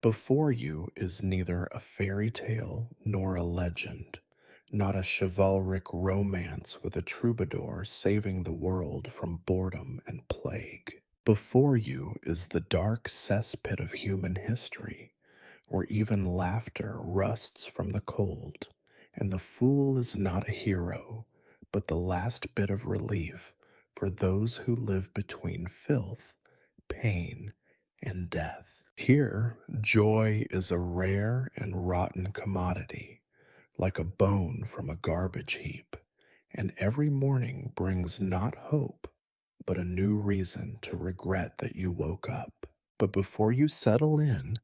Before you is neither a fairy tale nor a legend, not a chivalric romance with a troubadour saving the world from boredom and plague. Before you is the dark cesspit of human history, where even laughter rusts from the cold, and the fool is not a hero, but the last bit of relief for those who live between filth, pain, and death. Here, joy is a rare and rotten commodity, like a bone from a garbage heap, and every morning brings not hope, but a new reason to regret that you woke up. But before you settle in,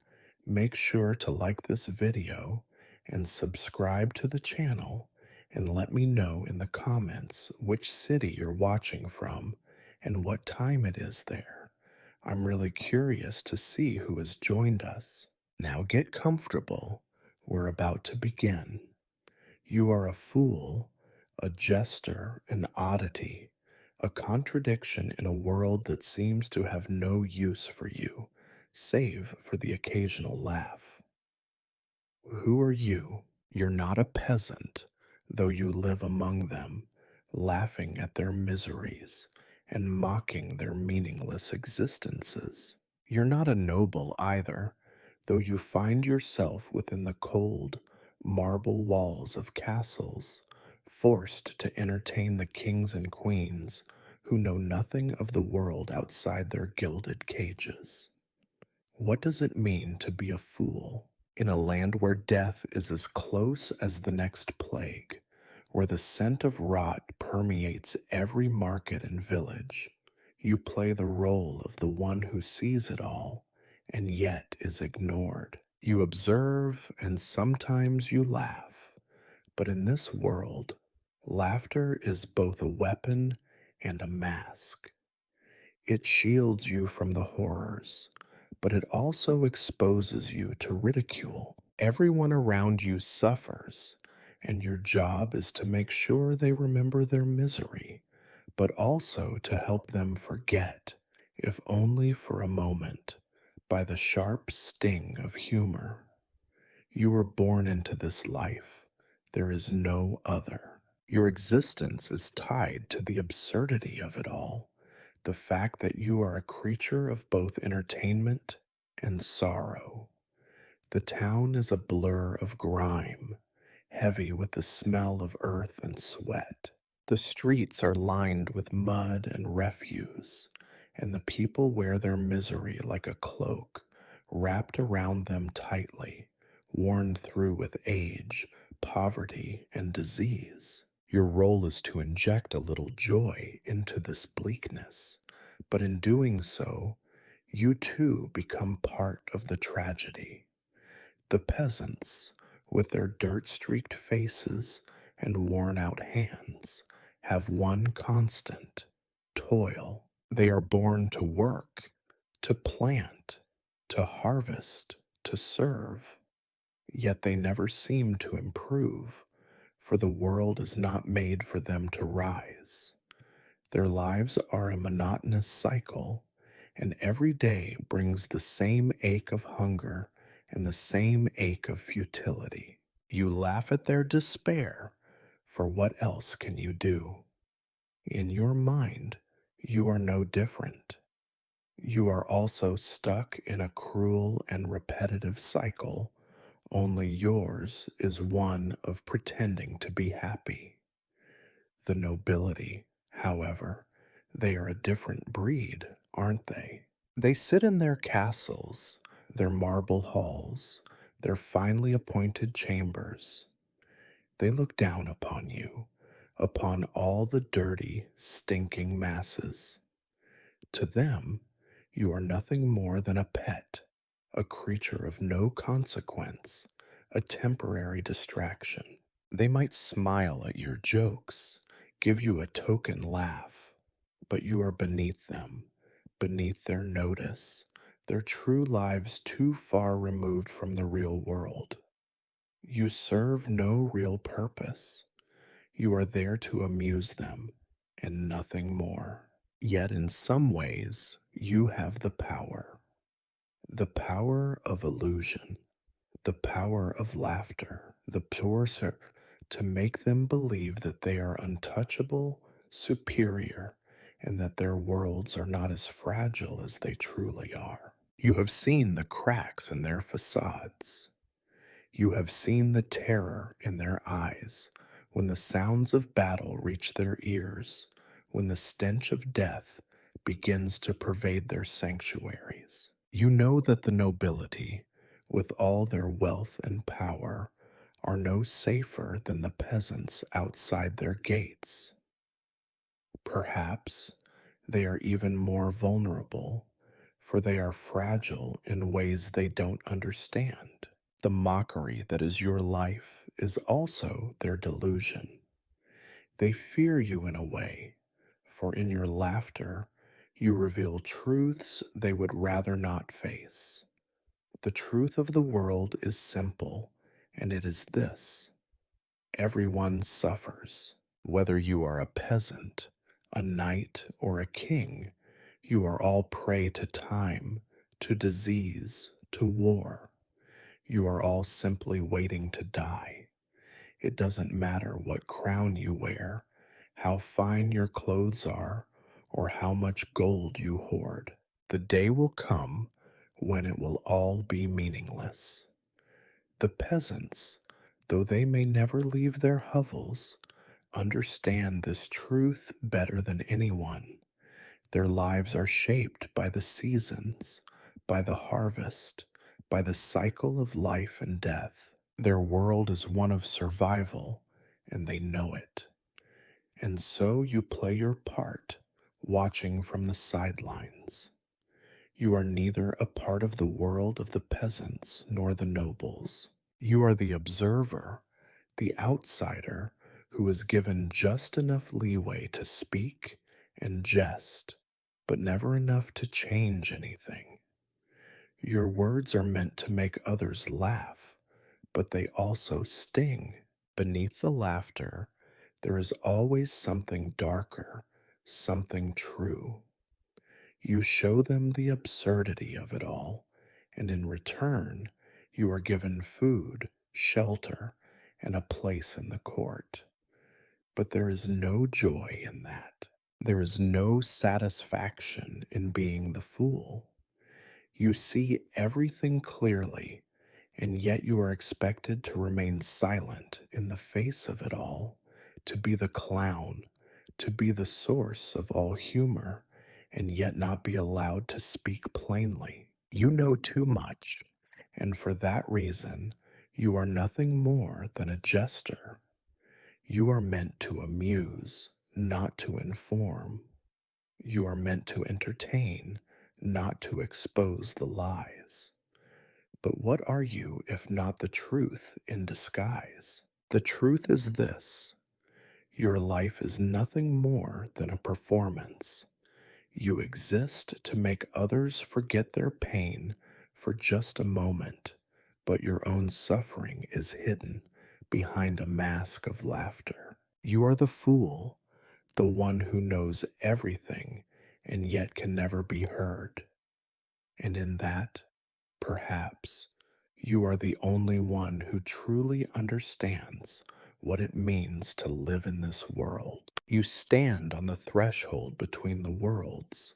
make sure to like this video and subscribe to the channel, and let me know in the comments which city you're watching from and what time it is there. I'm really curious to see who has joined us. Now get comfortable. We're about to begin. You are a fool, a jester, an oddity, a contradiction in a world that seems to have no use for you, save for the occasional laugh. Who are you? You're not a peasant, though you live among them, laughing at their miseries and mocking their meaningless existences. You're not a noble either, though you find yourself within the cold, marble walls of castles, forced to entertain the kings and queens who know nothing of the world outside their gilded cages. What does it mean to be a fool? In a land where death is as close as the next plague, where the scent of rot permeates every market and village, you play the role of the one who sees it all and yet is ignored. You observe and sometimes you laugh, but in this world, laughter is both a weapon and a mask. It shields you from the horrors, but it also exposes you to ridicule. Everyone around you suffers, and your job is to make sure they remember their misery, but also to help them forget, if only for a moment, by the sharp sting of humor. You were born into this life. There is no other. Your existence is tied to the absurdity of it all, the fact that you are a creature of both entertainment and sorrow. The town is a blur of grime, heavy with the smell of earth and sweat. The streets are lined with mud and refuse, and the people wear their misery like a cloak, wrapped around them tightly, worn through with age, poverty, and disease. Your role is to inject a little joy into this bleakness, but in doing so, you too become part of the tragedy. The peasants, with their dirt-streaked faces and worn-out hands, have one constant: toil. They are born to work, to plant, to harvest, to serve, yet they never seem to improve, for the world is not made for them to rise. Their lives are a monotonous cycle, and every day brings the same ache of hunger and the same ache of futility. You laugh at their despair, for what else can you do? In your mind, you are no different. You are also stuck in a cruel and repetitive cycle, only yours is one of pretending to be happy. The nobility, however, they are a different breed, aren't they? They sit in their castles, their marble halls, their finely appointed chambers. They look down upon you, upon all the dirty, stinking masses. To them, you are nothing more than a pet, a creature of no consequence, a temporary distraction. They might smile at your jokes, give you a token laugh, but you are beneath them, beneath their notice, their true lives too far removed from the real world. You serve no real purpose. You are there to amuse them, and nothing more. Yet in some ways, you have the power. The power of illusion, the power of laughter, the to make them believe that they are untouchable, superior, and that their worlds are not as fragile as they truly are. You have seen the cracks in their facades. You have seen the terror in their eyes when the sounds of battle reach their ears, when the stench of death begins to pervade their sanctuaries. You know that the nobility, with all their wealth and power, are no safer than the peasants outside their gates. Perhaps they are even more vulnerable, for they are fragile in ways they don't understand. The mockery that is your life is also their delusion. They fear you in a way, for in your laughter, you reveal truths they would rather not face. The truth of the world is simple, and it is this: everyone suffers. Whether you are a peasant, a knight, or a king, you are all prey to time, to disease, to war. You are all simply waiting to die. It doesn't matter what crown you wear, how fine your clothes are, or how much gold you hoard. The day will come when it will all be meaningless. The peasants, though they may never leave their hovels, understand this truth better than anyone. Their lives are shaped by the seasons, by the harvest, by the cycle of life and death. Their world is one of survival, and they know it. And so you play your part, watching from the sidelines. You are neither a part of the world of the peasants nor the nobles. You are the observer, the outsider who is given just enough leeway to speak and jest, but never enough to change anything. Your words are meant to make others laugh, but they also sting. Beneath the laughter, there is always something darker, something true. You show them the absurdity of it all, and in return, you are given food, shelter, and a place in the court. But there is no joy in that. There is no satisfaction in being the fool. You see everything clearly, and yet you are expected to remain silent in the face of it all, to be the clown, to be the source of all humor, and yet not be allowed to speak plainly. You know too much, and for that reason, you are nothing more than a jester. You are meant to amuse, not to inform. You are meant to entertain, not to expose the lies. But what are you if not the truth in disguise? The truth is this: your life is nothing more than a performance. You exist to make others forget their pain for just a moment, but your own suffering is hidden behind a mask of laughter. You are the fool, the one who knows everything and yet can never be heard. And in that, perhaps, you are the only one who truly understands what it means to live in this world. You stand on the threshold between the worlds,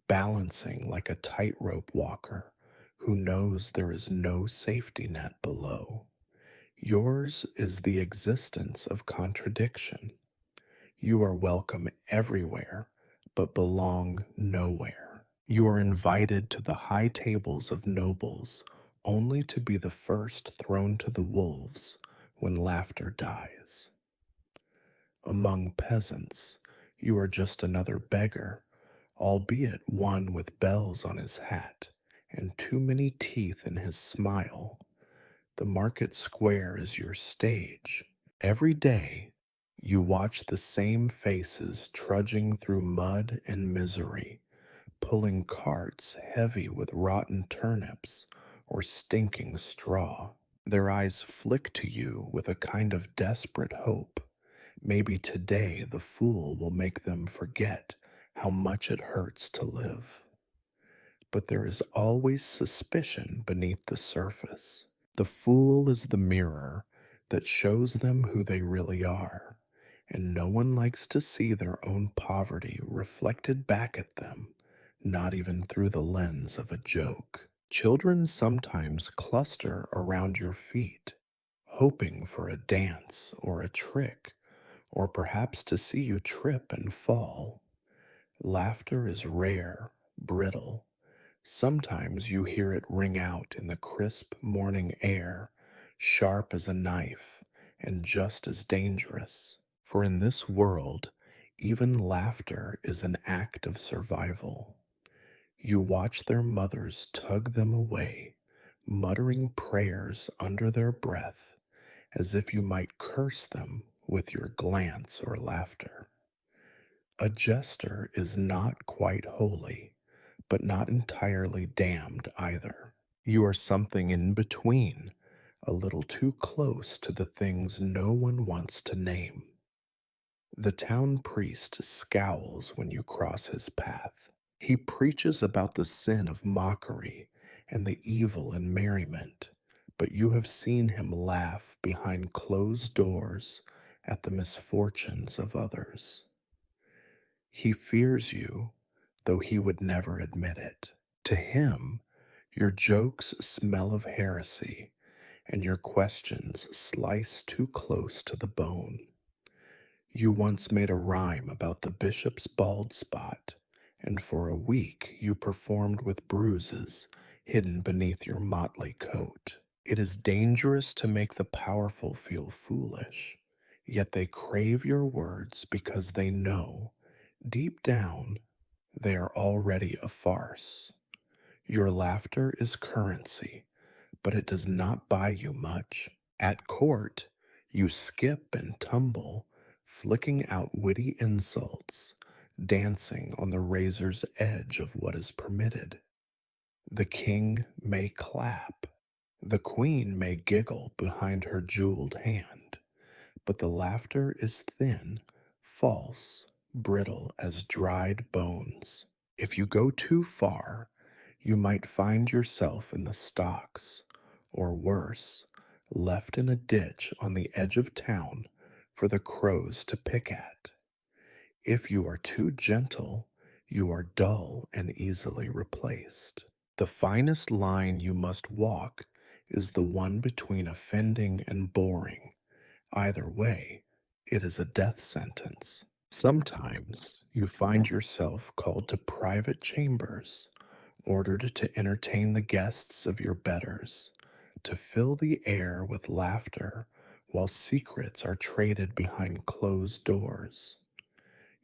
balancing like a tightrope walker who knows there is no safety net below. Yours is the existence of contradiction. You are welcome everywhere, but belong nowhere. You are invited to the high tables of nobles, only to be the first thrown to the wolves when laughter dies. Among peasants, you are just another beggar, albeit one with bells on his hat and too many teeth in his smile. The market square is your stage. Every day, you watch the same faces trudging through mud and misery, pulling carts heavy with rotten turnips or stinking straw. Their eyes flick to you with a kind of desperate hope. Maybe today the fool will make them forget how much it hurts to live. but there is always suspicion beneath the surface. The fool is the mirror that shows them who they really are, and no one likes to see their own poverty reflected back at them, not even through the lens of a joke. Children sometimes cluster around your feet, hoping for a dance or a trick, or perhaps to see you trip and fall. Laughter is rare, brittle. Sometimes you hear it ring out in the crisp morning air, sharp as a knife and just as dangerous. For in this world, even laughter is an act of survival. You watch their mothers tug them away, muttering prayers under their breath, as if you might curse them with your glance or laughter. A jester is not quite holy, but not entirely damned either. You are something in between, a little too close to the things no one wants to name. The town priest scowls when you cross his path. He preaches about the sin of mockery and the evil in merriment, but you have seen him laugh behind closed doors at the misfortunes of others. He fears you, though he would never admit it. To him, your jokes smell of heresy, and your questions slice too close to the bone. You once made a rhyme about the bishop's bald spot, and for a week you performed with bruises hidden beneath your motley coat. It is dangerous to make the powerful feel foolish, yet they crave your words because they know, deep down, they are already a farce. Your laughter is currency, but it does not buy you much. At court, you skip and tumble, flicking out witty insults, dancing on the razor's edge of what is permitted. The king may clap, the queen may giggle behind her jeweled hand, but the laughter is thin, false, brittle as dried bones. If you go too far, you might find yourself in the stocks, or worse, left in a ditch on the edge of town for the crows to pick at. If you are too gentle, you are dull and easily replaced. The finest line you must walk is the one between offending and boring. Either way, it is a death sentence. Sometimes you find yourself called to private chambers, ordered to entertain the guests of your betters, to fill the air with laughter while secrets are traded behind closed doors.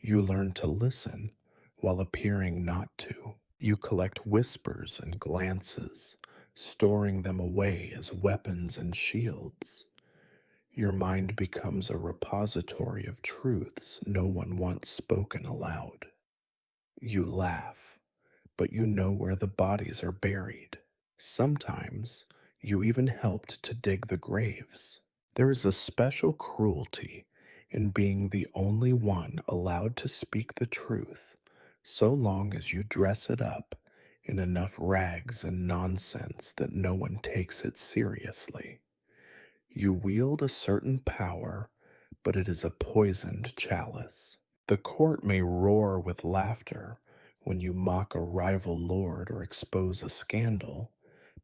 You learn to listen while appearing not to. You collect whispers and glances, storing them away as weapons and shields. Your mind becomes a repository of truths no one wants spoken aloud. You laugh, but you know where the bodies are buried. Sometimes you even helped to dig the graves. There is a special cruelty in being the only one allowed to speak the truth, so long as you dress it up in enough rags and nonsense that no one takes it seriously. You wield a certain power, but it is a poisoned chalice. The court may roar with laughter when you mock a rival lord or expose a scandal,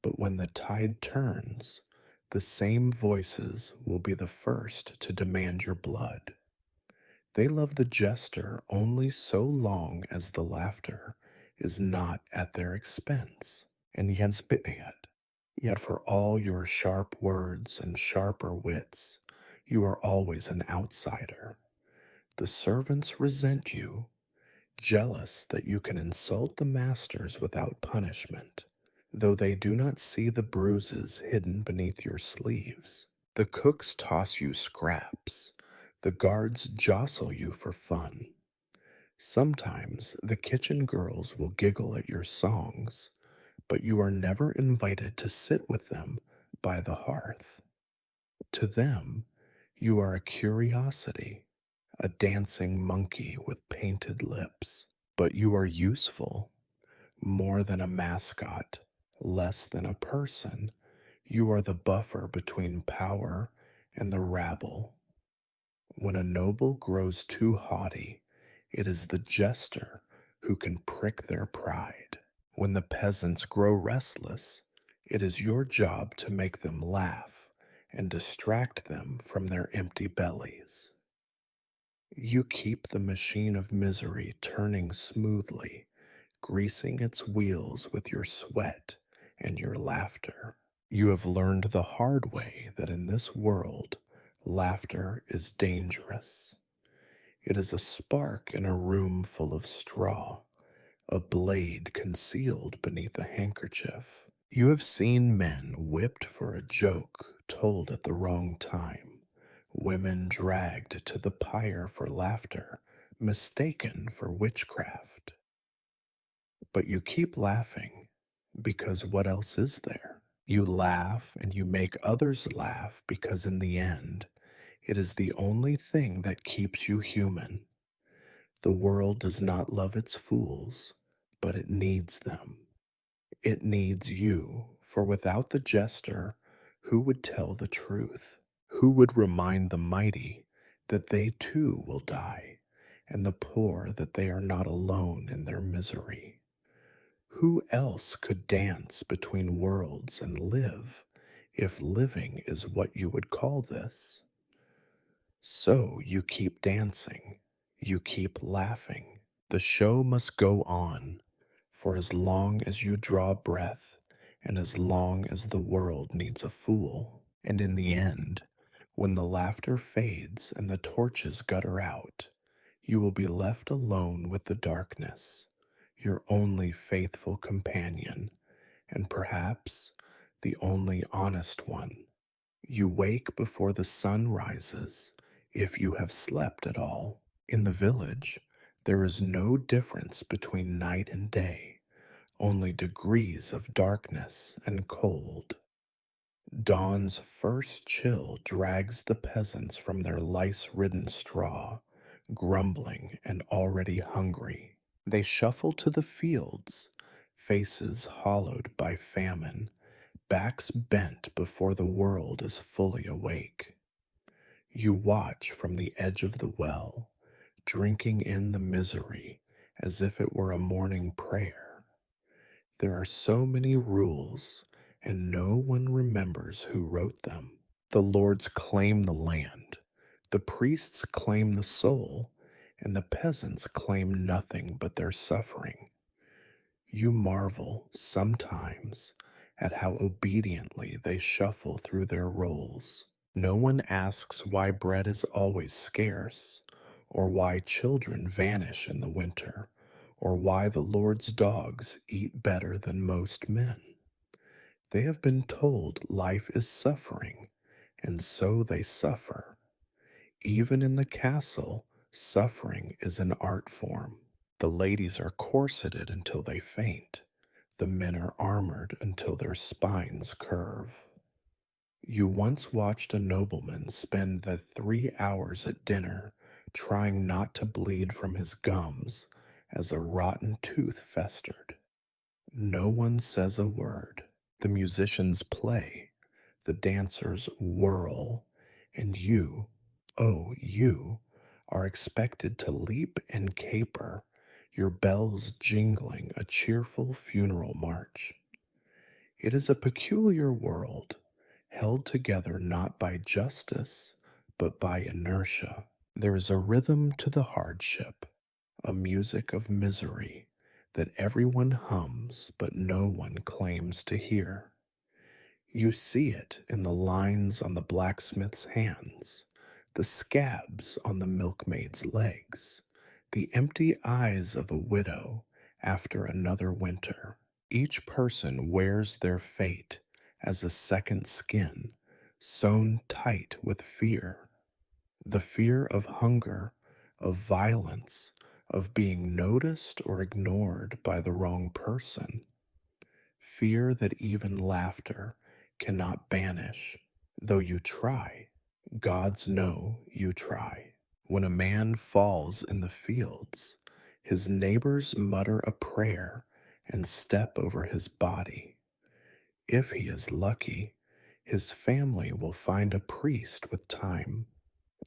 but when the tide turns, the same voices will be the first to demand your blood. They love the jester only so long as the laughter is not at their expense. And yet for all your sharp words and sharper wits, you are always an outsider. The servants resent you, jealous that you can insult the masters without punishment, though they do not see the bruises hidden beneath your sleeves. The cooks toss you scraps, the guards jostle you for fun. Sometimes the kitchen girls will giggle at your songs, but you are never invited to sit with them by the hearth. To them, you are a curiosity, a dancing monkey with painted lips. But you are useful. More than a mascot, less than a person, you are the buffer between power and the rabble. When a noble grows too haughty, it is the jester who can prick their pride. When the peasants grow restless, it is your job to make them laugh and distract them from their empty bellies. You keep the machine of misery turning smoothly, greasing its wheels with your sweat and your laughter. You have learned the hard way that in this world, laughter is dangerous. It is a spark in a room full of straw, a blade concealed beneath a handkerchief. You have seen men whipped for a joke told at the wrong time, women dragged to the pyre for laughter, mistaken for witchcraft. But you keep laughing because what else is there? You laugh and you make others laugh because in the end, it is the only thing that keeps you human. The world does not love its fools, but it needs them. It needs you, for without the jester, who would tell the truth? Who would remind the mighty that they too will die, and the poor that they are not alone in their misery? Who else could dance between worlds and live, if living is what you would call this? So you keep dancing, you keep laughing. The show must go on, for as long as you draw breath, and as long as the world needs a fool. And in the end, when the laughter fades and the torches gutter out, you will be left alone with the darkness, your only faithful companion, and perhaps the only honest one. You wake before the sun rises, if you have slept at all. In the village, there is no difference between night and day, only degrees of darkness and cold. Dawn's first chill drags the peasants from their lice ridden straw, grumbling and already hungry. They shuffle to the fields, faces hollowed by famine, backs bent before the world is fully awake. You watch from the edge of the well, drinking in the misery as if it were a morning prayer. There are so many rules, and no one remembers who wrote them. The lords claim the land, the priests claim the soul, and the peasants claim nothing but their suffering. You marvel sometimes at how obediently they shuffle through their roles. No one asks why bread is always scarce, or why children vanish in the winter, or why the Lord's dogs eat better than most men. They have been told life is suffering, and so they suffer. Even in the castle, suffering is an art form. The ladies are corseted until they faint. The men are armored until their spines curve. You once watched a nobleman spend the 3 hours at dinner trying not to bleed from his gums as a rotten tooth festered. No one says a word. The musicians play, the dancers whirl, and you, oh, you, are expected to leap and caper, your bells jingling a cheerful funeral march. It is a peculiar world, held together not by justice, but by inertia. There is a rhythm to the hardship, a music of misery that everyone hums but no one claims to hear. You see it in the lines on the blacksmith's hands, the scabs on the milkmaid's legs, the empty eyes of a widow after another winter. Each person wears their fate as a second skin, sewn tight with fear. The fear of hunger, of violence, of being noticed or ignored by the wrong person. Fear that even laughter cannot banish, though you try. Gods know you try. When a man falls in the fields, his neighbors mutter a prayer and step over his body. If he is lucky, his family will find a priest with time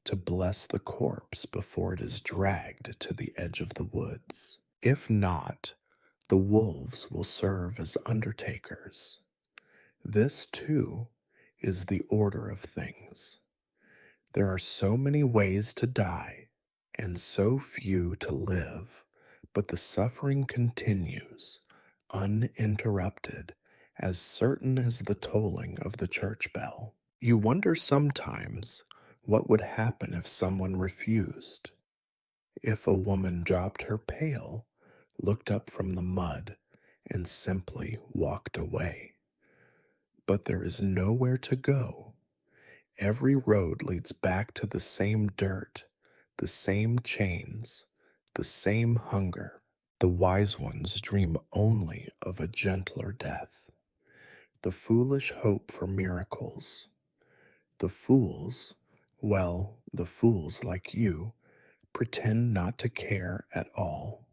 to bless the corpse before it is dragged to the edge of the woods. If not, the wolves will serve as undertakers. This, too, is the order of things. There are so many ways to die, and so few to live, but the suffering continues, uninterrupted, as certain as the tolling of the church bell. You wonder sometimes what would happen if someone refused, if a woman dropped her pail, looked up from the mud, and simply walked away. But there is nowhere to go. Every road leads back to the same dirt, the same chains, the same hunger. The wise ones dream only of a gentler death. The foolish hope for miracles. The fools, well, the fools like you, pretend not to care at all.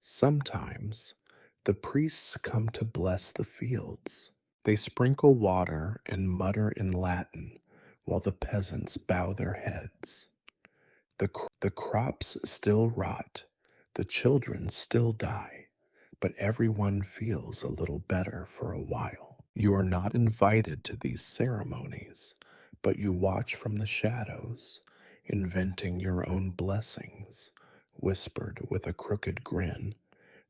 Sometimes the priests come to bless the fields. They sprinkle water and mutter in Latin while the peasants bow their heads. The crops still rot, the children still die, but everyone feels a little better for a while. You are not invited to these ceremonies, but you watch from the shadows, inventing your own blessings, whispered with a crooked grin.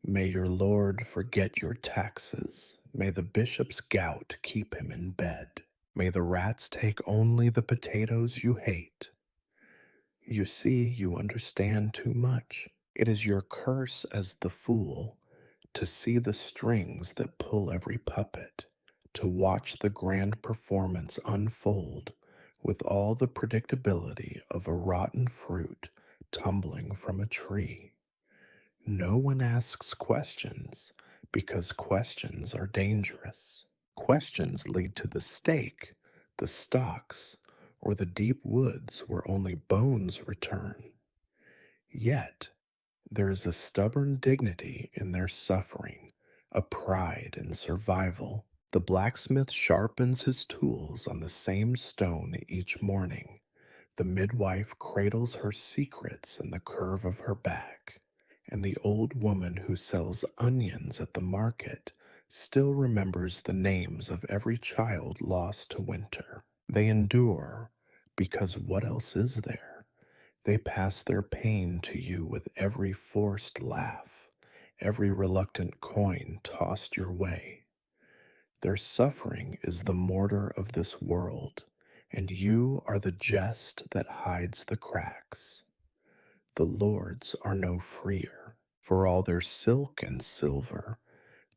May your lord forget your taxes. May the bishop's gout keep him in bed. May the rats take only the potatoes you hate. You see, you understand too much. It is your curse as the fool to see the strings that pull every puppet, to watch the grand performance unfold with all the predictability of a rotten fruit tumbling from a tree. No one asks questions because questions are dangerous. Questions lead to the stake, the stocks, or the deep woods where only bones return. Yet, there is a stubborn dignity in their suffering, a pride in survival. The blacksmith sharpens his tools on the same stone each morning. The midwife cradles her secrets in the curve of her back, and the old woman who sells onions at the market still remembers the names of every child lost to winter. They endure because what else is there? They pass their pain to you with every forced laugh, every reluctant coin tossed your way. Their suffering is the mortar of this world, and you are the jest that hides the cracks. The lords are no freer. For all their silk and silver,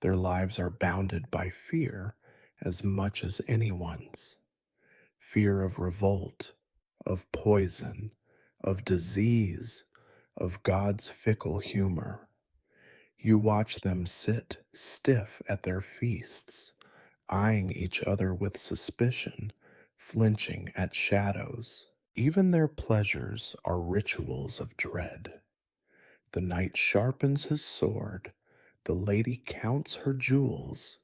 their lives are bounded by fear as much as anyone's. Fear of revolt, of poison, of disease, of God's fickle humor. You watch them sit stiff at their feasts, eyeing each other with suspicion, flinching at shadows. Even their pleasures are rituals of dread. The knight sharpens his sword, the lady counts her jewels,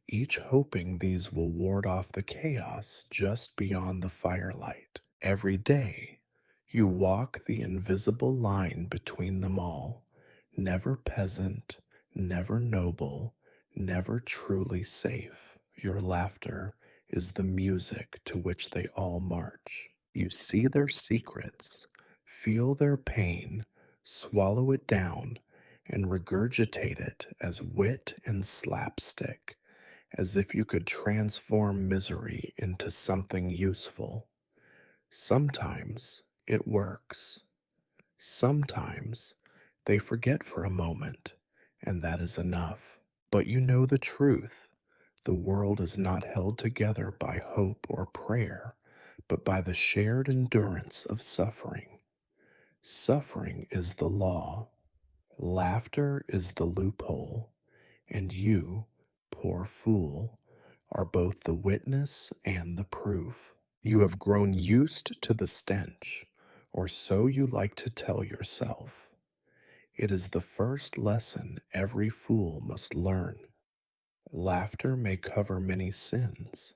each hoping these will ward off the chaos just beyond the firelight. Every day, you walk the invisible line between them all, never peasant, never noble, never truly safe. Your laughter is the music to which they all march. You see their secrets, feel their pain, swallow it down, and regurgitate it as wit and slapstick, as if you could transform misery into something useful. Sometimes it works. Sometimes they forget for a moment, and that is enough. But you know the truth. The world is not held together by hope or prayer, but by the shared endurance of suffering. Suffering is the law. Laughter is the loophole. And you, poor fool, are both the witness and the proof. You have grown used to the stench, or so you like to tell yourself. It is the first lesson every fool must learn. Laughter may cover many sins,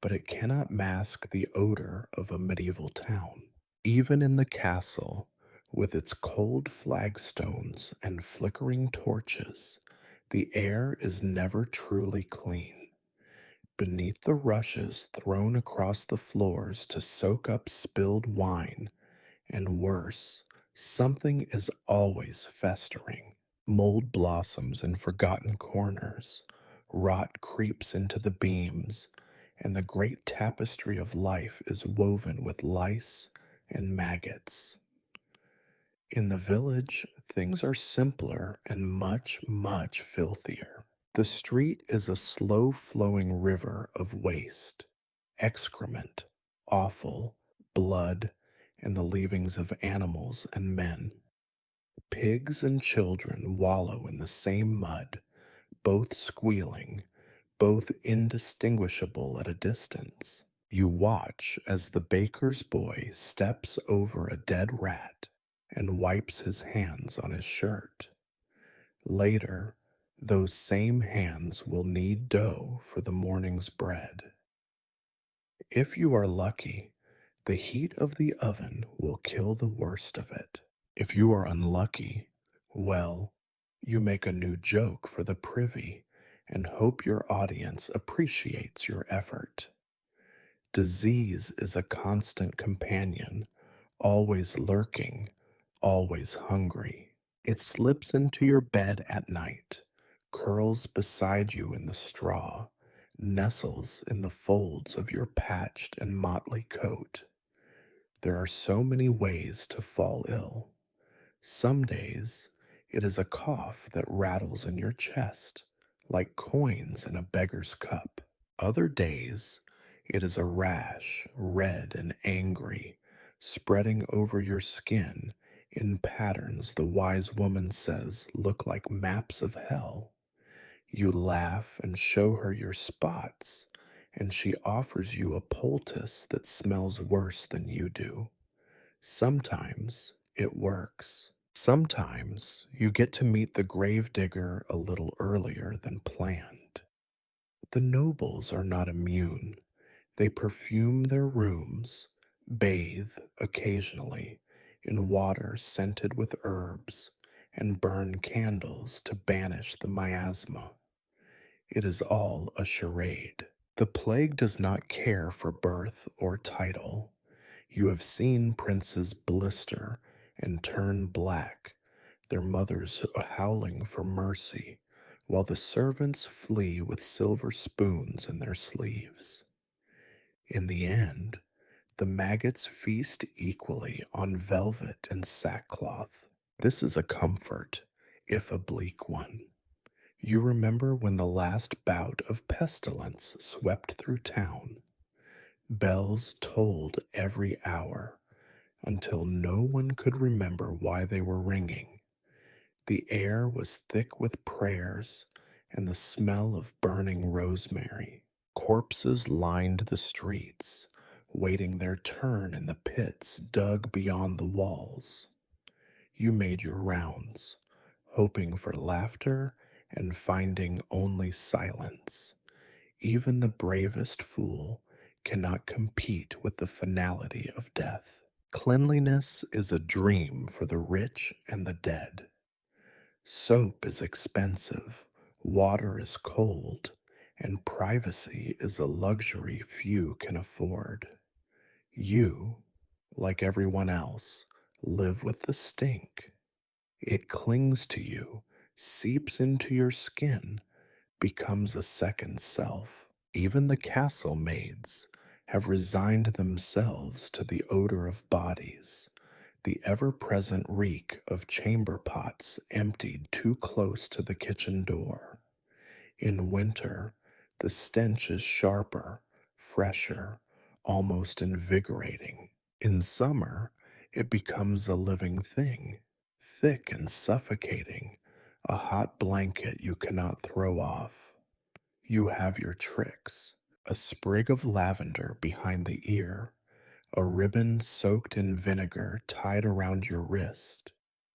but it cannot mask the odor of a medieval town. Even in the castle, with its cold flagstones and flickering torches, the air is never truly clean. Beneath the rushes thrown across the floors to soak up spilled wine, and worse, something is always festering. Mold blossoms in forgotten corners, rot creeps into the beams, and the great tapestry of life is woven with lice and maggots. In the village, things are simpler and much, much filthier. The street is a slow flowing river of waste, excrement, offal, blood, and the leavings of animals and men. Pigs and children wallow in the same mud, both squealing, both indistinguishable at a distance. You watch as the baker's boy steps over a dead rat and wipes his hands on his shirt. Later, those same hands will knead dough for the morning's bread. If you are lucky, the heat of the oven will kill the worst of it. If you are unlucky, well, you make a new joke for the privy and hope your audience appreciates your effort. Disease is a constant companion, always lurking, always hungry. It slips into your bed at night, curls beside you in the straw, nestles in the folds of your patched and motley coat. There are so many ways to fall ill. Some days it is a cough that rattles in your chest like coins in a beggar's cup. Other days it is a rash, red and angry, spreading over your skin in patterns the wise woman says look like maps of hell. You laugh and show her your spots, and she offers you a poultice that smells worse than you do. Sometimes it works. Sometimes you get to meet the gravedigger a little earlier than planned. The nobles are not immune. They perfume their rooms, bathe occasionally in water scented with herbs, and burn candles to banish the miasma. It is all a charade. The plague does not care for birth or title. You have seen princes blister and turn black, their mothers howling for mercy, while the servants flee with silver spoons in their sleeves. In the end, the maggots feast equally on velvet and sackcloth. This is a comfort, if a bleak one. You remember when the last bout of pestilence swept through town. Bells tolled every hour until no one could remember why they were ringing. The air was thick with prayers and the smell of burning rosemary. Corpses lined the streets, waiting their turn in the pits dug beyond the walls. You made your rounds, hoping for laughter and finding only silence. Even the bravest fool cannot compete with the finality of death. Cleanliness is a dream for the rich and the dead. Soap is expensive, water is cold, and privacy is a luxury few can afford. You, like everyone else, live with the stink. It clings to you, seeps into your skin, becomes a second self. Even the castle maids have resigned themselves to the odor of bodies, the ever present reek of chamber pots emptied too close to the kitchen door. In winter, the stench is sharper, fresher, almost invigorating. In summer, it becomes a living thing, thick and suffocating, a hot blanket you cannot throw off. You have your tricks, a sprig of lavender behind the ear, a ribbon soaked in vinegar tied around your wrist.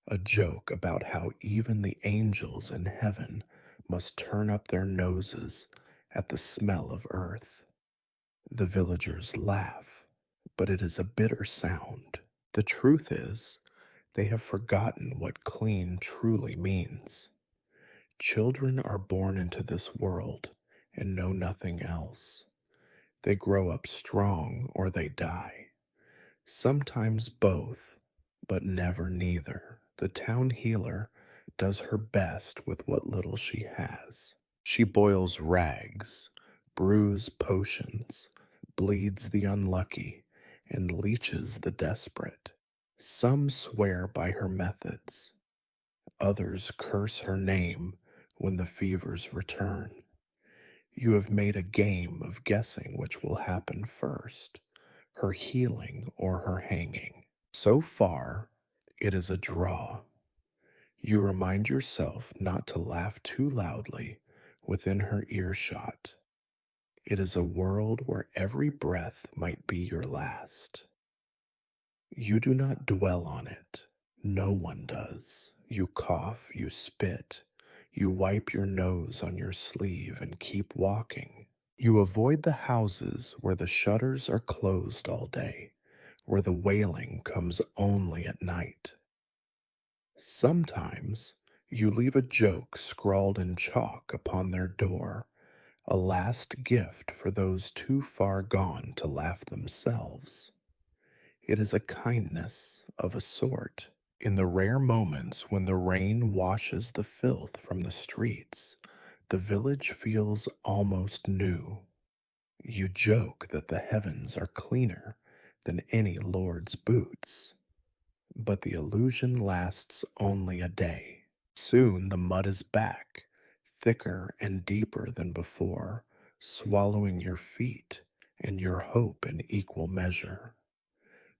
A joke about how even the angels in heaven must turn up their noses at the smell of earth. The villagers laugh, but it is a bitter sound. The truth is, they have forgotten what clean truly means. Children are born into this world and know nothing else. They grow up strong or they die. Sometimes both, but never neither. The town healer does her best with what little she has. She boils rags, brews potions, bleeds the unlucky, and leeches the desperate. Some swear by her methods, others curse her name when the fevers return. You have made a game of guessing which will happen first, her healing or her hanging. So far, it is a draw. You remind yourself not to laugh too loudly within her earshot. It is a world where every breath might be your last. You do not dwell on it. No one does. You cough, you spit, you wipe your nose on your sleeve and keep walking. You avoid the houses where the shutters are closed all day, where the wailing comes only at night. Sometimes you leave a joke scrawled in chalk upon their door, a last gift for those too far gone to laugh themselves. It is a kindness of a sort. In the rare moments when the rain washes the filth from the streets, the village feels almost new. You joke that the heavens are cleaner than any lord's boots, but the illusion lasts only a day. Soon the mud is back, thicker and deeper than before, swallowing your feet and your hope in equal measure.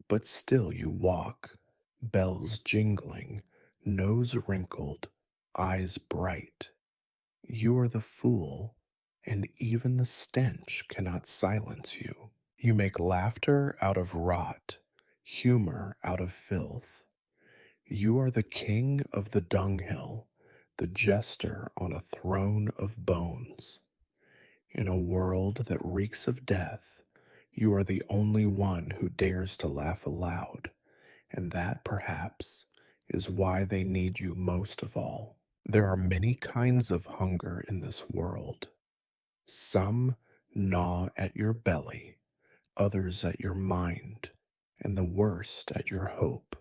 But still you walk, bells jingling, nose wrinkled, eyes bright. You are the fool, and even the stench cannot silence you. You make laughter out of rot, humor out of filth. You are the king of the dunghill, the jester on a throne of bones. In a world that reeks of death, you are the only one who dares to laugh aloud, and that, perhaps, is why they need you most of all. There are many kinds of hunger in this world. Some gnaw at your belly, others at your mind, and the worst at your hope.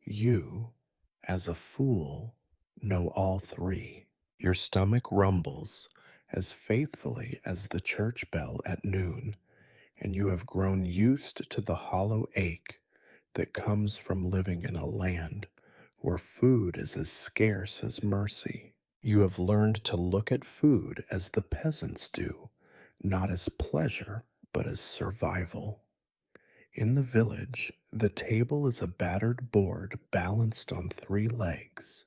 You, as a fool, know all three. Your stomach rumbles as faithfully as the church bell at noon, and you have grown used to the hollow ache that comes from living in a land where food is as scarce as mercy. You have learned to look at food as the peasants do, not as pleasure, but as survival. In the village, the table is a battered board balanced on three legs,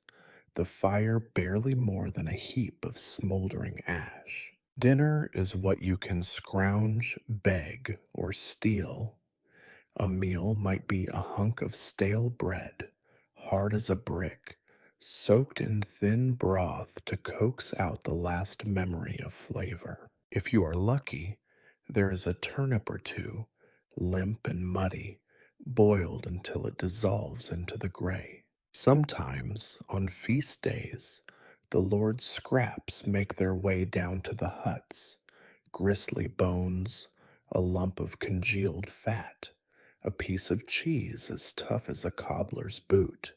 the fire barely more than a heap of smoldering ash. Dinner is what you can scrounge, beg, or steal. A meal might be a hunk of stale bread, hard as a brick, soaked in thin broth to coax out the last memory of flavor. If you are lucky, there is a turnip or two, limp and muddy, boiled until it dissolves into the gray. Sometimes, on feast days, the Lord's scraps make their way down to the huts, gristly bones, a lump of congealed fat, a piece of cheese as tough as a cobbler's boot.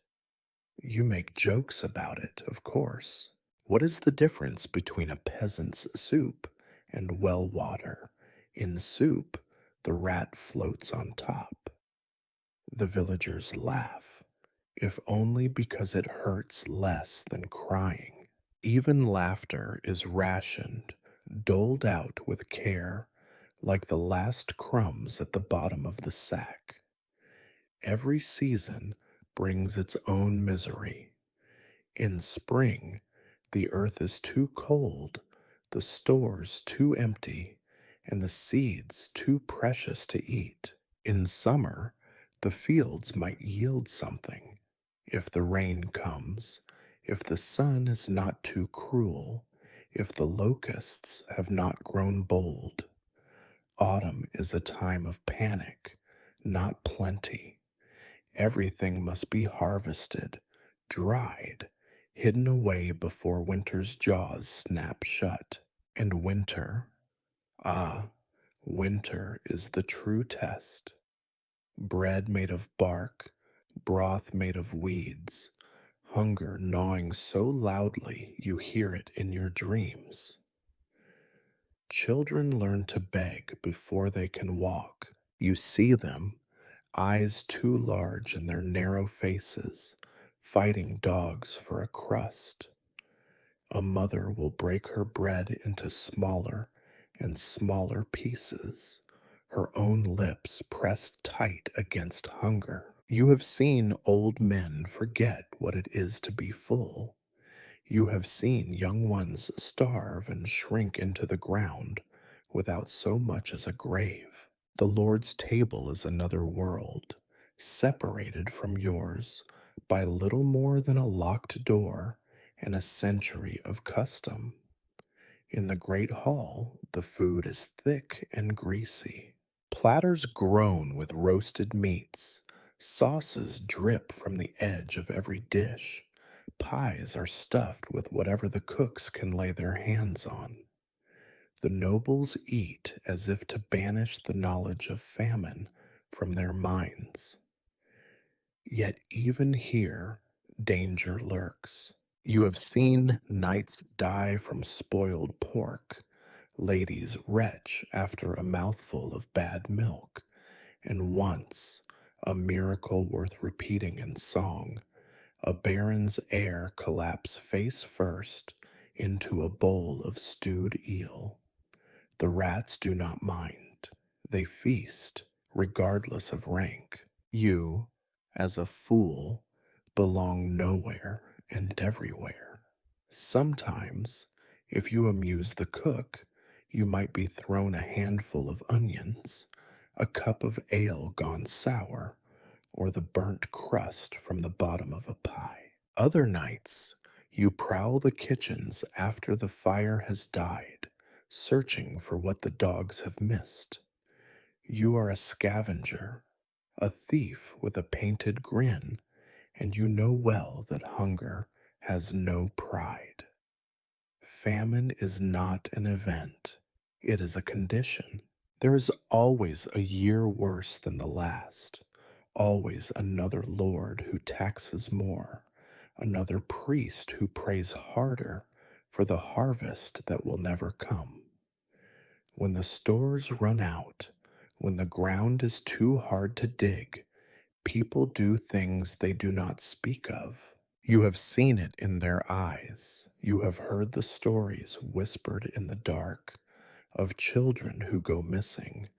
You make jokes about it, of course. What is the difference between a peasant's soup and well water? In soup, the rat floats on top. The villagers laugh, if only because it hurts less than crying. Even laughter is rationed, doled out with care, like the last crumbs at the bottom of the sack. Every season brings its own misery. In spring, the earth is too cold, the stores too empty, and the seeds too precious to eat. In summer, the fields might yield something. if the rain comes, if the sun is not too cruel, if the locusts have not grown bold. Autumn is a time of panic, not plenty. Everything must be harvested, dried, hidden away before winter's jaws snap shut. And winter, ah, winter is the true test. Bread made of bark, broth made of weeds, hunger gnawing so loudly you hear it in your dreams. Children learn to beg before they can walk. You see them, eyes too large in their narrow faces, fighting dogs for a crust. A mother will break her bread into smaller and smaller pieces, her own lips pressed tight against hunger. You have seen old men forget what it is to be full. You have seen young ones starve and shrink into the ground without so much as a grave. The Lord's table is another world, separated from yours by little more than a locked door and a century of custom. In the great hall, the food is thick and greasy. Platters groan with roasted meats. Sauces drip from the edge of every dish. Pies are stuffed with whatever the cooks can lay their hands on. The nobles eat as if to banish the knowledge of famine from their minds. Yet even here, danger lurks. You have seen knights die from spoiled pork, ladies retch after a mouthful of bad milk, and once, a miracle worth repeating in song, a baron's heir collapse face first into a bowl of stewed eel. The rats do not mind. They feast, regardless of rank. You, as a fool, belong nowhere and everywhere. Sometimes, if you amuse the cook, you might be thrown a handful of onions, a cup of ale gone sour, or the burnt crust from the bottom of a pie. Other nights, you prowl the kitchens after the fire has died, searching for what the dogs have missed. You are a scavenger, a thief with a painted grin, and you know well that hunger has no pride. Famine is not an event, it is a condition. There is always a year worse than the last, always another lord who taxes more, another priest who prays harder for the harvest that will never come. When the stores run out, when the ground is too hard to dig, people do things they do not speak of. You have seen it in their eyes. You have heard the stories whispered in the dark of children who go missing,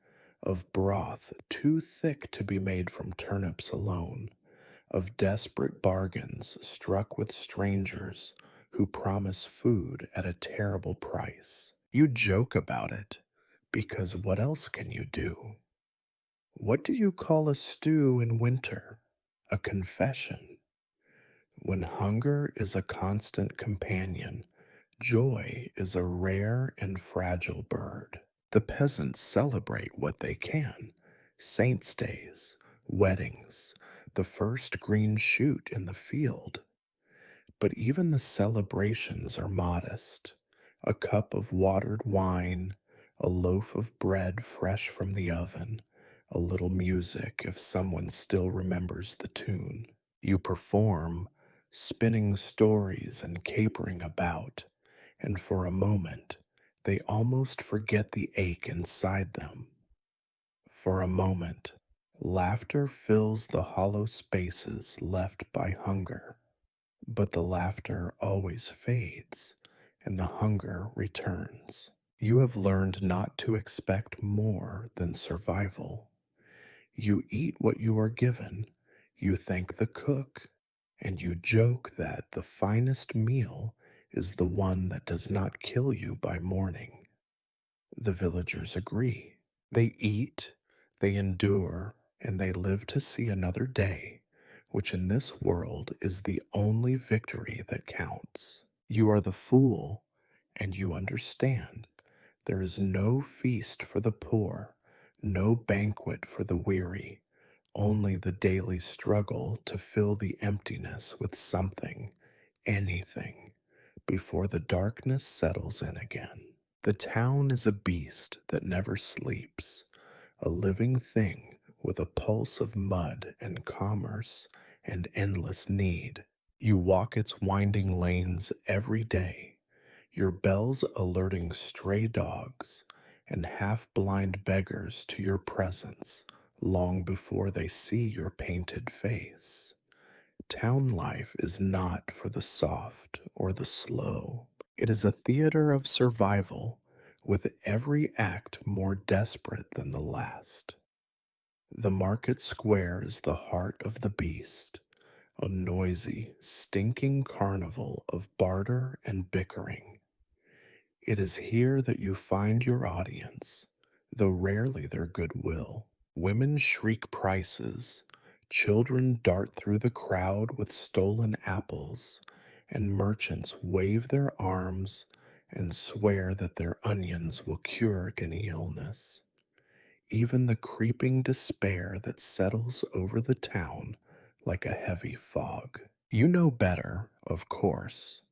of broth too thick to be made from turnips alone, of desperate bargains struck with strangers who promise food at a terrible price. You joke about it, because what else can you do? What do you call a stew in winter? A confession. When hunger is a constant companion, joy is a rare and fragile bird. The peasants celebrate what they can: saints' days, weddings, the first green shoot in the field. But even the celebrations are modest. A cup of watered wine, a loaf of bread fresh from the oven, a little music if someone still remembers the tune. You perform, spinning stories and capering about, and for a moment they almost forget the ache inside them. For a moment, laughter fills the hollow spaces left by hunger. But the laughter always fades, and the hunger returns. You have learned not to expect more than survival. You eat what you are given, you thank the cook, and you joke that the finest meal is the one that does not kill you by morning. The villagers agree. They eat, they endure, and they live to see another day which in this world is the only victory that counts. You are the fool, and you understand. There is no feast for the poor, no banquet for the weary, only the daily struggle to fill the emptiness with something, anything, before the darkness settles in again. The town is a beast that never sleeps, a living thing with a pulse of mud and commerce and endless need. You walk its winding lanes every day, your bells alerting stray dogs and half blind beggars to your presence long before they see your painted face. Town life is not for the soft or the slow. It is a theater of survival, with every act more desperate than the last. The market square is the heart of the beast, a noisy, stinking carnival of barter and bickering. It is here that you find your audience, though rarely their goodwill. Women shriek prices, children dart through the crowd with stolen apples, and merchants wave their arms and swear that their onions will cure any illness. Even the creeping despair that settles over the town like a heavy fog. You know better, of course.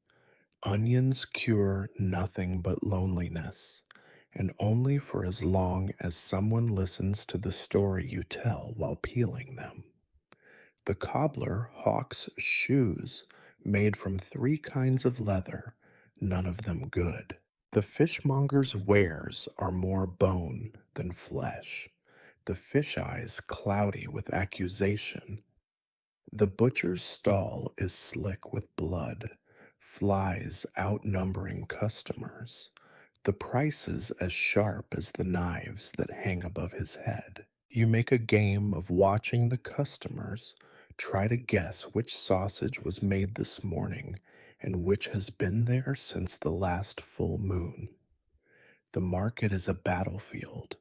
Onions cure nothing but loneliness, and only for as long as someone listens to the story you tell while peeling them. The cobbler hawks shoes made from three kinds of leather, none of them good. The fishmonger's wares are more bone than flesh, the fish eyes cloudy with accusation. The butcher's stall is slick with blood, flies outnumbering customers, the prices as sharp as the knives that hang above his head. You make a game of watching the customers try to guess which sausage was made this morning and which has been there since the last full moon. The market is a battlefield,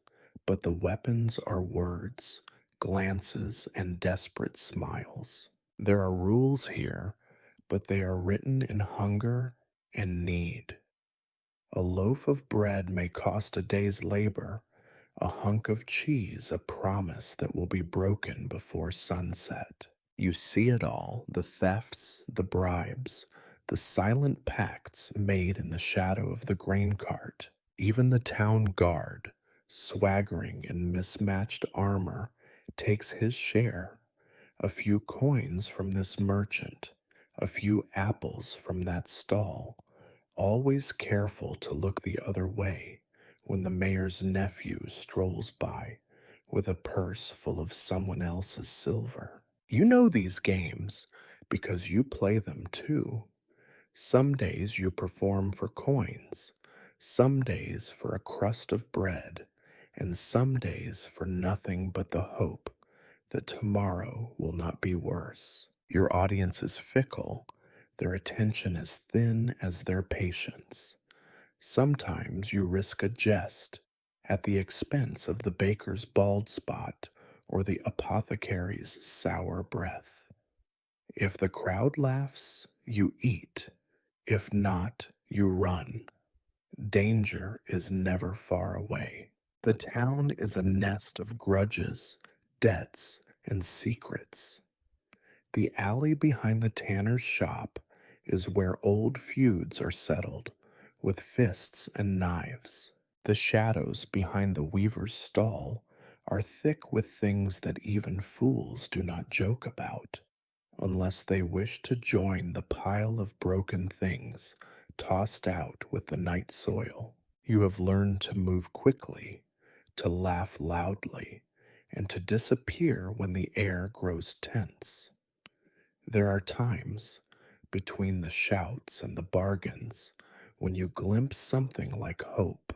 but the weapons are words, glances, and desperate smiles. There are rules here, but they are written in hunger and need. A loaf of bread may cost a day's labor, a hunk of cheese a promise that will be broken before sunset. You see it all, the thefts, the bribes, the silent pacts made in the shadow of the grain cart. Even the town guard, swaggering in mismatched armor, takes his share. A few coins from this merchant, a few apples from that stall, always careful to look the other way when the mayor's nephew strolls by with a purse full of someone else's silver. You know these games because you play them too. Some days you perform for coins, some days for a crust of bread, and some days for nothing but the hope that tomorrow will not be worse. Your audience is fickle, their attention as thin as their patience. Sometimes you risk a jest at the expense of the baker's bald spot or the apothecary's sour breath. If the crowd laughs, you eat. If not, you run. Danger is never far away. The town is a nest of grudges, debts, and secrets. The alley behind the tanner's shop is where old feuds are settled, with fists and knives. The shadows behind the weaver's stall are thick with things that even fools do not joke about, unless they wish to join the pile of broken things tossed out with the night soil. You have learned to move quickly, to laugh loudly, and to disappear when the air grows tense. There are times, between the shouts and the bargains, when you glimpse something like hope.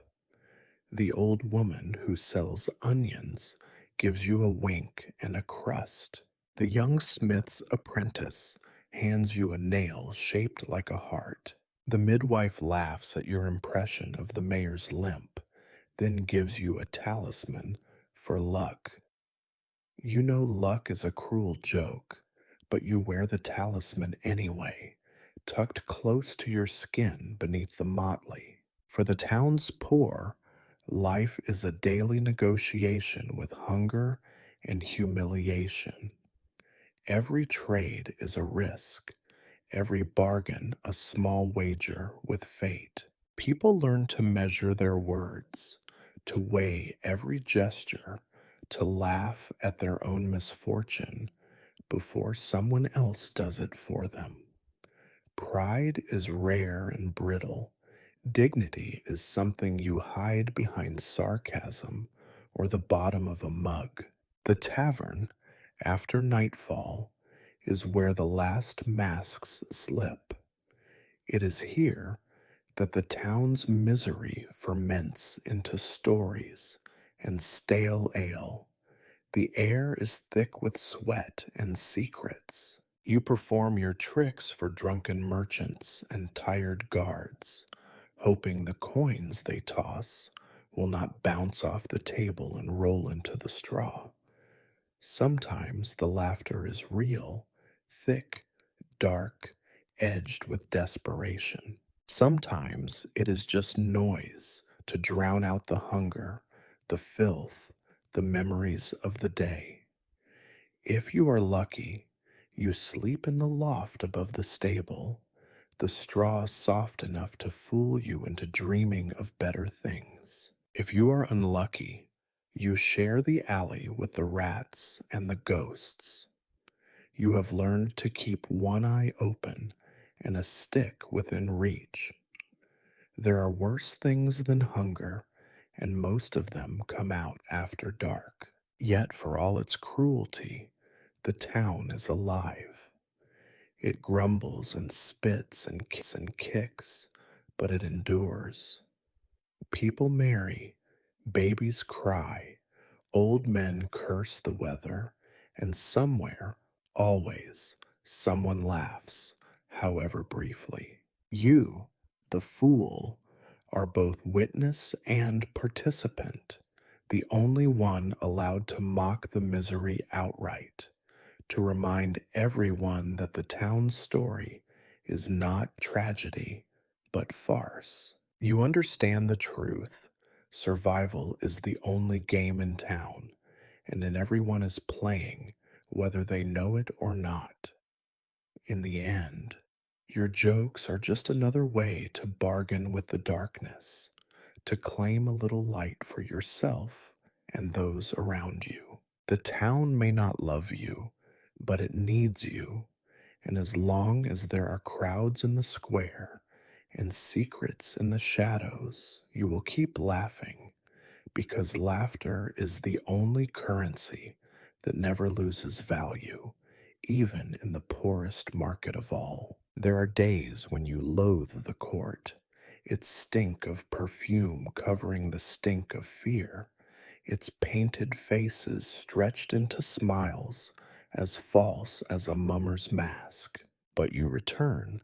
The old woman who sells onions gives you a wink and a crust. The young smith's apprentice hands you a nail shaped like a heart. The midwife laughs at your impression of the mayor's limp, then gives you a talisman for luck. You know luck is a cruel joke, but you wear the talisman anyway, tucked close to your skin beneath the motley. For the town's poor, life is a daily negotiation with hunger and humiliation. Every trade is a risk, every bargain a small wager with fate. People learn to measure their words, to weigh every gesture, to laugh at their own misfortune before someone else does it for them. Pride is rare and brittle. Dignity is something you hide behind sarcasm or the bottom of a mug. The tavern, after nightfall, is where the last masks slip. It is here that the town's misery ferments into stories and stale ale. The air is thick with sweat and secrets. You perform your tricks for drunken merchants and tired guards, hoping the coins they toss will not bounce off the table and roll into the straw. Sometimes the laughter is real, thick, dark, edged with desperation. Sometimes it is just noise to drown out the hunger, the filth, the memories of the day. If you are lucky, you sleep in the loft above the stable, the straw soft enough to fool you into dreaming of better things. If you are unlucky, you share the alley with the rats and the ghosts. You have learned to keep one eye open and a stick within reach. There are worse things than hunger, and most of them come out after dark. Yet, for all its cruelty, the town is alive. It grumbles and spits and kicks, but it endures. People marry, babies cry, old men curse the weather, and somewhere, always, someone laughs, however briefly. You, the fool, are both witness and participant, the only one allowed to mock the misery outright, to remind everyone that the town's story is not tragedy, but farce. You understand the truth. Survival is the only game in town, and then everyone is playing, whether they know it or not. In the end, your jokes are just another way to bargain with the darkness, to claim a little light for yourself and those around you. The town may not love you, but it needs you, and as long as there are crowds in the square and secrets in the shadows, you will keep laughing, because laughter is the only currency that never loses value, even in the poorest market of all. There are days when you loathe the court, its stink of perfume covering the stink of fear, its painted faces stretched into smiles as false as a mummer's mask. But you return,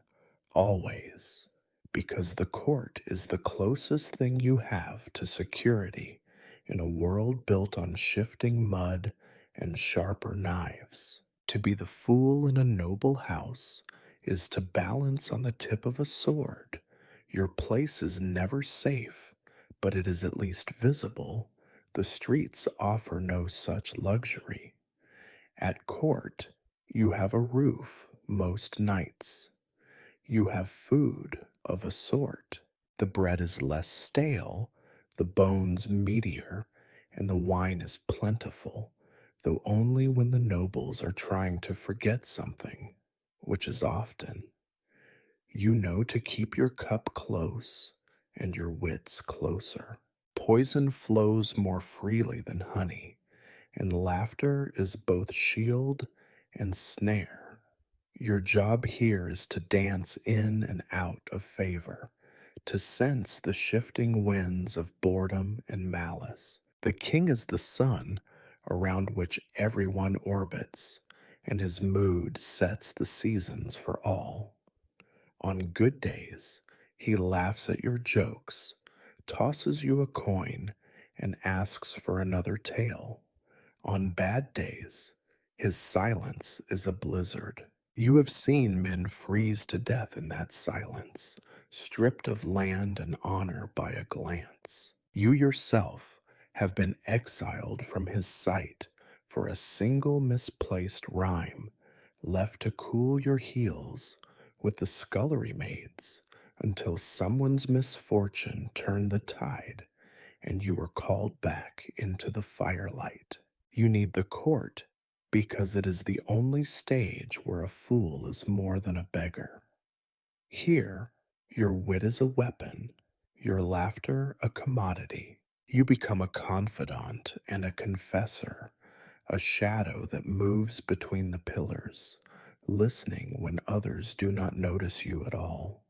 always, because the court is the closest thing you have to security in a world built on shifting mud and sharper knives. To be the fool in a noble house is to balance on the tip of a sword. Your place is never safe, but it is at least visible. The streets offer no such luxury. At court, you have a roof most nights. You have food of a sort. The bread is less stale, the bones meatier, and the wine is plentiful, though only when the nobles are trying to forget something, which is often. You know to keep your cup close and your wits closer. Poison flows more freely than honey, and laughter is both shield and snare. Your job here is to dance in and out of favor, to sense the shifting winds of boredom and malice. The king is the sun around which everyone orbits, and his mood sets the seasons for all. On good days, he laughs at your jokes, tosses you a coin, and asks for another tale. On bad days, His silence is a blizzard. You have seen men freeze to death in that silence, stripped of land and honor by a glance. You yourself have been exiled from his sight for a single misplaced rhyme, left to cool your heels with the scullery maids until someone's misfortune turned the tide and you were called back into the firelight. You need the court because it is the only stage where a fool is more than a beggar. Here, your wit is a weapon, your laughter a commodity. You become a confidant and a confessor, a shadow that moves between the pillars, listening when others do not notice you at all.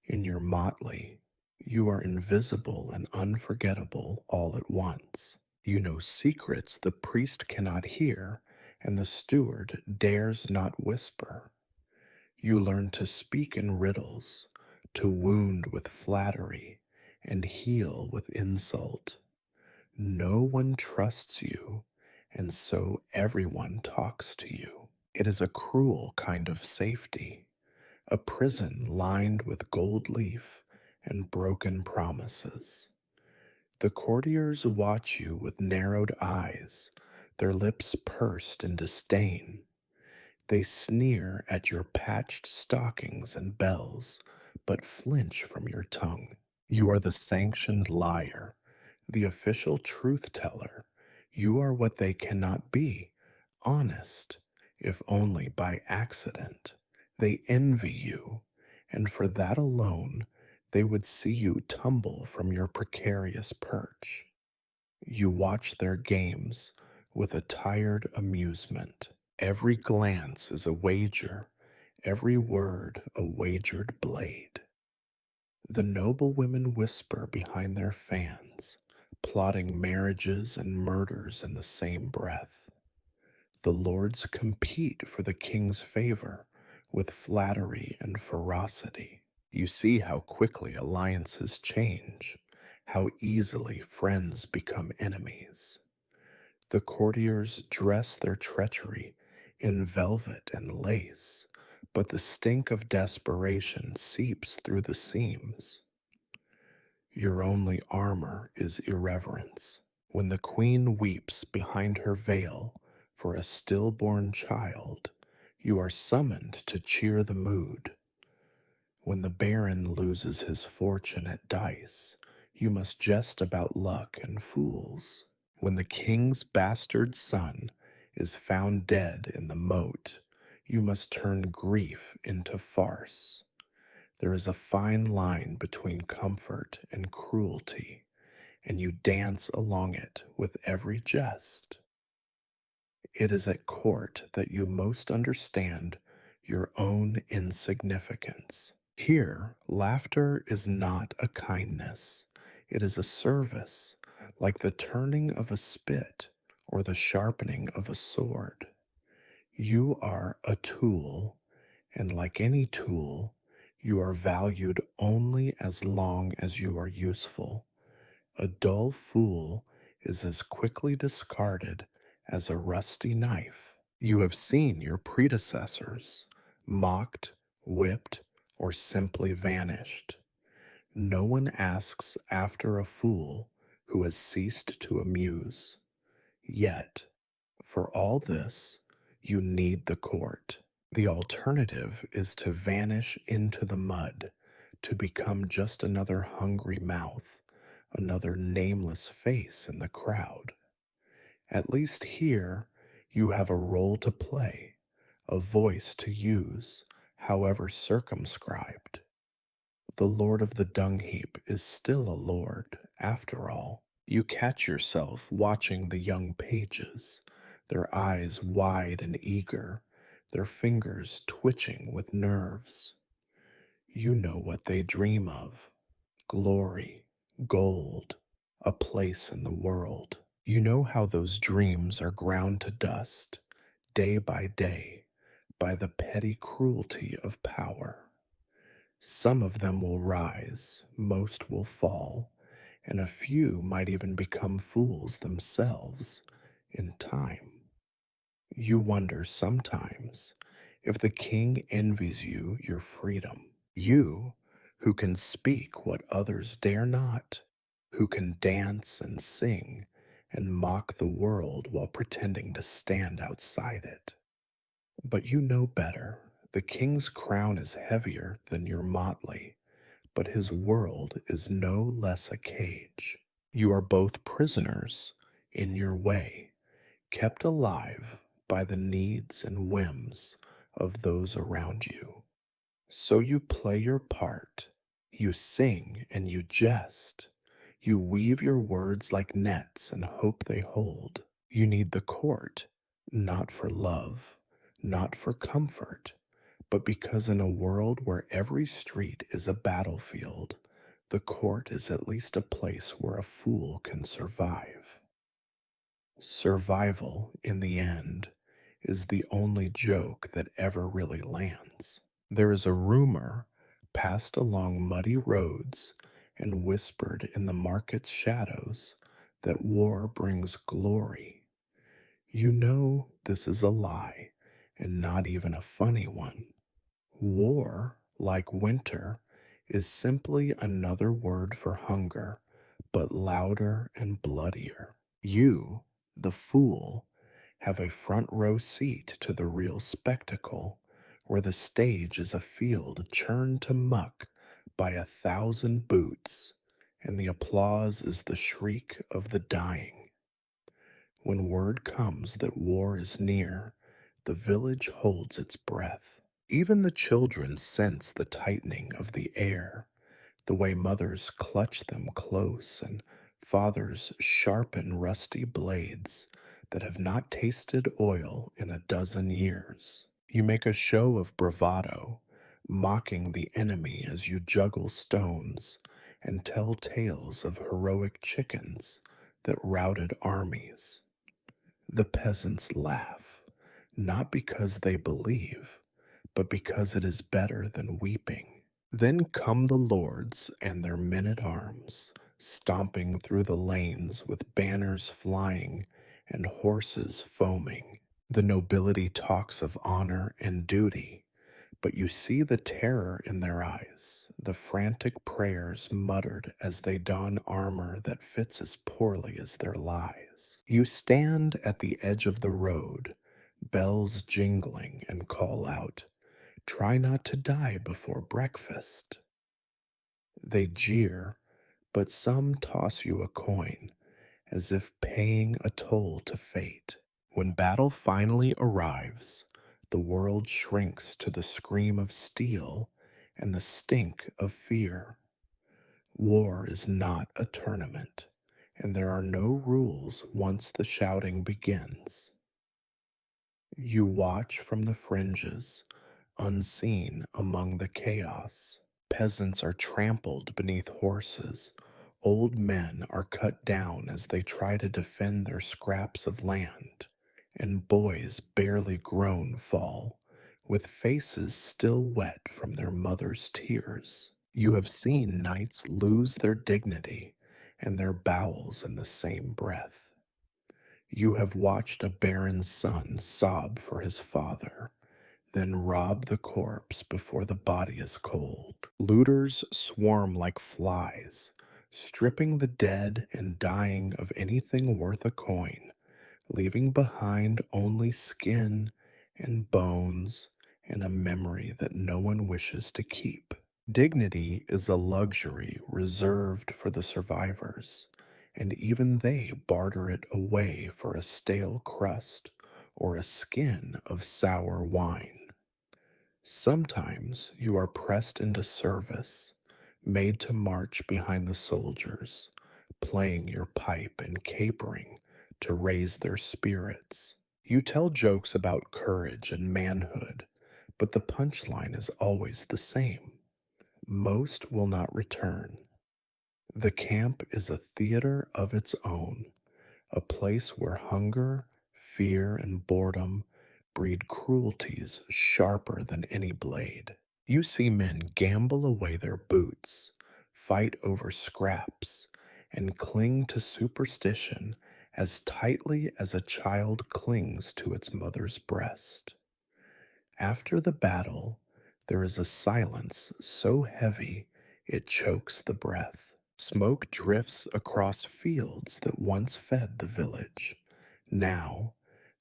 In your motley, you are invisible and unforgettable all at once. You know secrets the priest cannot hear, and the steward dares not whisper. You learn to speak in riddles, to wound with flattery, and heal with insult. No one trusts you, and so everyone talks to you. It is a cruel kind of safety, a prison lined with gold leaf and broken promises. The courtiers watch you with narrowed eyes, their lips pursed in disdain. They sneer at your patched stockings and bells, but flinch from your tongue. You are the sanctioned liar, the official truth teller. You are what they cannot be, honest, if only by accident. They envy you, and for that alone, they would see you tumble from your precarious perch. You watch their games with a tired amusement. Every glance is a wager, every word a wagered blade. The noble women whisper behind their fans, plotting marriages and murders in the same breath. The lords compete for the king's favor with flattery and ferocity. You see how quickly alliances change, how easily friends become enemies. The courtiers dress their treachery in velvet and lace, but the stink of desperation seeps through the seams. Your only armor is irreverence. When the queen weeps behind her veil for a stillborn child, you are summoned to cheer the mood. When the baron loses his fortune at dice, you must jest about luck and fools. When the king's bastard son is found dead in the moat, you must turn grief into farce. There is a fine line between comfort and cruelty, and you dance along it with every jest. It is at court that you most understand your own insignificance. Here, laughter is not a kindness, it is a service, like the turning of a spit or the sharpening of a sword. You are a tool, and like any tool, you are valued only as long as you are useful. A dull fool is as quickly discarded as a rusty knife. You have seen your predecessors mocked, whipped, or simply vanished. No one asks after a fool who has ceased to amuse. Yet, for all this, you need the court. The alternative is to vanish into the mud, to become just another hungry mouth, another nameless face in the crowd. At least here, you have a role to play, a voice to use, however circumscribed. The lord of the dung heap is still a lord, after all. You catch yourself watching the young pages, their eyes wide and eager, their fingers twitching with nerves. You know what they dream of: glory, gold, a place in the world. You know how those dreams are ground to dust, day by day, by the petty cruelty of power. Some of them will rise, most will fall, and a few might even become fools themselves in time. You wonder sometimes if the king envies you your freedom. You, who can speak what others dare not, who can dance and sing and mock the world while pretending to stand outside it. But you know better. The king's crown is heavier than your motley, but his world is no less a cage. You are both prisoners in your way, kept alive by the needs and whims of those around you. So you play your part, you sing and you jest, you weave your words like nets and hope they hold. You need the court, not for love, not for comfort, but because in a world where every street is a battlefield, the court is at least a place where a fool can survive. Survival, in the end, is the only joke that ever really lands. There is a rumor passed along muddy roads and whispered in the market's shadows that war brings glory. You know this is a lie, and not even a funny one. War, like winter, is simply another word for hunger, but louder and bloodier. You, the fool, have a front row seat to the real spectacle, where the stage is a field churned to muck by 1,000 boots, and the applause is the shriek of the dying. When word comes that war is near, the village holds its breath. Even the children sense the tightening of the air, the way mothers clutch them close and fathers sharpen rusty blades that have not tasted oil in a dozen years. You make a show of bravado, mocking the enemy as you juggle stones and tell tales of heroic chickens that routed armies. The peasants laugh, not because they believe, but because it is better than weeping. Then come the lords and their men at arms, stomping through the lanes with banners flying and horses foaming. The nobility talks of honor and duty, but you see the terror in their eyes, the frantic prayers muttered as they don armor that fits as poorly as their lies. You stand at the edge of the road, bells jingling, and call out, "Try not to die before breakfast." They jeer, but some toss you a coin, as if paying a toll to fate. When battle finally arrives, the world shrinks to the scream of steel and the stink of fear. War is not a tournament, and there are no rules once the shouting begins. You watch from the fringes, unseen among the chaos. Peasants are trampled beneath horses. Old men are cut down as they try to defend their scraps of land. And boys barely grown fall, with faces still wet from their mother's tears. You have seen knights lose their dignity and their bowels in the same breath. You have watched a barren son sob for his father, then rob the corpse before the body is cold. Looters swarm like flies, stripping the dead and dying of anything worth a coin, leaving behind only skin and bones and a memory that no one wishes to keep. Dignity is a luxury reserved for the survivors, and even they barter it away for a stale crust or a skin of sour wine. Sometimes you are pressed into service, made to march behind the soldiers, playing your pipe and capering to raise their spirits. You tell jokes about courage and manhood, but the punchline is always the same. Most will not return. The camp is a theater of its own, a place where hunger, fear, and boredom breed cruelties sharper than any blade. You see men gamble away their boots, fight over scraps, and cling to superstition as tightly as a child clings to its mother's breast. After the battle, there is a silence so heavy it chokes the breath. Smoke drifts across fields that once fed the village. Now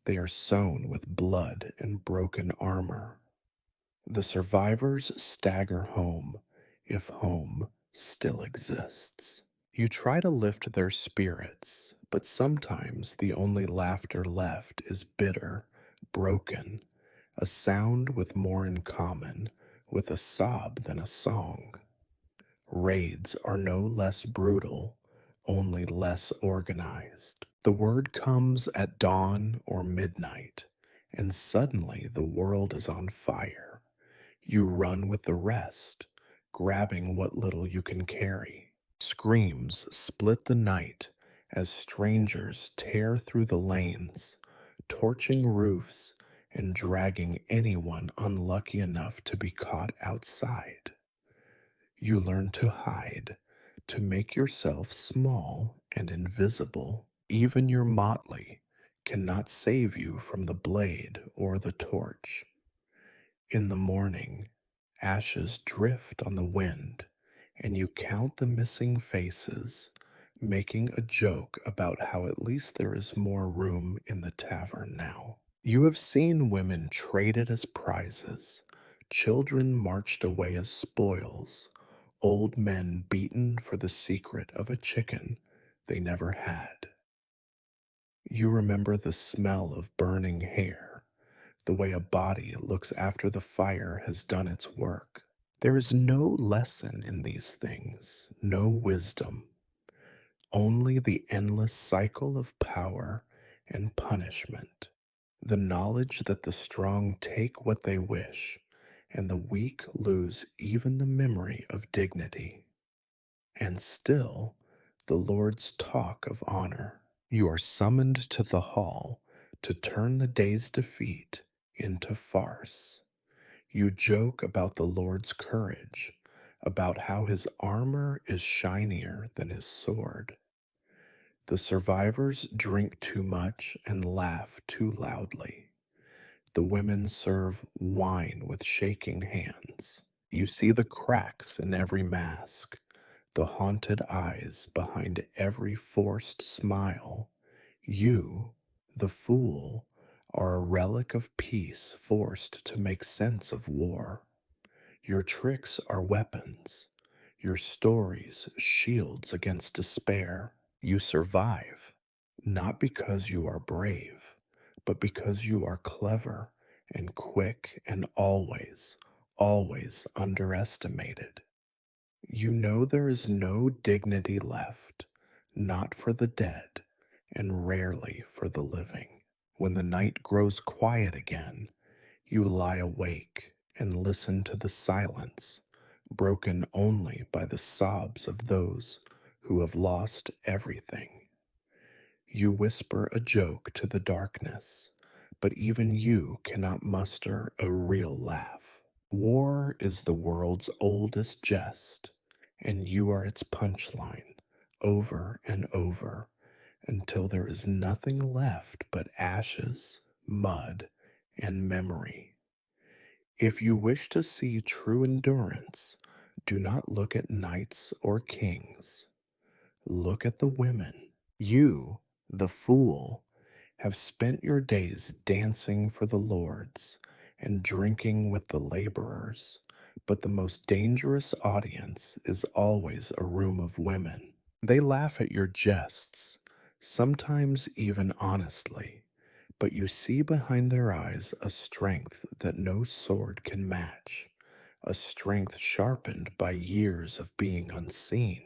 they are sown with blood and broken armor. The survivors stagger home, if home still exists. You try to lift their spirits, but sometimes the only laughter left is bitter, broken, a sound with more in common with a sob than a song. Raids are no less brutal, only less organized. The word comes at dawn or midnight, and suddenly the world is on fire. You run with the rest, grabbing what little you can carry. Screams split the night as strangers tear through the lanes, torching roofs and dragging anyone unlucky enough to be caught outside. You learn to hide, to make yourself small and invisible. Even your motley cannot save you from the blade or the torch. In the morning, ashes drift on the wind, and you count the missing faces, making a joke about how at least there is more room in the tavern now. You have seen women traded as prizes, children marched away as spoils, old men beaten for the secret of a chicken they never had. You remember the smell of burning hair, the way a body looks after the fire has done its work. There is no lesson in these things, no wisdom, only the endless cycle of power and punishment. The knowledge that the strong take what they wish, and the weak lose even the memory of dignity. And still, the Lord's talk of honor. You are summoned to the hall to turn the day's defeat into farce. You joke about the Lord's courage, about how his armor is shinier than his sword. The survivors drink too much and laugh too loudly. The women serve wine with shaking hands. You see the cracks in every mask, the haunted eyes behind every forced smile. You, the fool, are a relic of peace forced to make sense of war. Your tricks are weapons, your stories shields against despair. You survive, not because you are brave, but because you are clever and quick and always, always underestimated. You know there is no dignity left, not for the dead, and rarely for the living. When the night grows quiet again, you lie awake and listen to the silence, broken only by the sobs of those who have lost everything. You whisper a joke to the darkness, but even you cannot muster a real laugh. War is the world's oldest jest, and you are its punchline, over and over, until there is nothing left but ashes, mud, and memory. If you wish to see true endurance, do not look at knights or kings. Look at the women. You, the fool, have spent your days dancing for the lords and drinking with the laborers, but the most dangerous audience is always a room of women. They laugh at your jests, sometimes even honestly, but you see behind their eyes a strength that no sword can match, a strength sharpened by years of being unseen.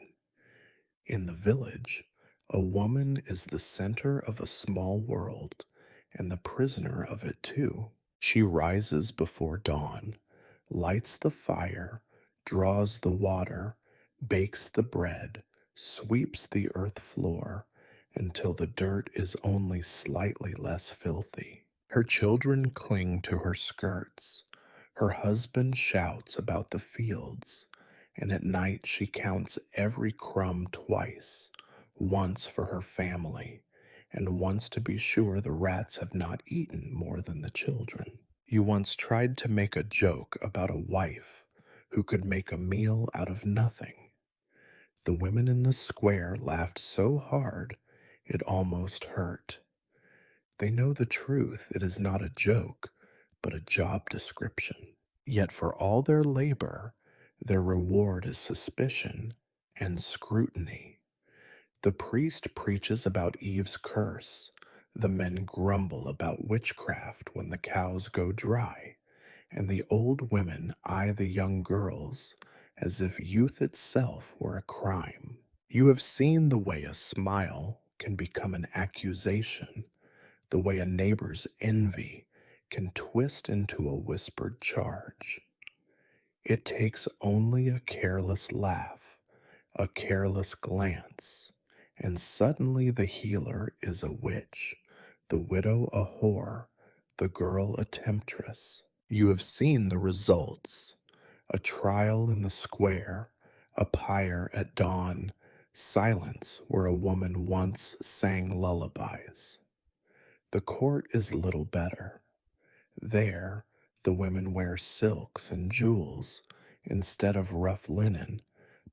In the village, a woman is the center of a small world, and the prisoner of it too. She rises before dawn, lights the fire, draws the water, bakes the bread, sweeps the earth floor, until the dirt is only slightly less filthy. Her children cling to her skirts. Her husband shouts about the fields, and at night she counts every crumb twice, once for her family, and wants to be sure the rats have not eaten more than the children. You once tried to make a joke about a wife who could make a meal out of nothing. The women in the square laughed so hard it almost hurt. They know the truth. It is not a joke, but a job description. Yet for all their labor, their reward is suspicion and scrutiny. The priest preaches about Eve's curse. The men grumble about witchcraft when the cows go dry, and the old women eye the young girls as if youth itself were a crime. You have seen the way a smile can become an accusation, the way a neighbor's envy can twist into a whispered charge. It takes only a careless laugh, a careless glance, and suddenly the healer is a witch, the widow a whore, the girl a temptress. You have seen the results: a trial in the square, a pyre at dawn, silence where a woman once sang lullabies. The court is little better. There, the women wear silks and jewels instead of rough linen,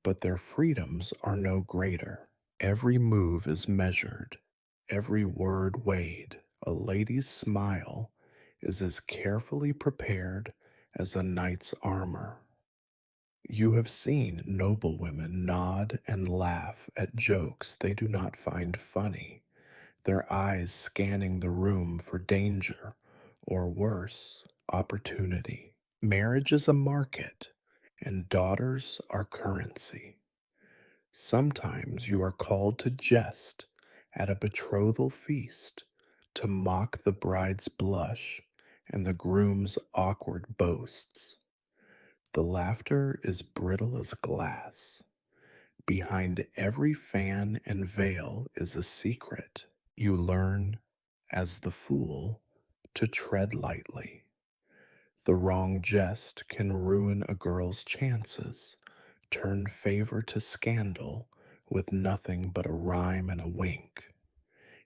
but their freedoms are no greater. Every move is measured, every word weighed. A lady's smile is as carefully prepared as a knight's armor. You have seen noble women nod and laugh at jokes they do not find funny, their eyes scanning the room for danger, or worse, opportunity. Marriage is a market, and daughters are currency. Sometimes you are called to jest at a betrothal feast, to mock the bride's blush and the groom's awkward boasts. The laughter is brittle as glass. Behind every fan and veil is a secret. You learn, as the fool, to tread lightly. The wrong jest can ruin a girl's chances, turn favor to scandal with nothing but a rhyme and a wink.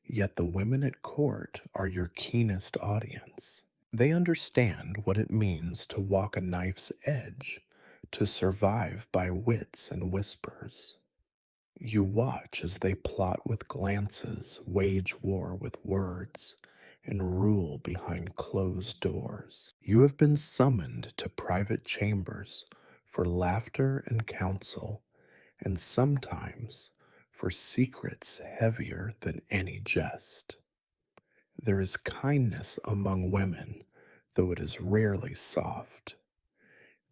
Yet the women at court are your keenest audience. They understand what it means to walk a knife's edge, to survive by wits and whispers. You watch as they plot with glances, wage war with words, and rule behind closed doors. You have been summoned to private chambers for laughter and counsel, and sometimes for secrets heavier than any jest. There is kindness among women, though it is rarely soft.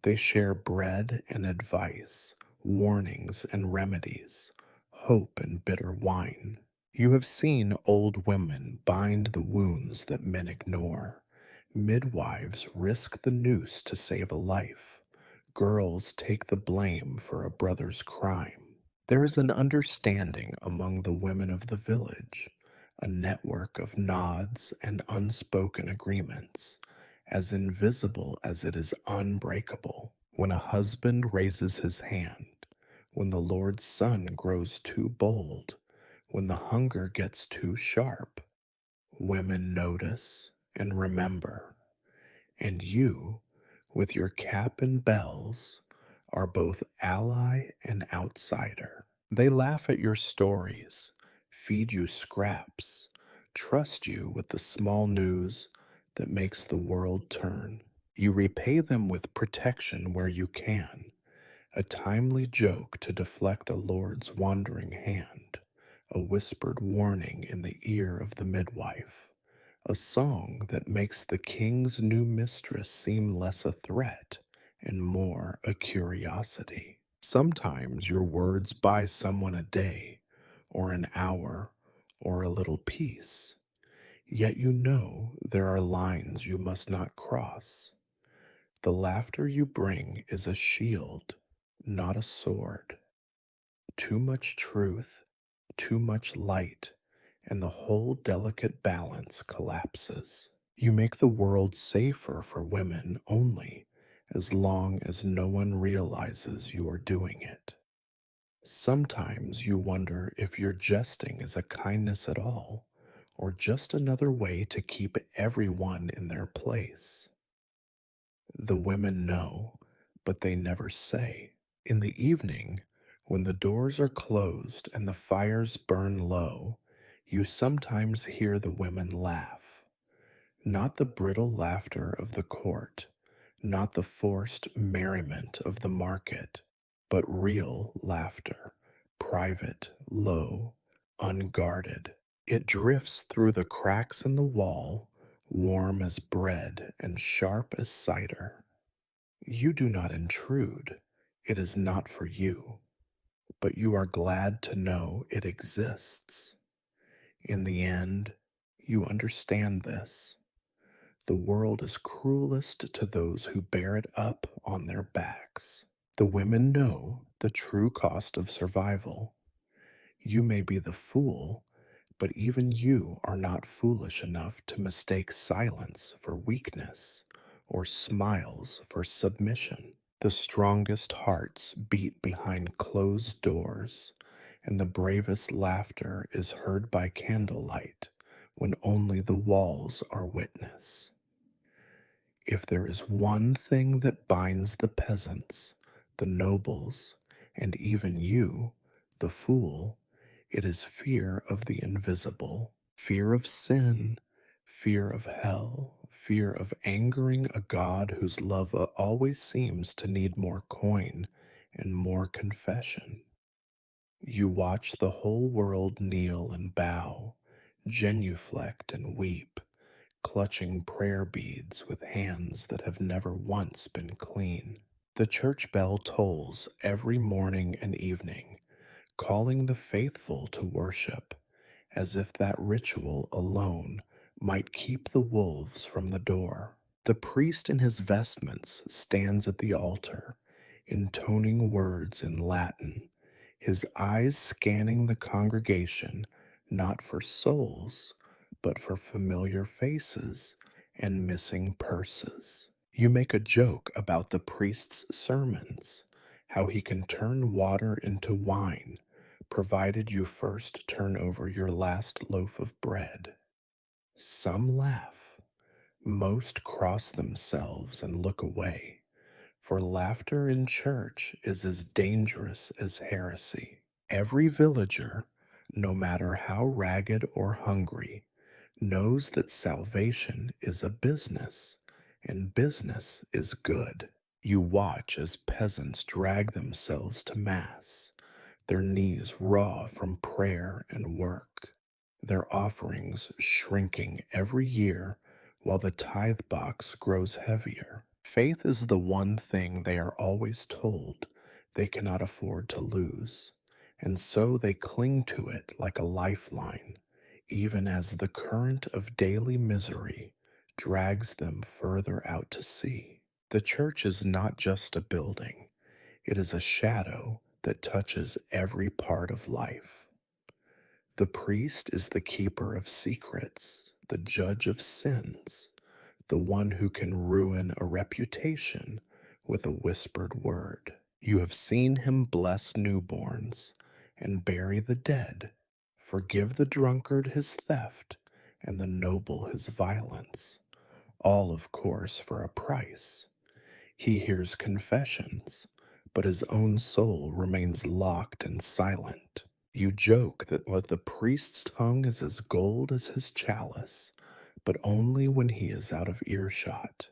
They share bread and advice, warnings and remedies, hope and bitter wine. You have seen old women bind the wounds that men ignore. Midwives risk the noose to save a life. Girls take the blame for a brother's crime. There is an understanding among the women of the village, a network of nods and unspoken agreements, as invisible as it is unbreakable. When a husband raises his hand, when the Lord's son grows too bold, when the hunger gets too sharp, women notice and remember. And you, with your cap and bells, are both ally and outsider. They laugh at your stories, feed you scraps, trust you with the small news that makes the world turn. You repay them with protection where you can, a timely joke to deflect a lord's wandering hand, a whispered warning in the ear of the midwife, a song that makes the king's new mistress seem less a threat and more a curiosity. Sometimes your words buy someone a day, or an hour, or a little peace. Yet you know there are lines you must not cross. The laughter you bring is a shield, not a sword. Too much truth, too much light, and the whole delicate balance collapses. You make the world safer for women only as long as no one realizes you are doing it. Sometimes you wonder if your jesting is a kindness at all, or just another way to keep everyone in their place. The women know, but they never say. In the evening, when the doors are closed and the fires burn low, you sometimes hear the women laugh. Not the brittle laughter of the court, not the forced merriment of the market, but real laughter, private, low, unguarded. It drifts through the cracks in the wall, warm as bread and sharp as cider. You do not intrude. It is not for you, but you are glad to know it exists. In the end, you understand this. The world is cruelest to those who bear it up on their backs. The women know the true cost of survival. You may be the fool, but even you are not foolish enough to mistake silence for weakness or smiles for submission. The strongest hearts beat behind closed doors, and the bravest laughter is heard by candlelight when only the walls are witness. If there is one thing that binds the peasants, the nobles, and even you, the fool, it is fear of the invisible, fear of sin, fear of hell, fear of angering a God whose love always seems to need more coin and more confession. You watch the whole world kneel and bow, genuflect and weep, clutching prayer beads with hands that have never once been clean. The church bell tolls every morning and evening, calling the faithful to worship, as if that ritual alone might keep the wolves from the door. The priest in his vestments stands at the altar, intoning words in Latin, his eyes scanning the congregation not for souls, but for familiar faces and missing purses. You make a joke about the priest's sermons, how he can turn water into wine, provided you first turn over your last loaf of bread. Some laugh, most cross themselves and look away, for laughter in church is as dangerous as heresy. Every villager, no matter how ragged or hungry, knows that salvation is a business, and business is good. You watch as peasants drag themselves to Mass, their knees raw from prayer and work, their offerings shrinking every year while the tithe box grows heavier. Faith is the one thing they are always told they cannot afford to lose, and so they cling to it like a lifeline, even as the current of daily misery drags them further out to sea. The church is not just a building, it is a shadow that touches every part of life. The priest is the keeper of secrets, the judge of sins, the one who can ruin a reputation with a whispered word. You have seen him bless newborns and bury the dead, forgive the drunkard his theft and the noble his violence, all, of course, for a price. He hears confessions, but his own soul remains locked and silent. You joke that what the priest's tongue is as gold as his chalice, but only when he is out of earshot.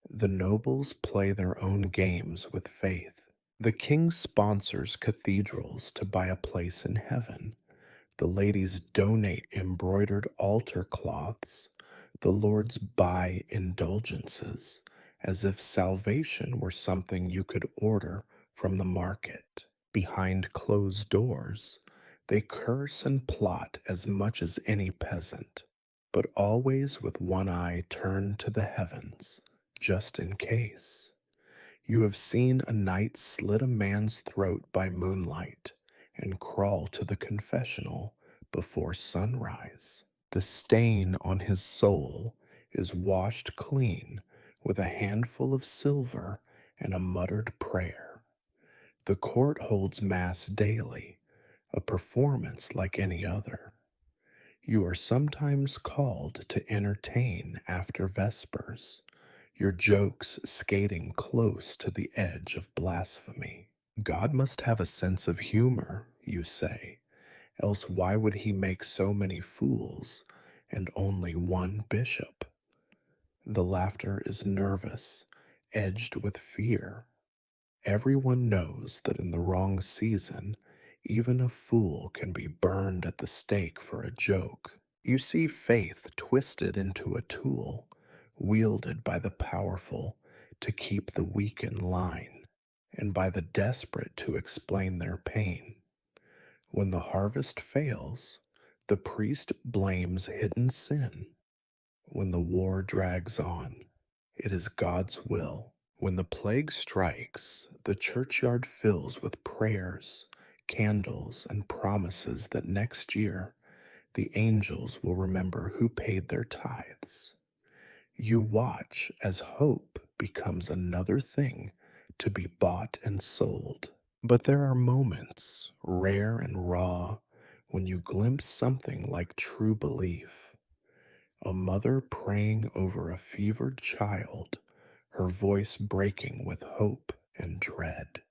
The nobles play their own games with faith. The king sponsors cathedrals to buy a place in heaven. The ladies donate embroidered altar cloths. The lords buy indulgences, as if salvation were something you could order from the market. Behind closed doors, they curse and plot as much as any peasant, but always with one eye turned to the heavens, just in case. You have seen a knight slit a man's throat by moonlight and crawl to the confessional before sunrise. The stain on his soul is washed clean with a handful of silver and a muttered prayer. The court holds Mass daily, a performance like any other. You are sometimes called to entertain after Vespers, your jokes skating close to the edge of blasphemy. God must have a sense of humor, you say, else why would he make so many fools and only one bishop? The laughter is nervous, edged with fear. Everyone knows that in the wrong season, even a fool can be burned at the stake for a joke. You see faith twisted into a tool, wielded by the powerful to keep the weak in line, and by the desperate to explain their pain. When the harvest fails, the priest blames hidden sin. When the war drags on, it is God's will. When the plague strikes, the churchyard fills with prayers, candles, and promises that next year the angels will remember who paid their tithes. You watch as hope becomes another thing to be bought and sold. But there are moments, rare and raw, when you glimpse something like true belief. A mother praying over a fevered child, her voice breaking with hope and dread.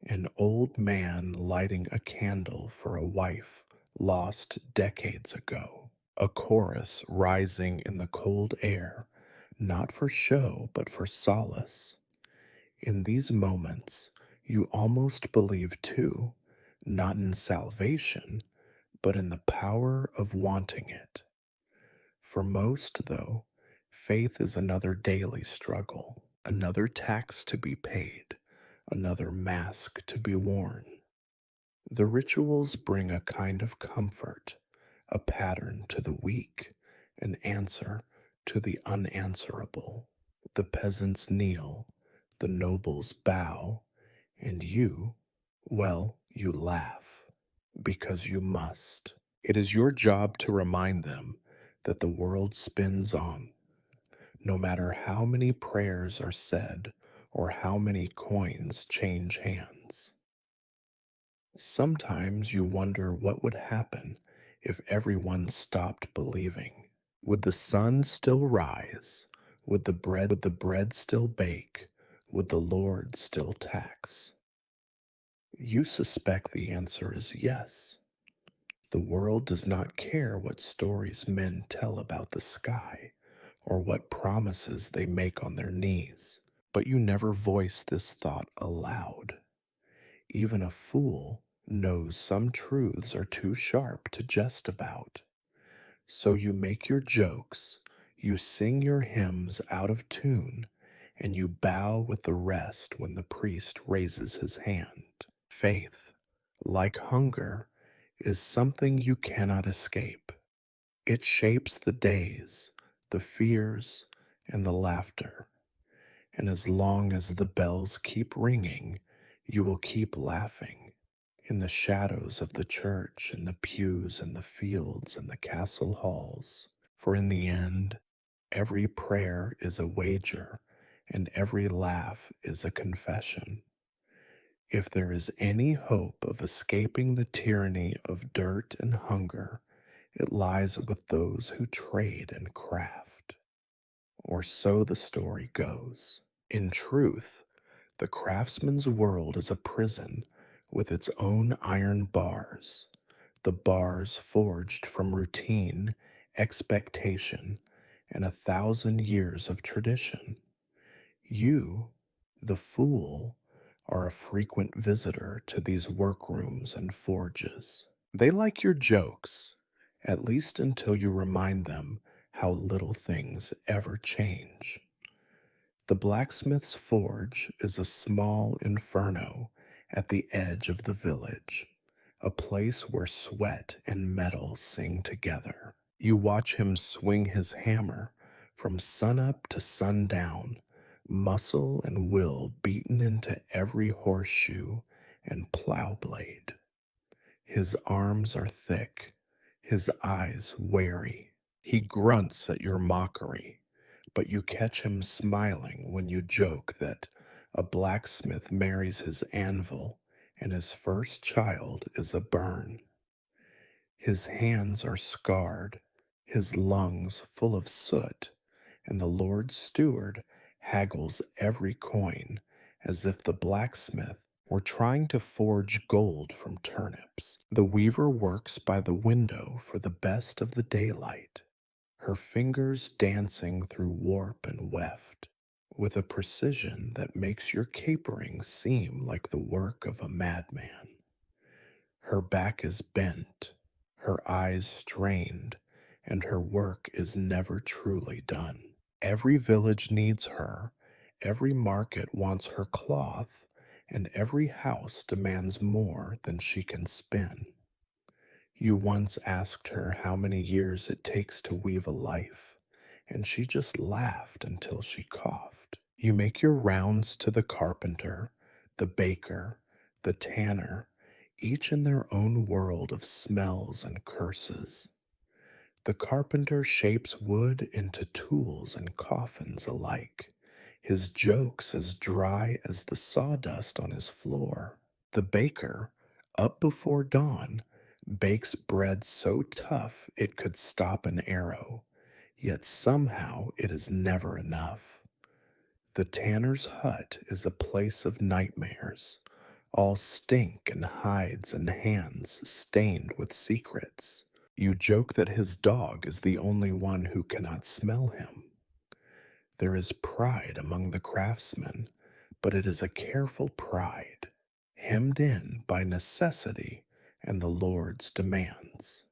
An old man lighting a candle for a wife lost decades ago. A chorus rising in the cold air, not for show but for solace. In these moments, you almost believe too, not in salvation, but in the power of wanting it. For most, though, faith is another daily struggle, another tax to be paid, another mask to be worn. The rituals bring a kind of comfort, a pattern to the weak, an answer to the unanswerable. The peasants kneel, the nobles bow, and you, well, you laugh, because you must. It is your job to remind them that the world spins on, no matter how many prayers are said or how many coins change hands. Sometimes you wonder what would happen if everyone stopped believing. Would the sun still rise? Would the bread still bake? Would the Lord still tax? You suspect the answer is yes. The world does not care what stories men tell about the sky or what promises they make on their knees. But you never voice this thought aloud. Even a fool knows some truths are too sharp to jest about. So you make your jokes, you sing your hymns out of tune, and you bow with the rest when the priest raises his hand. Faith, like hunger, is something you cannot escape. It shapes the days, the fears, and the laughter. And as long as the bells keep ringing, you will keep laughing. In the shadows of the church, in the pews, in the fields, and the castle halls. For in the end, every prayer is a wager, and every laugh is a confession. If there is any hope of escaping the tyranny of dirt and hunger, it lies with those who trade and craft. Or so the story goes. In truth, the craftsman's world is a prison with its own iron bars, the bars forged from routine, expectation, and 1,000 years of tradition. You, the fool, are a frequent visitor to these workrooms and forges. They like your jokes, at least until you remind them how little things ever change. The blacksmith's forge is a small inferno at the edge of the village, a place where sweat and metal sing together. You watch him swing his hammer from sunup to sundown, muscle and will beaten into every horseshoe and plow blade. His arms are thick, his eyes wary. He grunts at your mockery, but you catch him smiling when you joke that a blacksmith marries his anvil and his first child is a burn. His hands are scarred, his lungs full of soot, and the Lord's steward haggles every coin as if the blacksmith were trying to forge gold from turnips. The weaver works by the window for the best of the daylight, her fingers dancing through warp and weft with a precision that makes your capering seem like the work of a madman. Her back is bent, her eyes strained, and her work is never truly done. Every village needs her, every market wants her cloth, and every house demands more than she can spin. You once asked her how many years it takes to weave a life, and she just laughed until she coughed. You make your rounds to the carpenter, the baker, the tanner, each in their own world of smells and curses. The carpenter shapes wood into tools and coffins alike, his jokes as dry as the sawdust on his floor. The baker, up before dawn, bakes bread so tough it could stop an arrow, yet somehow it is never enough. The tanner's hut is a place of nightmares, all stink and hides and hands stained with secrets. You joke that his dog is the only one who cannot smell him. There is pride among the craftsmen, but it is a careful pride, hemmed in by necessity and the Lord's demands.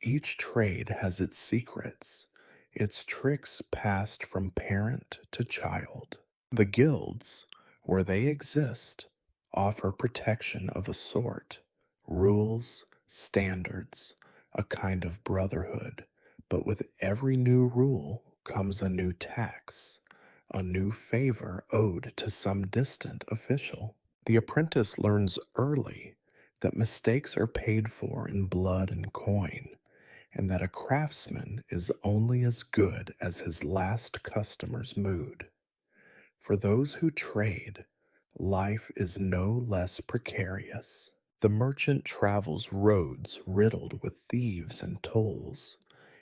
Each trade has its secrets, its tricks passed from parent to child. The guilds, where they exist, offer protection of a sort, rules, standards, a kind of brotherhood. But with every new rule comes a new tax, a new favor owed to some distant official. The apprentice learns early that mistakes are paid for in blood and coin, and that a craftsman is only as good as his last customer's mood. For those who trade, life is no less precarious. The merchant travels roads riddled with thieves and tolls,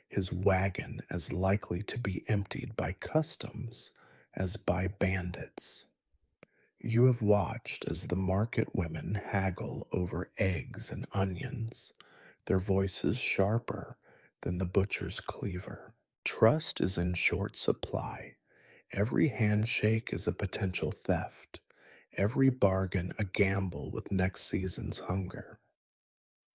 his wagon as likely to be emptied by customs as by bandits. You have watched as the market women haggle over eggs and onions, their voices sharper than the butcher's cleaver. Trust is in short supply. Every handshake is a potential theft, every bargain a gamble with next season's hunger.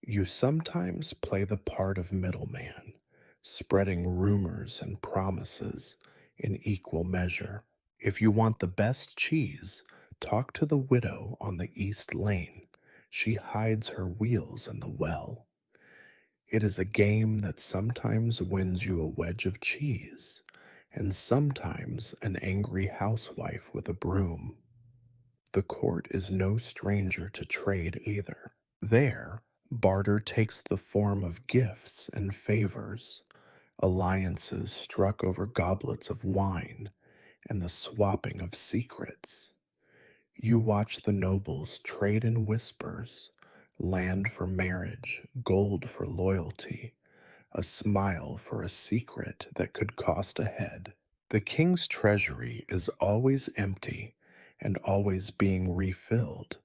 You sometimes play the part of middleman, spreading rumors and promises in equal measure. If you want the best cheese, talk to the widow on the East Lane. She hides her wheels in the well. It is a game that sometimes wins you a wedge of cheese, and sometimes an angry housewife with a broom. The court is no stranger to trade either. There, barter takes the form of gifts and favors, alliances struck over goblets of wine, and the swapping of secrets. You watch the nobles trade in whispers, land for marriage, gold for loyalty, a smile for a secret that could cost a head. The king's treasury is always empty and always being refilled,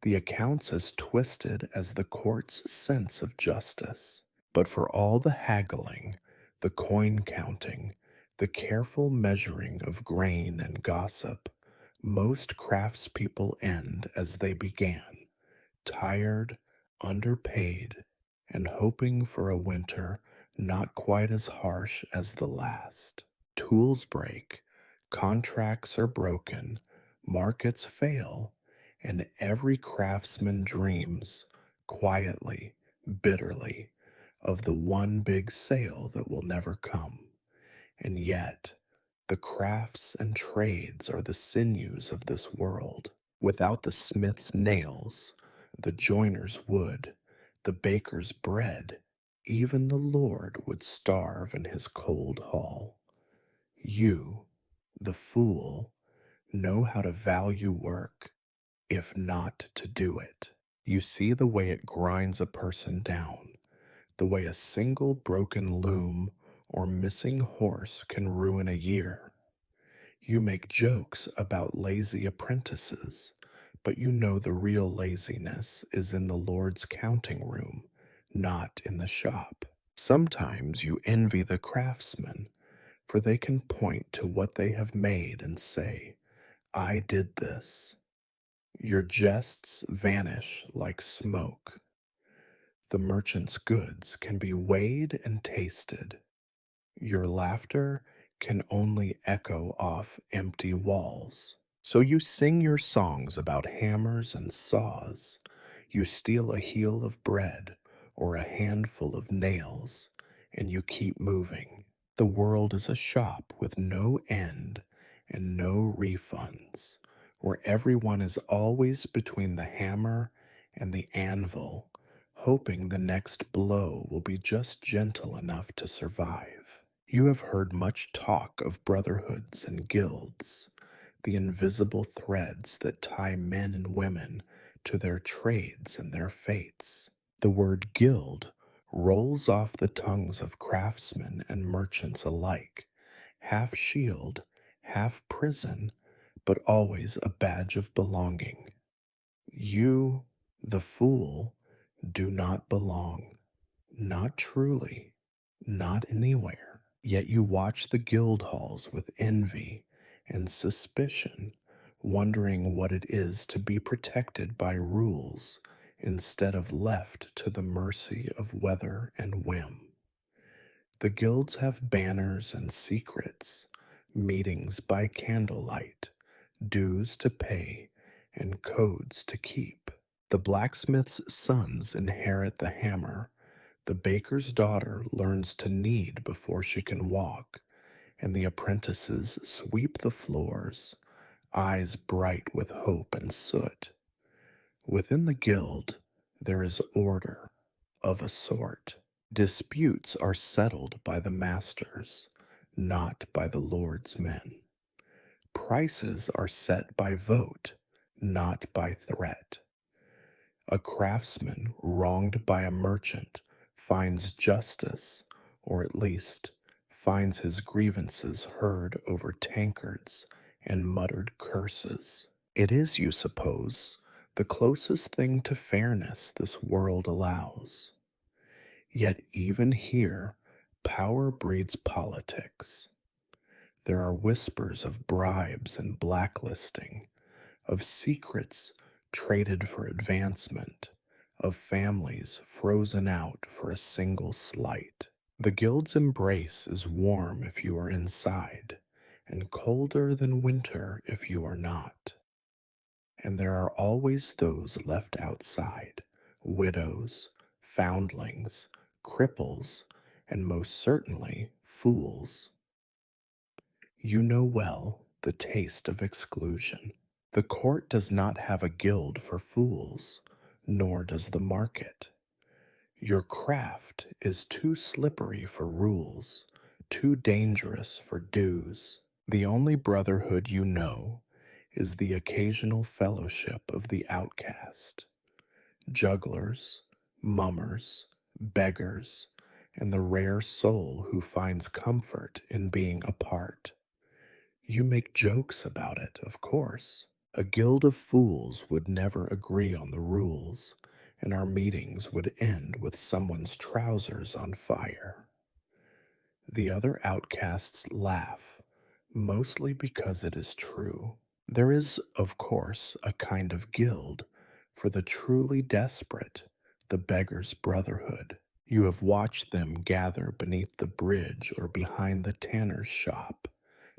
the accounts as twisted as the court's sense of justice. But for all the haggling, the coin counting, the careful measuring of grain and gossip, most craftspeople end as they began, tired, underpaid, and hoping for a winter not quite as harsh as the last. Tools break, contracts are broken, markets fail, and every craftsman dreams, quietly, bitterly, of the one big sale that will never come. And yet, the crafts and trades are the sinews of this world. Without the smith's nails, the joiner's wood, the baker's bread, even the Lord would starve in his cold hall. You, the fool, know how to value work, if not to do it. You see the way it grinds a person down, the way a single broken loom or missing horse can ruin a year. You make jokes about lazy apprentices, but you know the real laziness is in the Lord's counting room, not in the shop. Sometimes you envy the craftsmen, for they can point to what they have made and say, I did this. Your jests vanish like smoke. The merchant's goods can be weighed and tasted. Your laughter can only echo off empty walls. So you sing your songs about hammers and saws. You steal a heel of bread or a handful of nails, and you keep moving. The world is a shop with no end and no refunds, where everyone is always between the hammer and the anvil, hoping the next blow will be just gentle enough to survive. You have heard much talk of brotherhoods and guilds, the invisible threads that tie men and women to their trades and their fates. The word guild rolls off the tongues of craftsmen and merchants alike, half shield, half prison, but always a badge of belonging. You, the fool, do not belong. Not truly, not anywhere. Yet you watch the guild halls with envy and suspicion, wondering what it is to be protected by rules instead of left to the mercy of weather and whim. The guilds have banners and secrets, meetings by candlelight, dues to pay, and codes to keep. The blacksmith's sons inherit the hammer, the baker's daughter learns to knead before she can walk, and the apprentices sweep the floors, eyes bright with hope and soot. Within the guild, there is order, of a sort. Disputes are settled by the masters, not by the Lord's men. Prices are set by vote, not by threat. A craftsman wronged by a merchant finds justice, or at least finds his grievances heard over tankards and muttered curses. It is, you suppose, the closest thing to fairness this world allows. Yet even here, power breeds politics. There are whispers of bribes and blacklisting, of secrets traded for advancement, of families frozen out for a single slight. The guild's embrace is warm if you are inside, and colder than winter if you are not. And there are always those left outside, widows, foundlings, cripples, and most certainly fools. You know well the taste of exclusion. The court does not have a guild for fools, nor does the market. Your craft is too slippery for rules, too dangerous for dues. The only brotherhood you know is the occasional fellowship of the outcast. Jugglers, mummers, beggars, and the rare soul who finds comfort in being apart. You make jokes about it, of course. A guild of fools would never agree on the rules, and our meetings would end with someone's trousers on fire. The other outcasts laugh, mostly because it is true. There is, of course, a kind of guild for the truly desperate, the beggar's brotherhood. You have watched them gather beneath the bridge or behind the tanner's shop,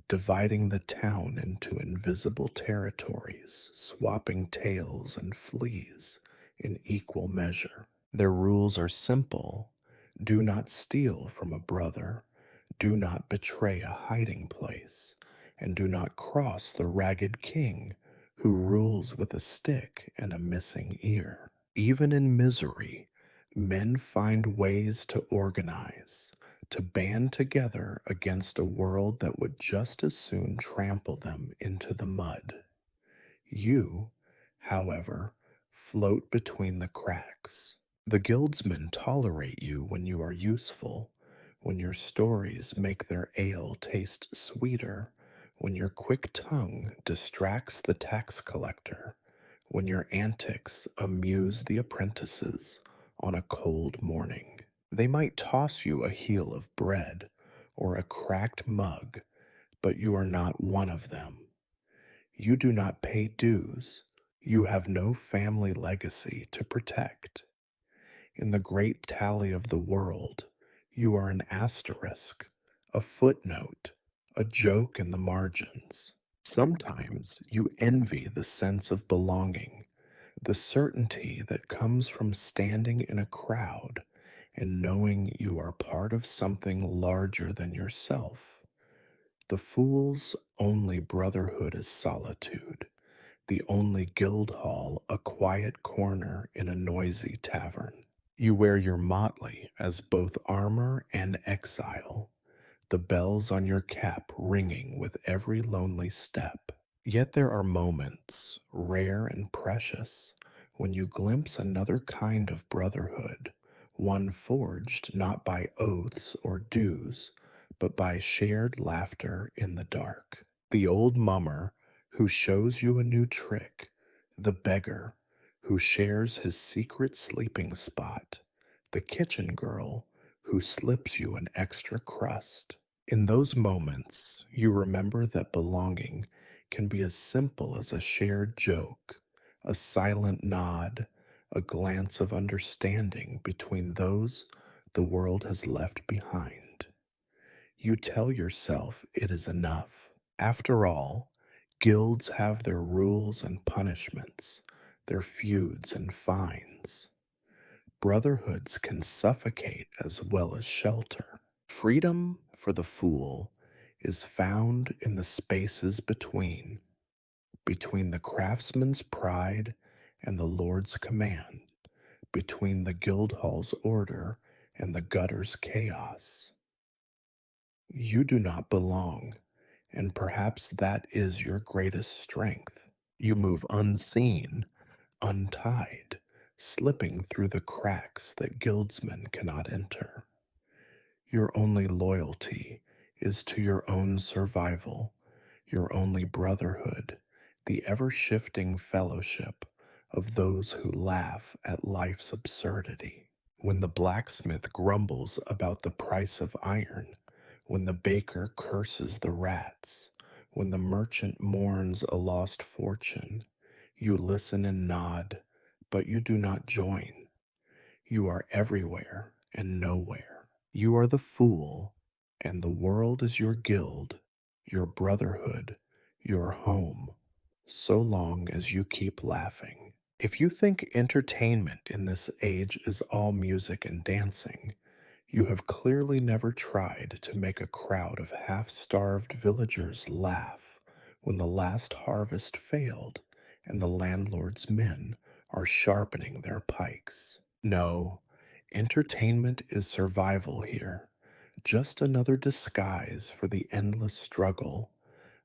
dividing the town into invisible territories, swapping tails and fleas in equal measure. Their rules are simple. Do not steal from a brother, do not betray a hiding place, and do not cross the ragged king who rules with a stick and a missing ear. Even in misery, men find ways to organize, to band together against a world that would just as soon trample them into the mud. You, however, float between the cracks. The guildsmen tolerate you when you are useful, when your stories make their ale taste sweeter, when your quick tongue distracts the tax collector, when your antics amuse the apprentices on a cold morning. They might toss you a heel of bread or a cracked mug, but you are not one of them. You do not pay dues. You have no family legacy to protect. In the great tally of the world, you are an asterisk, a footnote, a joke in the margins. Sometimes you envy the sense of belonging, the certainty that comes from standing in a crowd and knowing you are part of something larger than yourself. The fool's only brotherhood is solitude, the only guild hall a quiet corner in a noisy tavern. You wear your motley as both armor and exile, the bells on your cap ringing with every lonely step. Yet there are moments, rare and precious, when you glimpse another kind of brotherhood, one forged not by oaths or dues, but by shared laughter in the dark. The old mummer who shows you a new trick, the beggar who shares his secret sleeping spot, the kitchen girl who slips you an extra crust. In those moments, you remember that belonging can be as simple as a shared joke, a silent nod, a glance of understanding between those the world has left behind. You tell yourself it is enough. After all, guilds have their rules and punishments, their feuds and fines. Brotherhoods can suffocate as well as shelter. Freedom for the fool is found in the spaces between the craftsman's pride and the Lord's command, between the guild hall's order and the gutter's chaos. You do not belong, and perhaps that is your greatest strength. You move unseen, untied, slipping through the cracks that guildsmen cannot enter. Your only loyalty is to your own survival, your only brotherhood, the ever shifting fellowship of those who laugh at life's absurdity. When the blacksmith grumbles about the price of iron, when the baker curses the rats, when the merchant mourns a lost fortune, you listen and nod, but you do not join. You are everywhere and nowhere. You are the fool, and the world is your guild, your brotherhood, your home, so long as you keep laughing. If you think entertainment in this age is all music and dancing, you have clearly never tried to make a crowd of half-starved villagers laugh when the last harvest failed and the landlord's men are sharpening their pikes. No, entertainment is survival here, just another disguise for the endless struggle,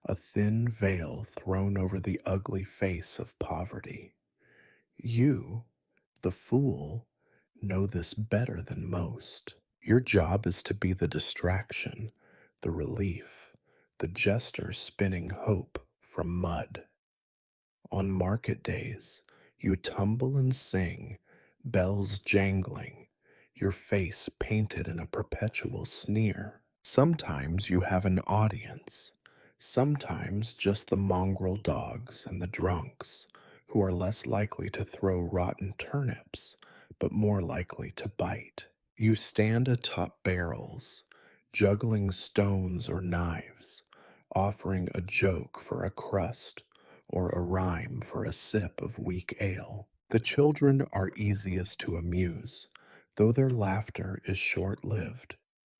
a thin veil thrown over the ugly face of poverty. You, the fool, know this better than most. Your job is to be the distraction, the relief, the jester spinning hope from mud. On market days, you tumble and sing, bells jangling, your face painted in a perpetual sneer. Sometimes you have an audience, sometimes just the mongrel dogs and the drunks, who are less likely to throw rotten turnips, but more likely to bite. You stand atop barrels, juggling stones or knives, offering a joke for a crust or a rhyme for a sip of weak ale. The children are easiest to amuse, though their laughter is short-lived,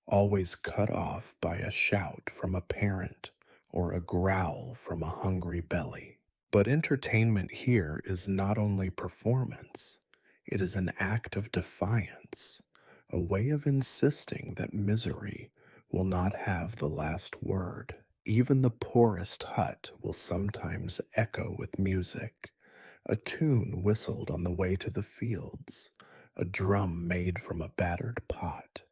always cut off by a shout from a parent or a growl from a hungry belly. But entertainment here is not only performance, it is an act of defiance, a way of insisting that misery will not have the last word. Even the poorest hut will sometimes echo with music, a tune whistled on the way to the fields, a drum made from a battered pot,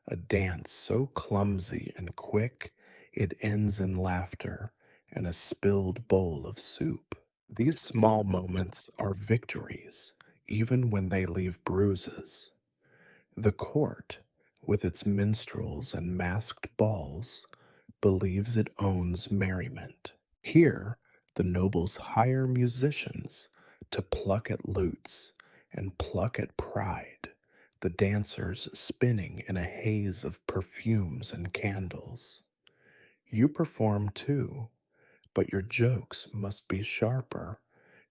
a dance so clumsy and quick it ends in laughter and a spilled bowl of soup. These small moments are victories, even when they leave bruises. The court, with its minstrels and masked balls, believes it owns merriment. Here, the nobles hire musicians to pluck at lutes and pluck at pride, the dancers spinning in a haze of perfumes and candles. You perform too, but your jokes must be sharper,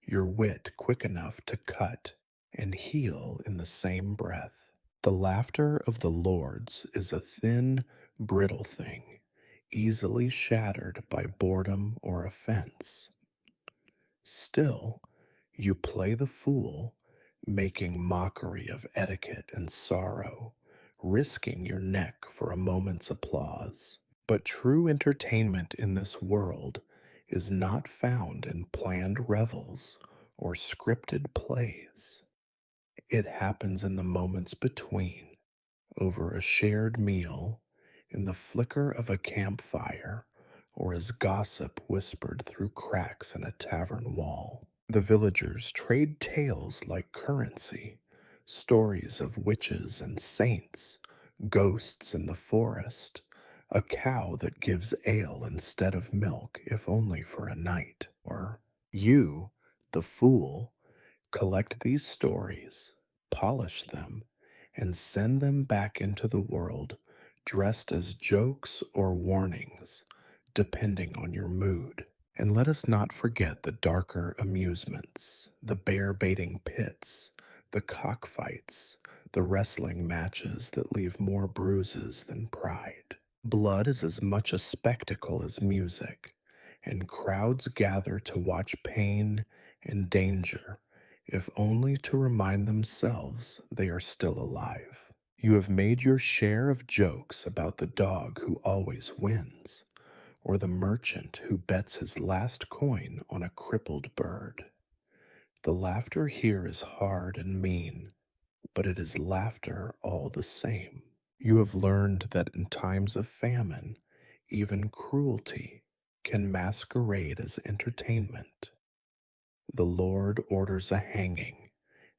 your wit quick enough to cut and heal in the same breath. The laughter of the lords is a thin, brittle thing, easily shattered by boredom or offense. Still, you play the fool, making mockery of etiquette and sorrow, risking your neck for a moment's applause. But true entertainment in this world is not found in planned revels or scripted plays. It happens in the moments between, over a shared meal, in the flicker of a campfire, or as gossip whispered through cracks in a tavern wall. The villagers trade tales like currency, stories of witches and saints, ghosts in the forest, a cow that gives ale instead of milk, if only for a night. Or you, the fool, collect these stories, polish them, and send them back into the world dressed as jokes or warnings, depending on your mood. And let us not forget the darker amusements, the bear baiting pits, the cockfights, the wrestling matches that leave more bruises than pride. Blood is as much a spectacle as music, and crowds gather to watch pain and danger, if only to remind themselves they are still alive. You have made your share of jokes about the dog who always wins, or the merchant who bets his last coin on a crippled bird. The laughter here is hard and mean, but it is laughter all the same. You have learned that in times of famine, even cruelty can masquerade as entertainment. The Lord orders a hanging,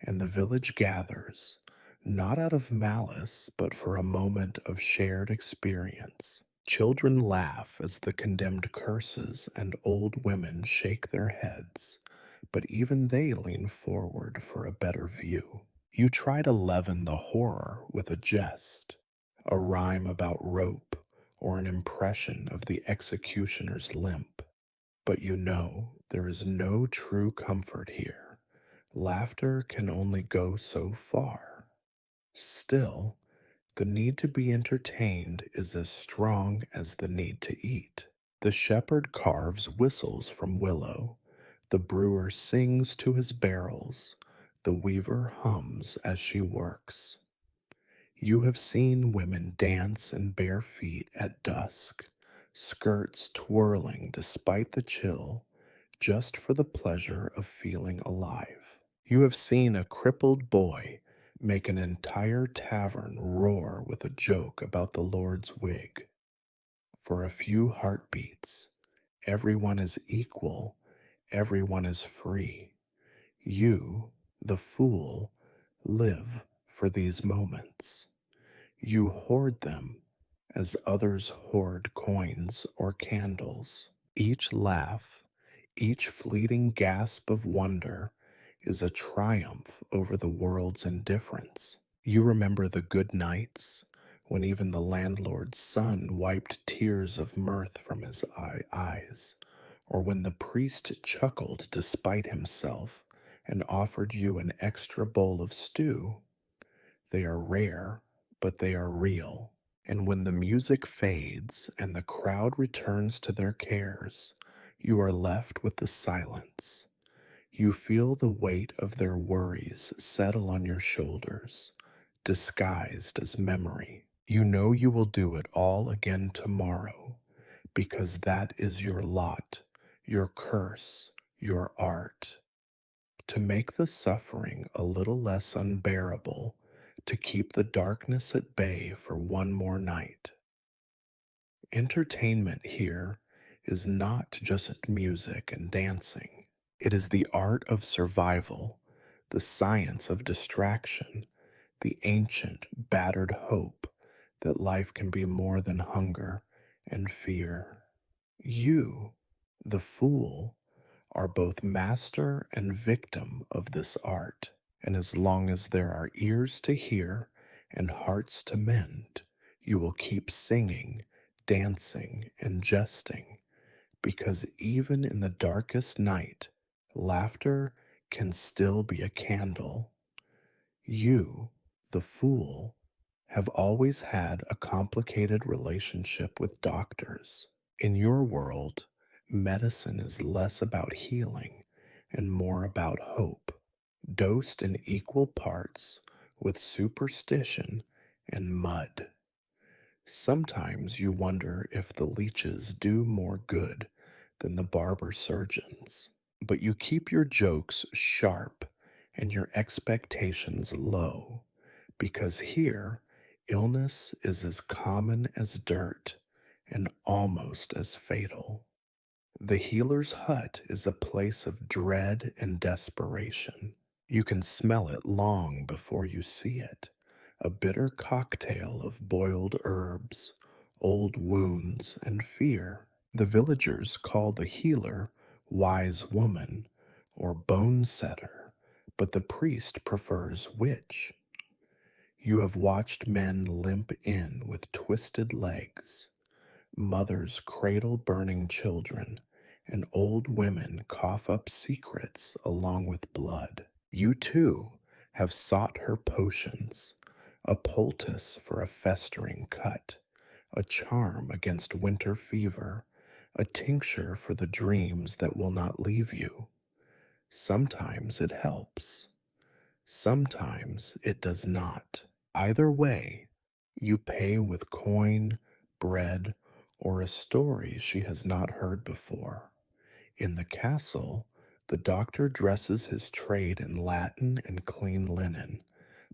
and the village gathers, not out of malice, but for a moment of shared experience. Children laugh as the condemned curses, and old women shake their heads, but even they lean forward for a better view. You try to leaven the horror with a jest, a rhyme about rope, or an impression of the executioner's limp. But you know there is no true comfort here. Laughter can only go so far. Still, the need to be entertained is as strong as the need to eat. The shepherd carves whistles from willow, the brewer sings to his barrels, the weaver hums as she works. You have seen women dance in bare feet at dusk, skirts twirling despite the chill, just for the pleasure of feeling alive. You have seen a crippled boy make an entire tavern roar with a joke about the Lord's wig. For a few heartbeats, everyone is equal, everyone is free. You, the fool, live for these moments. You hoard them as others hoard coins or candles. Each laugh, each fleeting gasp of wonder is a triumph over the world's indifference. You remember the good nights when even the landlord's son wiped tears of mirth from his eyes, or when the priest chuckled despite himself and offered you an extra bowl of stew. They are rare, but they are real. And when the music fades and the crowd returns to their cares, you are left with the silence. You feel the weight of their worries settle on your shoulders, disguised as memory. You know you will do it all again tomorrow, because that is your lot, your curse, your art. To make the suffering a little less unbearable, to keep the darkness at bay for one more night. Entertainment here is not just music and dancing. It is the art of survival, the science of distraction, the ancient, battered hope that life can be more than hunger and fear. You, the fool, are both master and victim of this art, and as long as there are ears to hear and hearts to mend, you will keep singing, dancing, and jesting, because even in the darkest night, laughter can still be a candle. You, the fool, have always had a complicated relationship with doctors. In your world, medicine is less about healing and more about hope, dosed in equal parts with superstition and mud. Sometimes you wonder if the leeches do more good than the barber surgeons, but you keep your jokes sharp and your expectations low, because here, illness is as common as dirt and almost as fatal. The healer's hut is a place of dread and desperation. You can smell it long before you see it, a bitter cocktail of boiled herbs, old wounds, and fear. The villagers call the healer wise woman or bone setter, but the priest prefers witch. You have watched men limp in with twisted legs, mothers cradle burning children, and old women cough up secrets along with blood. You too have sought her potions, a poultice for a festering cut, a charm against winter fever, a tincture for the dreams that will not leave you. Sometimes it helps, sometimes it does not. Either way, you pay with coin, bread, or a story she has not heard before. In the castle, the doctor dresses his trade in Latin and clean linen,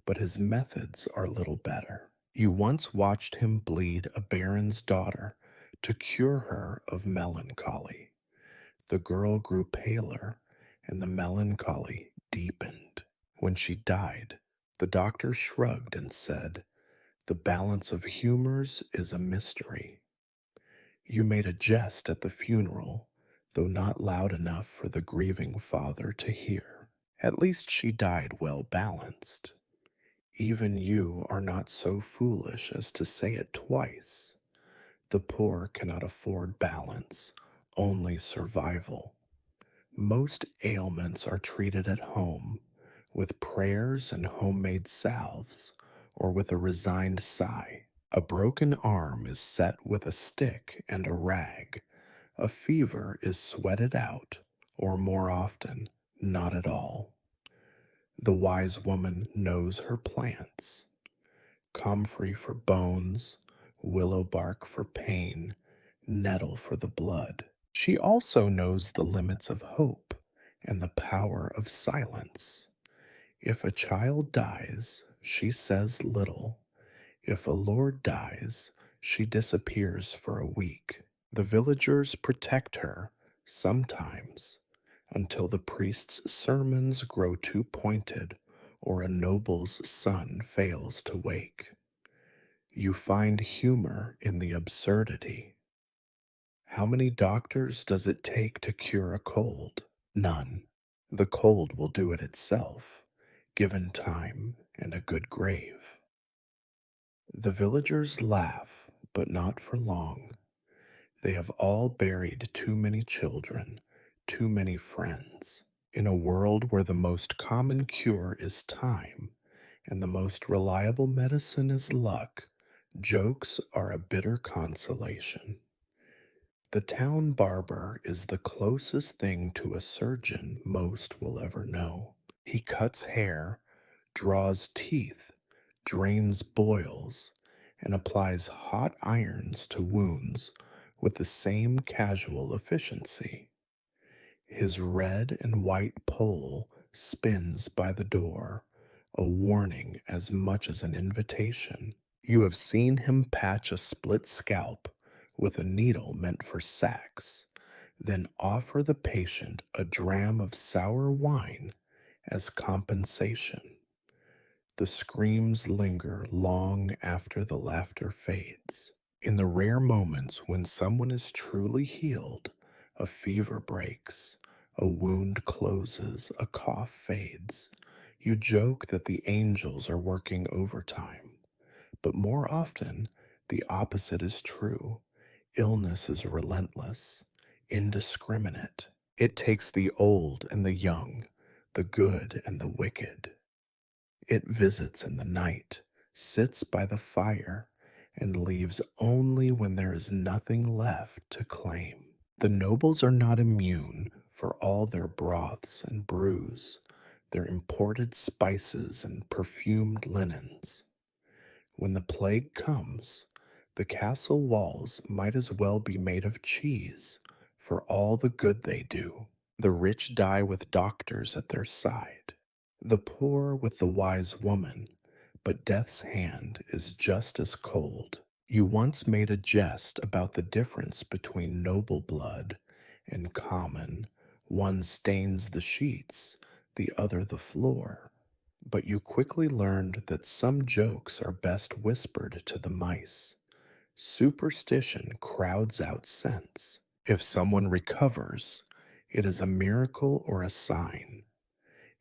but his methods are little better. You once watched him bleed a baron's daughter to cure her of melancholy. The girl grew paler, and the melancholy deepened. When she died, the doctor shrugged and said, "The balance of humors is a mystery." You made a jest at the funeral, though not loud enough for the grieving father to hear. At least she died well balanced. Even you are not so foolish as to say it twice. The poor cannot afford balance, only survival. Most ailments are treated at home, with prayers and homemade salves, or with a resigned sigh. A broken arm is set with a stick and a rag. A fever is sweated out, or more often, not at all. The wise woman knows her plants: comfrey for bones, willow bark for pain, nettle for the blood. She also knows the limits of hope and the power of silence. If a child dies, she says little. If a lord dies, she disappears for a week. The villagers protect her, sometimes, until the priest's sermons grow too pointed or a noble's son fails to wake. You find humor in the absurdity. How many doctors does it take to cure a cold? None. The cold will do it itself, given time and a good grave. The villagers laugh, but not for long. They have all buried too many children, too many friends. In a world where the most common cure is time, and the most reliable medicine is luck, jokes are a bitter consolation. The town barber is the closest thing to a surgeon most will ever know. He cuts hair, draws teeth, drains boils, and applies hot irons to wounds with the same casual efficiency. His red and white pole spins by the door, a warning as much as an invitation. You have seen him patch a split scalp with a needle meant for sacks, then offer the patient a dram of sour wine as compensation. The screams linger long after the laughter fades. In the rare moments when someone is truly healed, a fever breaks, a wound closes, a cough fades. You joke that the angels are working overtime, but more often, the opposite is true. Illness is relentless, indiscriminate. It takes the old and the young, the good and the wicked. It visits in the night, sits by the fire, and leaves only when there is nothing left to claim. The nobles are not immune for all their broths and brews, their imported spices and perfumed linens. When the plague comes, the castle walls might as well be made of cheese for all the good they do. The rich die with doctors at their side, the poor with the wise woman, but death's hand is just as cold. You once made a jest about the difference between noble blood and common. One stains the sheets, the other the floor. But you quickly learned that some jokes are best whispered to the mice. Superstition crowds out sense. If someone recovers, it is a miracle or a sign.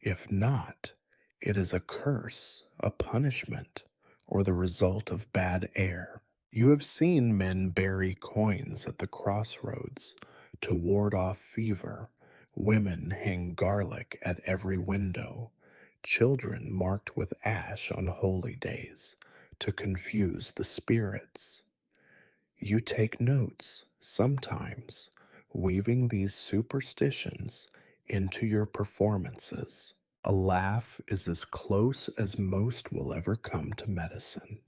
If not, it is a curse, a punishment, or the result of bad air. You have seen men bury coins at the crossroads to ward off fever, women hang garlic at every window, children marked with ash on holy days to confuse the spirits. You take notes, sometimes, weaving these superstitions into your performances. A laugh is as close as most will ever come to medicine,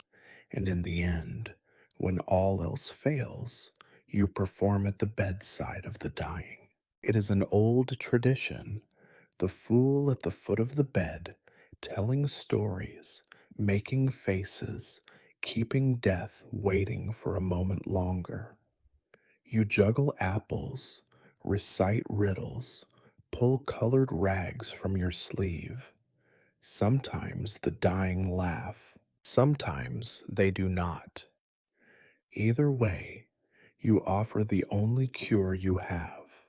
and in the end, when all else fails, you perform at the bedside of the dying. It is an old tradition, the fool at the foot of the bed, telling stories, making faces, keeping death waiting for a moment longer. You juggle apples, recite riddles, pull colored rags from your sleeve. Sometimes the dying laugh, sometimes they do not. Either way, you offer the only cure you have,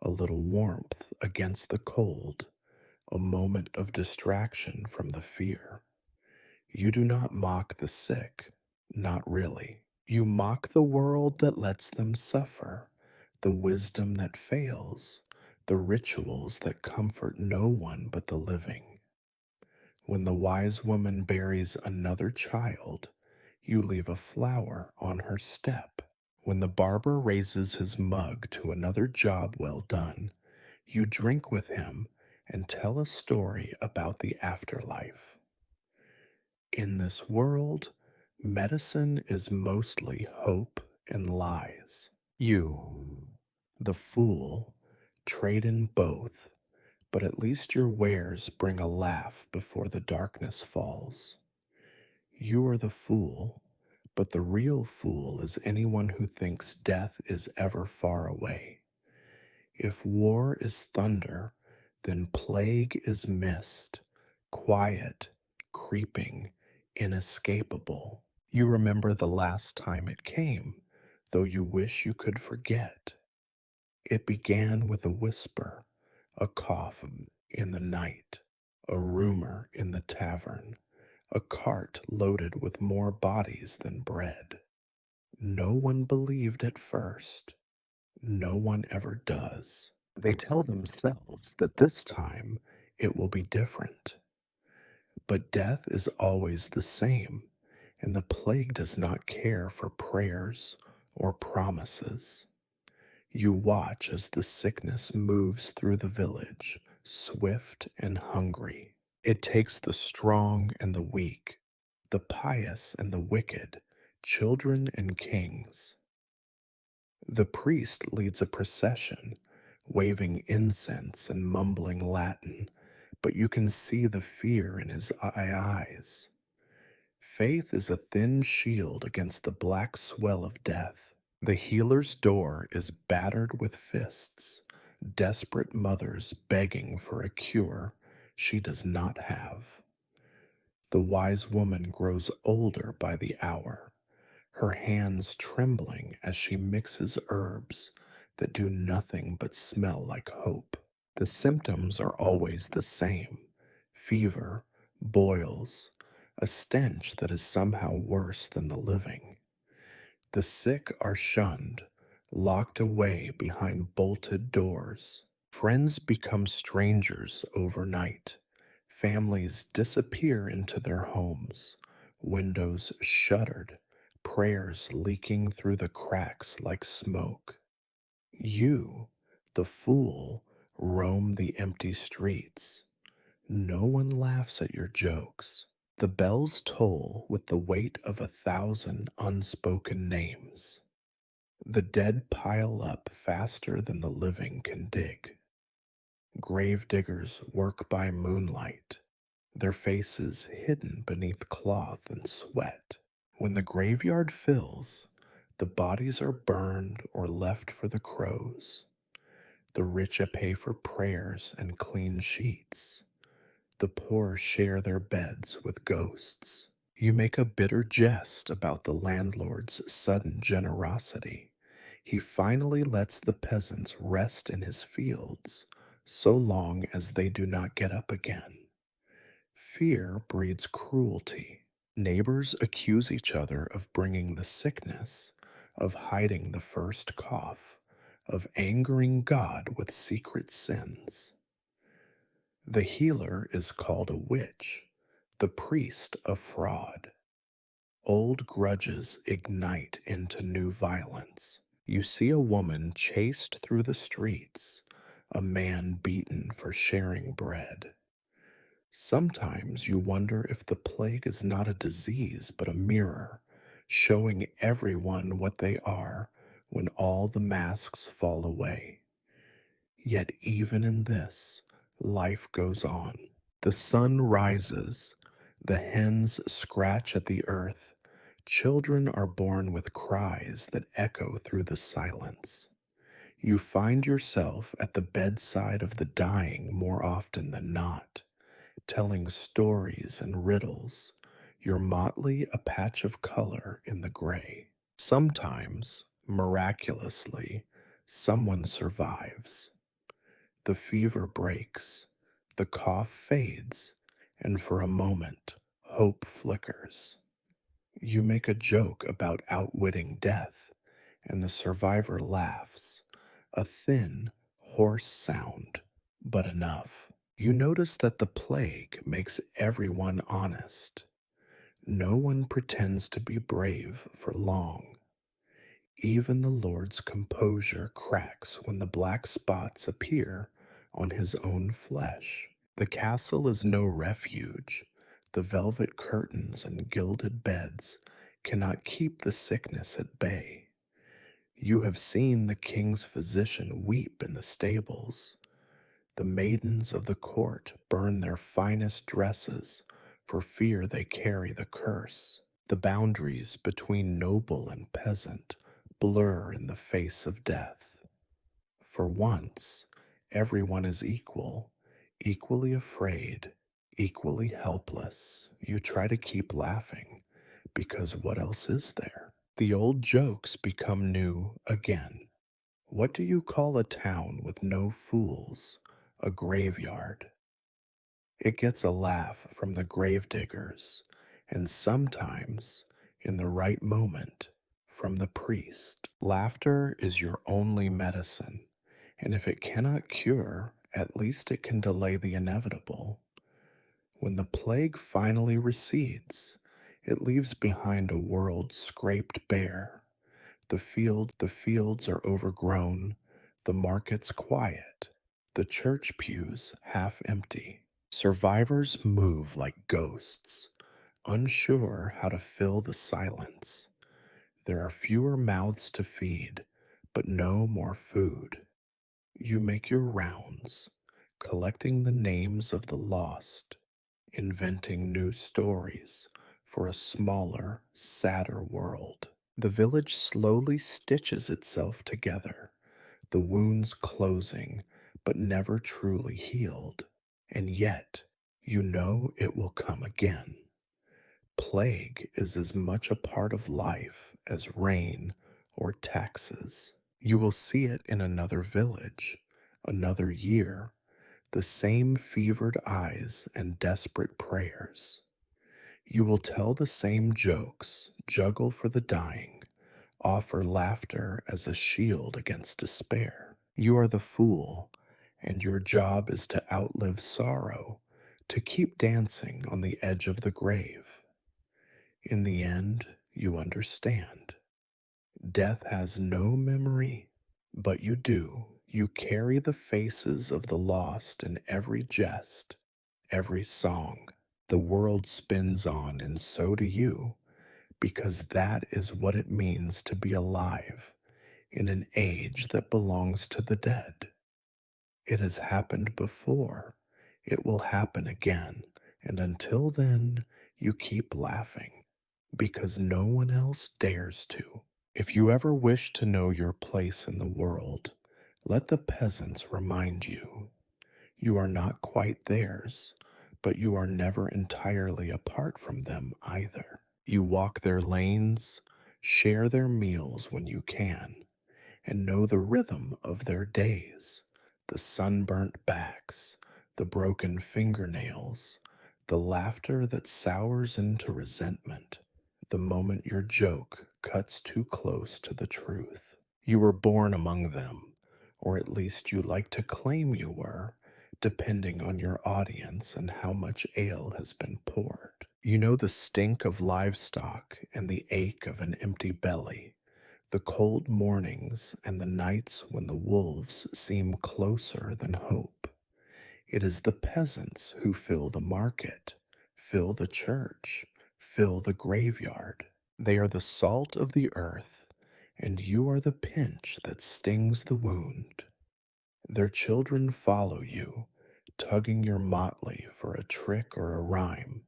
a little warmth against the cold, a moment of distraction from the fear. You do not mock the sick, not really. You mock the world that lets them suffer, the wisdom that fails, the rituals that comfort no one but the living. When the wise woman buries another child, you leave a flower on her step. When the barber raises his mug to another job well done, you drink with him and tell a story about the afterlife. In this world, medicine is mostly hope and lies. You, the fool, trade in both, but at least your wares bring a laugh before the darkness falls. You are the fool, but the real fool is anyone who thinks death is ever far away. If war is thunder, then plague is mist, quiet, creeping, inescapable. You remember the last time it came, though you wish you could forget. It began with a whisper, a cough in the night, a rumor in the tavern, a cart loaded with more bodies than bread. No one believed at first. No one ever does. They tell themselves that this time it will be different. But death is always the same, and the plague does not care for prayers or promises. You watch as the sickness moves through the village, swift and hungry. It takes the strong and the weak, the pious and the wicked, children and kings. The priest leads a procession, waving incense and mumbling Latin, but you can see the fear in his eyes. Faith is a thin shield against the black swell of death. The healer's door is battered with fists, desperate mothers begging for a cure she does not have. The wise woman grows older by the hour, her hands trembling as she mixes herbs that do nothing but smell like hope. The symptoms are always the same: fever, boils, a stench that is somehow worse than the living. The sick are shunned, locked away behind bolted doors. Friends become strangers overnight. Families disappear into their homes, windows shuttered, prayers leaking through the cracks like smoke. You, the fool, roam the empty streets. No one laughs at your jokes. The bells toll with the weight of 1,000 unspoken names. The dead pile up faster than the living can dig. Grave diggers work by moonlight, their faces hidden beneath cloth and sweat. When the graveyard fills, the bodies are burned or left for the crows. The rich pay for prayers and clean sheets. The poor share their beds with ghosts. You make a bitter jest about the landlord's sudden generosity. He finally lets the peasants rest in his fields, so long as they do not get up again. Fear breeds cruelty. Neighbors accuse each other of bringing the sickness, of hiding the first cough, of angering God with secret sins. The healer is called a witch, the priest a fraud. Old grudges ignite into new violence. You see a woman chased through the streets, a man beaten for sharing bread. Sometimes you wonder if the plague is not a disease but a mirror, showing everyone what they are when all the masks fall away. Yet even in this, life goes on. The sun rises, the hens scratch at the earth, children are born with cries that echo through the silence. You find yourself at the bedside of the dying more often than not, telling stories and riddles, your motley a patch of color in the gray. Sometimes, miraculously, someone survives. The fever breaks, the cough fades, and for a moment, hope flickers. You make a joke about outwitting death, and the survivor laughs, a thin, hoarse sound, but enough. You notice that the plague makes everyone honest. No one pretends to be brave for long. Even the Lord's composure cracks when the black spots appear on his own flesh. The castle is no refuge. The velvet curtains and gilded beds cannot keep the sickness at bay. You have seen the king's physician weep in the stables. The maidens of the court burn their finest dresses for fear they carry the curse. The boundaries between noble and peasant blur in the face of death. For once, everyone is equal, equally afraid, equally helpless. You try to keep laughing, because what else is there? The old jokes become new again. What do you call a town with no fools? A graveyard. It gets a laugh from the gravediggers, and sometimes, in the right moment, from the priest. Laughter is your only medicine, and if it cannot cure, at least it can delay the inevitable. When the plague finally recedes, it leaves behind a world scraped bare. The fields are overgrown, the markets quiet, the church pews half empty. Survivors move like ghosts, unsure how to fill the silence. There are fewer mouths to feed, but no more food. You make your rounds, collecting the names of the lost, inventing new stories for a smaller, sadder world. The village slowly stitches itself together, the wounds closing but never truly healed. And yet, you know it will come again. Plague is as much a part of life as rain or taxes. You will see it in another village, another year, the same fevered eyes and desperate prayers. You will tell the same jokes, juggle for the dying, offer laughter as a shield against despair. You are the fool, and your job is to outlive sorrow, to keep dancing on the edge of the grave. In the end, you understand. Death has no memory, but you do. You carry the faces of the lost in every jest, every song. The world spins on, and so do you, because that is what it means to be alive in an age that belongs to the dead. It has happened before. It will happen again. And until then, you keep laughing because no one else dares to. If you ever wish to know your place in the world, let the peasants remind you. You are not quite theirs, but you are never entirely apart from them either. You walk their lanes, share their meals when you can, and know the rhythm of their days, the sunburnt backs, the broken fingernails, the laughter that sours into resentment, the moment your joke cuts too close to the truth. You were born among them, or at least you like to claim you were, depending on your audience and how much ale has been poured. You know the stink of livestock and the ache of an empty belly, the cold mornings and the nights when the wolves seem closer than hope. It is the peasants who fill the market, fill the church, fill the graveyard. They are the salt of the earth, and you are the pinch that stings the wound. Their children follow you, tugging your motley for a trick or a rhyme,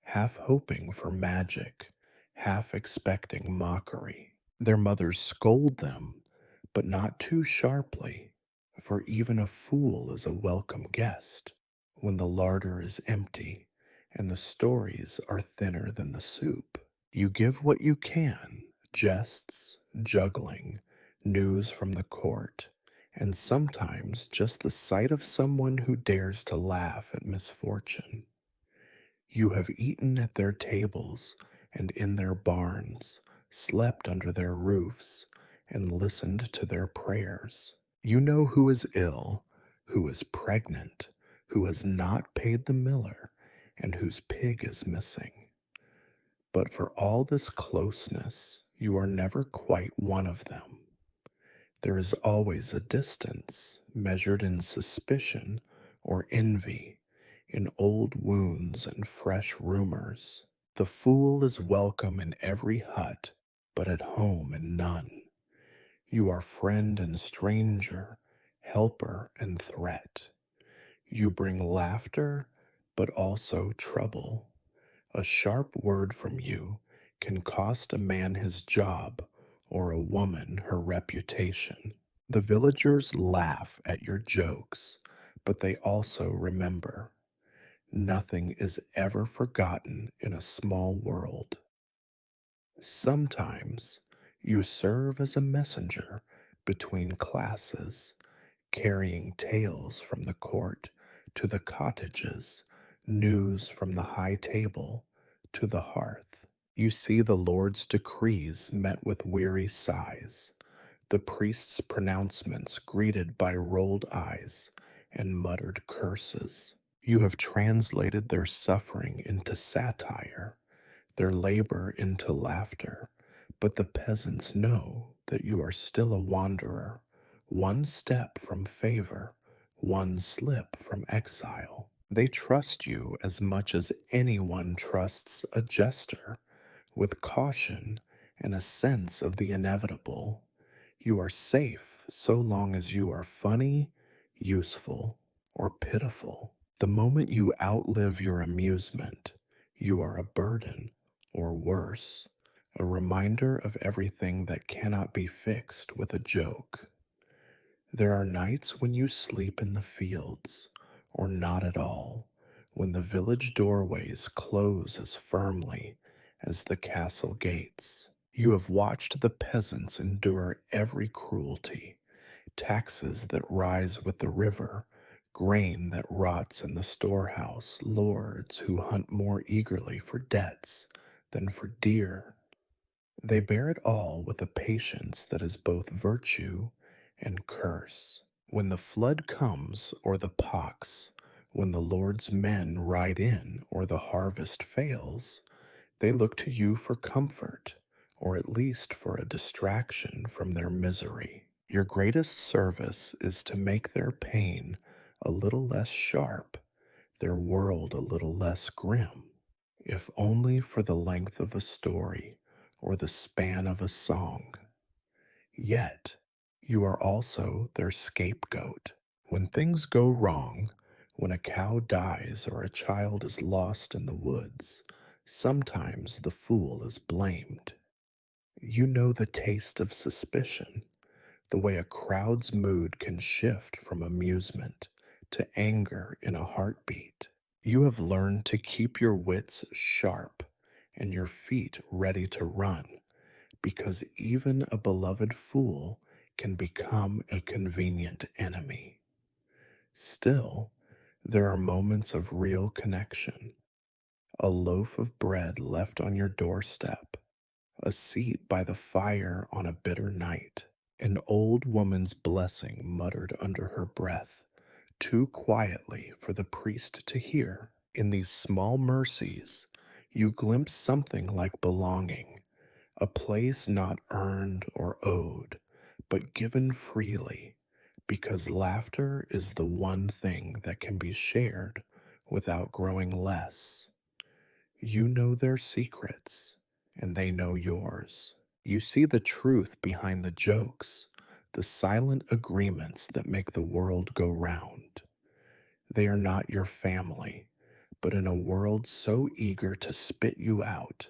half hoping for magic, half expecting mockery. Their mothers scold them, but not too sharply, for even a fool is a welcome guest when the larder is empty and the stories are thinner than the soup. You give what you can, jests, juggling, news from the court, and sometimes just the sight of someone who dares to laugh at misfortune. You have eaten at their tables and in their barns, slept under their roofs, and listened to their prayers. You know who is ill, who is pregnant, who has not paid the miller, and whose pig is missing. But for all this closeness, you are never quite one of them. There is always a distance, measured in suspicion or envy, in old wounds and fresh rumors. The fool is welcome in every hut, but at home in none. You are friend and stranger, helper and threat. You bring laughter, but also trouble. A sharp word from you can cost a man his job or a woman her reputation. The villagers laugh at your jokes, but they also remember. Nothing is ever forgotten in a small world. Sometimes you serve as a messenger between classes, carrying tales from the court to the cottages, news from the high table to the hearth. You see the Lord's decrees met with weary sighs, the priest's pronouncements greeted by rolled eyes and muttered curses. You have translated their suffering into satire, their labor into laughter, but the peasants know that you are still a wanderer, one step from favor, one slip from exile. They trust you as much as anyone trusts a jester, with caution and a sense of the inevitable. You are safe so long as you are funny, useful, or pitiful. The moment you outlive your amusement, you are a burden, or worse, a reminder of everything that cannot be fixed with a joke. There are nights when you sleep in the fields, or not at all, when the village doorways close as firmly as the castle gates. You have watched the peasants endure every cruelty, taxes that rise with the river, grain that rots in the storehouse, lords who hunt more eagerly for debts than for deer. They bear it all with a patience that is both virtue and curse. When the flood comes, or the pox, when the Lord's men ride in, or the harvest fails, they look to you for comfort, or at least for a distraction from their misery. Your greatest service is to make their pain a little less sharp, their world a little less grim, if only for the length of a story or the span of a song. Yet, you are also their scapegoat. When things go wrong, when a cow dies or a child is lost in the woods, sometimes the fool is blamed. You know the taste of suspicion, the way a crowd's mood can shift from amusement to anger in a heartbeat. You have learned to keep your wits sharp and your feet ready to run, because even a beloved fool can become a convenient enemy. Still, there are moments of real connection. A loaf of bread left on your doorstep, a seat by the fire on a bitter night, an old woman's blessing muttered under her breath, too quietly for the priest to hear. In these small mercies, you glimpse something like belonging, a place not earned or owed, but given freely, because laughter is the one thing that can be shared without growing less. You know their secrets, and they know yours. You see the truth behind the jokes, the silent agreements that make the world go round. They are not your family, but in a world so eager to spit you out,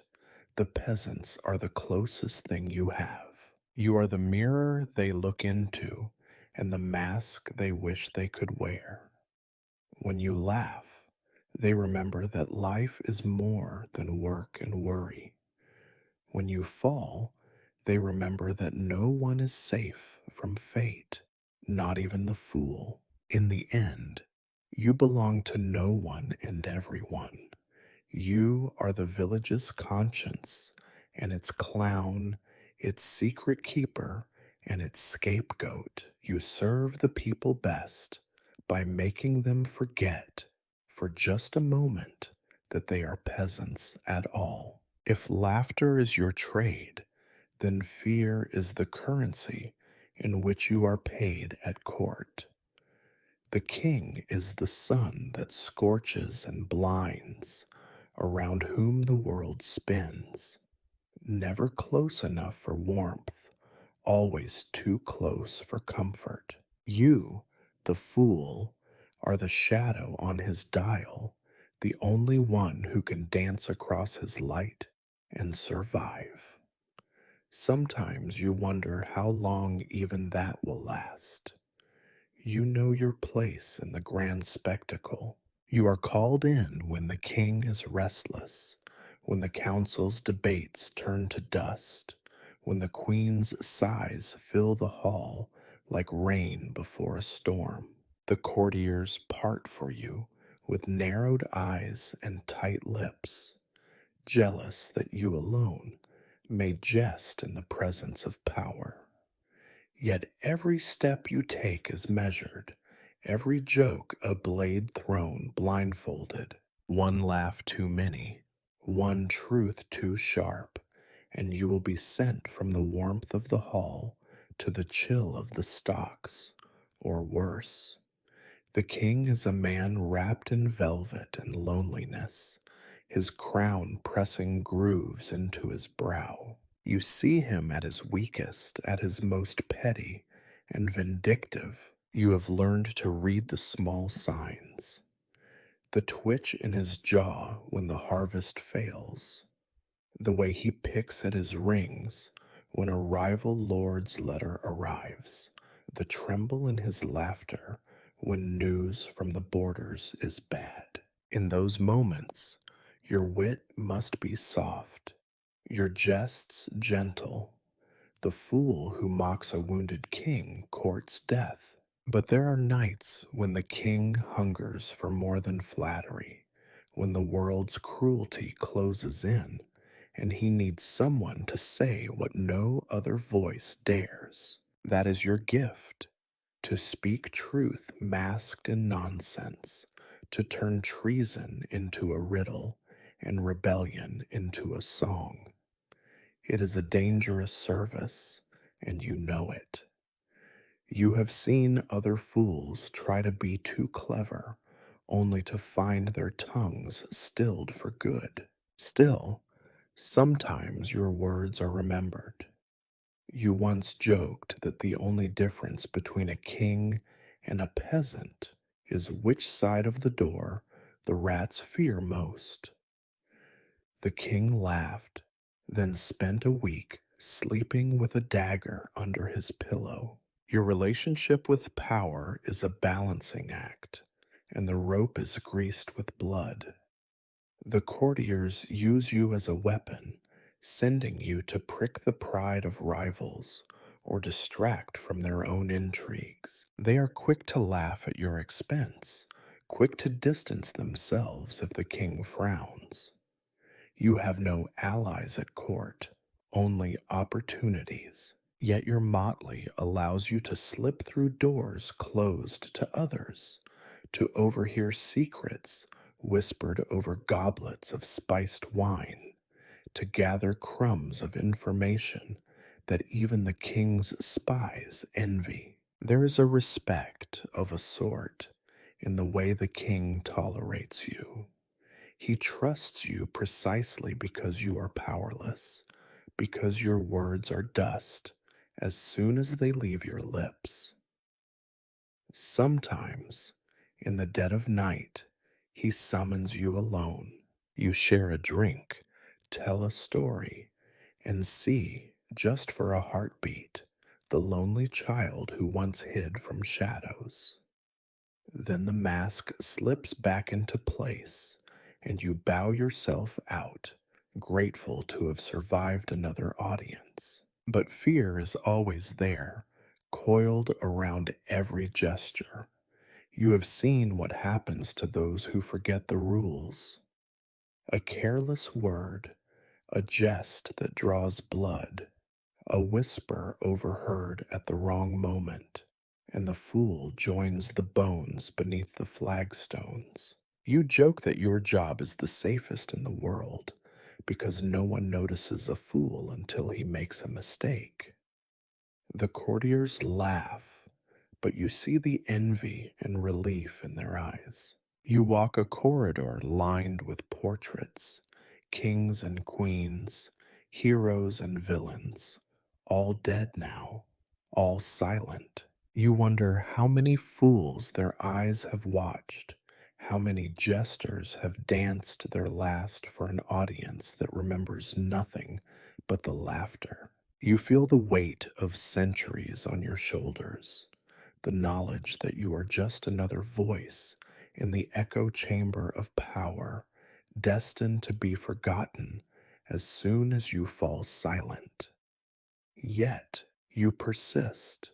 the peasants are the closest thing you have. You are the mirror they look into, and the mask they wish they could wear. When you laugh, they remember that life is more than work and worry. When you fall, they remember that no one is safe from fate, not even the fool. In the end, you belong to no one and everyone. You are the village's conscience, and its clown, its secret keeper, and its scapegoat. You serve the people best by making them forget, for just a moment, that they are peasants at all. If laughter is your trade, then fear is the currency in which you are paid at court. The king is the sun that scorches and blinds, around whom the world spins, never close enough for warmth, always too close for comfort. You, the fool, are the shadow on his dial, the only one who can dance across his light and survive. Sometimes you wonder how long even that will last. You know your place in the grand spectacle. You are called in when the king is restless, when the council's debates turn to dust, when the queen's sighs fill the hall like rain before a storm. The courtiers part for you with narrowed eyes and tight lips, jealous that you alone may jest in the presence of power. Yet every step you take is measured, every joke a blade thrown blindfolded, one laugh too many, one truth too sharp, and you will be sent from the warmth of the hall to the chill of the stocks, or worse. The king is a man wrapped in velvet and loneliness, his crown pressing grooves into his brow. You see him at his weakest, at his most petty and vindictive, You have learned to read the small signs, the twitch in his jaw when the harvest fails, the way he picks at his rings when a rival lord's letter arrives, the tremble in his laughter when news from the borders is bad. In those moments, your wit must be soft, your jests gentle. The fool who mocks a wounded king courts death. But there are nights when the king hungers for more than flattery, when the world's cruelty closes in, and he needs someone to say what no other voice dares. That is your gift, to speak truth masked in nonsense, to turn treason into a riddle and rebellion into a song. It is a dangerous service, and you know it. You have seen other fools try to be too clever, only to find their tongues stilled for good. Still, sometimes your words are remembered. You once joked that the only difference between a king and a peasant is which side of the door the rats fear most. The king laughed, then spent a week sleeping with a dagger under his pillow. Your relationship with power is a balancing act, and the rope is greased with blood. The courtiers use you as a weapon, sending you to prick the pride of rivals or distract from their own intrigues. They are quick to laugh at your expense, quick to distance themselves if the king frowns. You have no allies at court, only opportunities. Yet your motley allows you to slip through doors closed to others, to overhear secrets whispered over goblets of spiced wine, to gather crumbs of information that even the king's spies envy. There is a respect of a sort in the way the king tolerates you. He trusts you precisely because you are powerless, because your words are dust as soon as they leave your lips. Sometimes, in the dead of night, he summons you alone. You share a drink, tell a story, and see, just for a heartbeat, the lonely child who once hid from shadows. Then the mask slips back into place, and you bow yourself out, grateful to have survived another audience. But fear is always there, coiled around every gesture. You have seen what happens to those who forget the rules. A careless word, a jest that draws blood, a whisper overheard at the wrong moment, and the fool joins the bones beneath the flagstones. You joke that your job is the safest in the world because no one notices a fool until he makes a mistake. The courtiers laugh, but you see the envy and relief in their eyes. You walk a corridor lined with portraits, kings and queens, heroes and villains, all dead now, all silent. You wonder how many fools their eyes have watched, how many jesters have danced their last for an audience that remembers nothing but the laughter. You feel the weight of centuries on your shoulders, the knowledge that you are just another voice in the echo chamber of power, destined to be forgotten as soon as you fall silent. Yet you persist,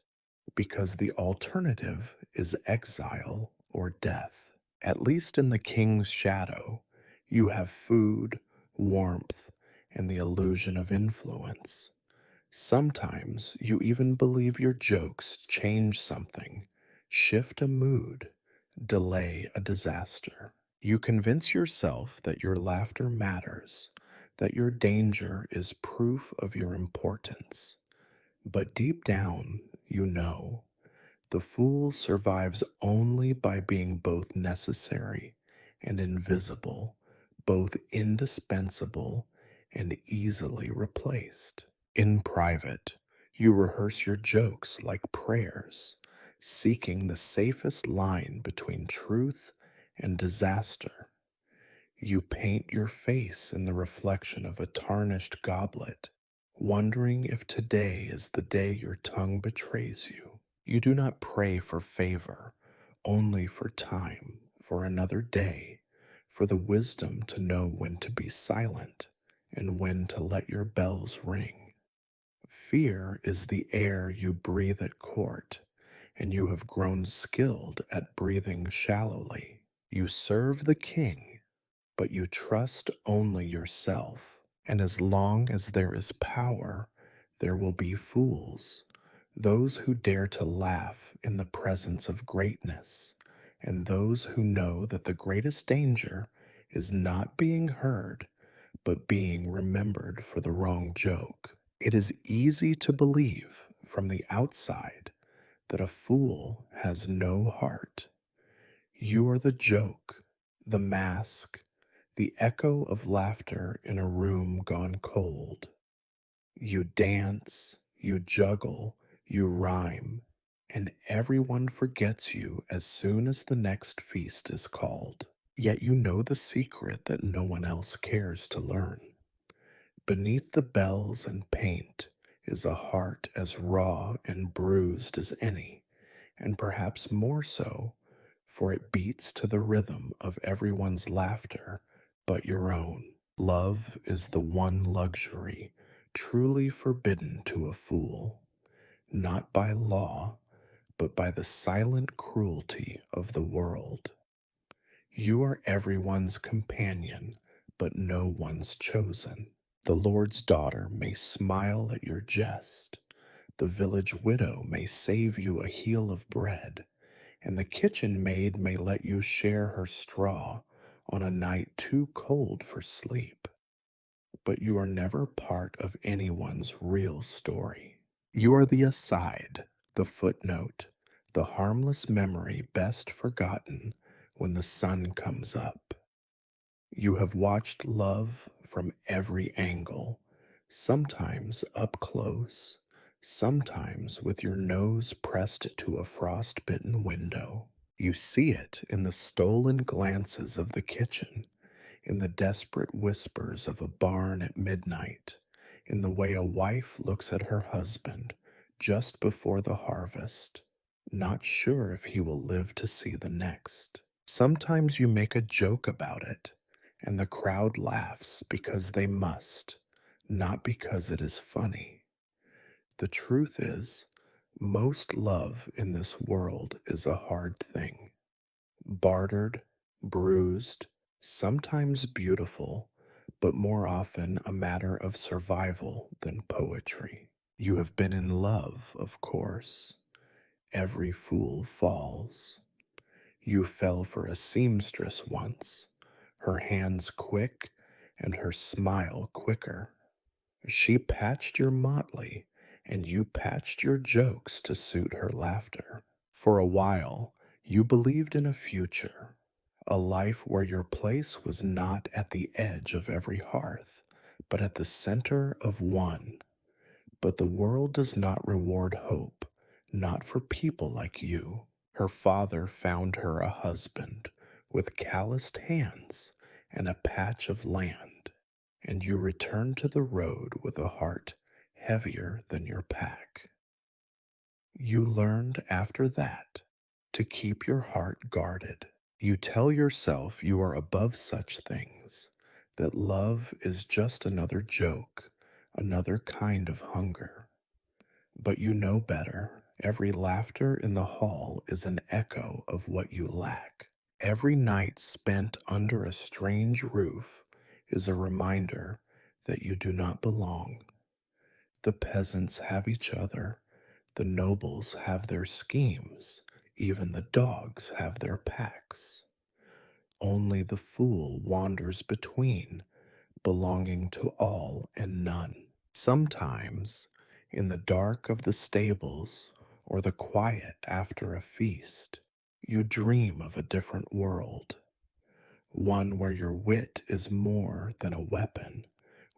because the alternative is exile or death. At least in the king's shadow, you have food, warmth, and the illusion of influence. Sometimes you even believe your jokes change something, shift a mood, delay a disaster. You convince yourself that your laughter matters, that your danger is proof of your importance. But deep down, you know, the fool survives only by being both necessary and invisible, both indispensable and easily replaced. In private, you rehearse your jokes like prayers, seeking the safest line between truth and disaster. You paint your face in the reflection of a tarnished goblet, wondering if today is the day your tongue betrays you. You do not pray for favor, only for time, for another day, for the wisdom to know when to be silent and when to let your bells ring. Fear is the air you breathe at court, and you have grown skilled at breathing shallowly. You serve the king, but you trust only yourself. And as long as there is power, there will be fools, those who dare to laugh in the presence of greatness, and those who know that the greatest danger is not being heard, but being remembered for the wrong joke. It is easy to believe from the outside that a fool has no heart. You are the joke, the mask, the echo of laughter in a room gone cold. You dance, you juggle, you rhyme, and everyone forgets you as soon as the next feast is called. Yet you know the secret that no one else cares to learn. Beneath the bells and paint is a heart as raw and bruised as any, and perhaps more so, for it beats to the rhythm of everyone's laughter but your own. Love is the one luxury truly forbidden to a fool, not by law, but by the silent cruelty of the world. You are everyone's companion, but no one's chosen. The Lord's daughter may smile at your jest, the village widow may save you a heel of bread, and the kitchen maid may let you share her straw on a night too cold for sleep. But you are never part of anyone's real story. You are the aside, the footnote, the harmless memory best forgotten when the sun comes up. You have watched love from every angle, sometimes up close, sometimes with your nose pressed to a frostbitten window. You see it in the stolen glances of the kitchen, in the desperate whispers of a barn at midnight, in the way a wife looks at her husband just before the harvest, not sure if he will live to see the next. Sometimes you make a joke about it, and the crowd laughs because they must, not because it is funny. The truth is, most love in this world is a hard thing. Bartered, bruised, sometimes beautiful, but more often a matter of survival than poetry. You have been in love, of course. Every fool falls. You fell for a seamstress once, her hands quick and her smile quicker. She patched your motley, and you patched your jokes to suit her laughter. For a while, you believed in a future, a life where your place was not at the edge of every hearth, but at the center of one. But the world does not reward hope, not for people like you. Her father found her a husband with calloused hands and a patch of land, and you returned to the road with a heart heavier than your pack. You learned after that to keep your heart guarded. You tell yourself you are above such things, that love is just another joke, another kind of hunger. But you know better. Every laughter in the hall is an echo of what you lack. Every night spent under a strange roof is a reminder that you do not belong. The peasants have each other, the nobles have their schemes, even the dogs have their packs. Only the fool wanders between, belonging to all and none. Sometimes, in the dark of the stables or the quiet after a feast, you dream of a different world, one where your wit is more than a weapon,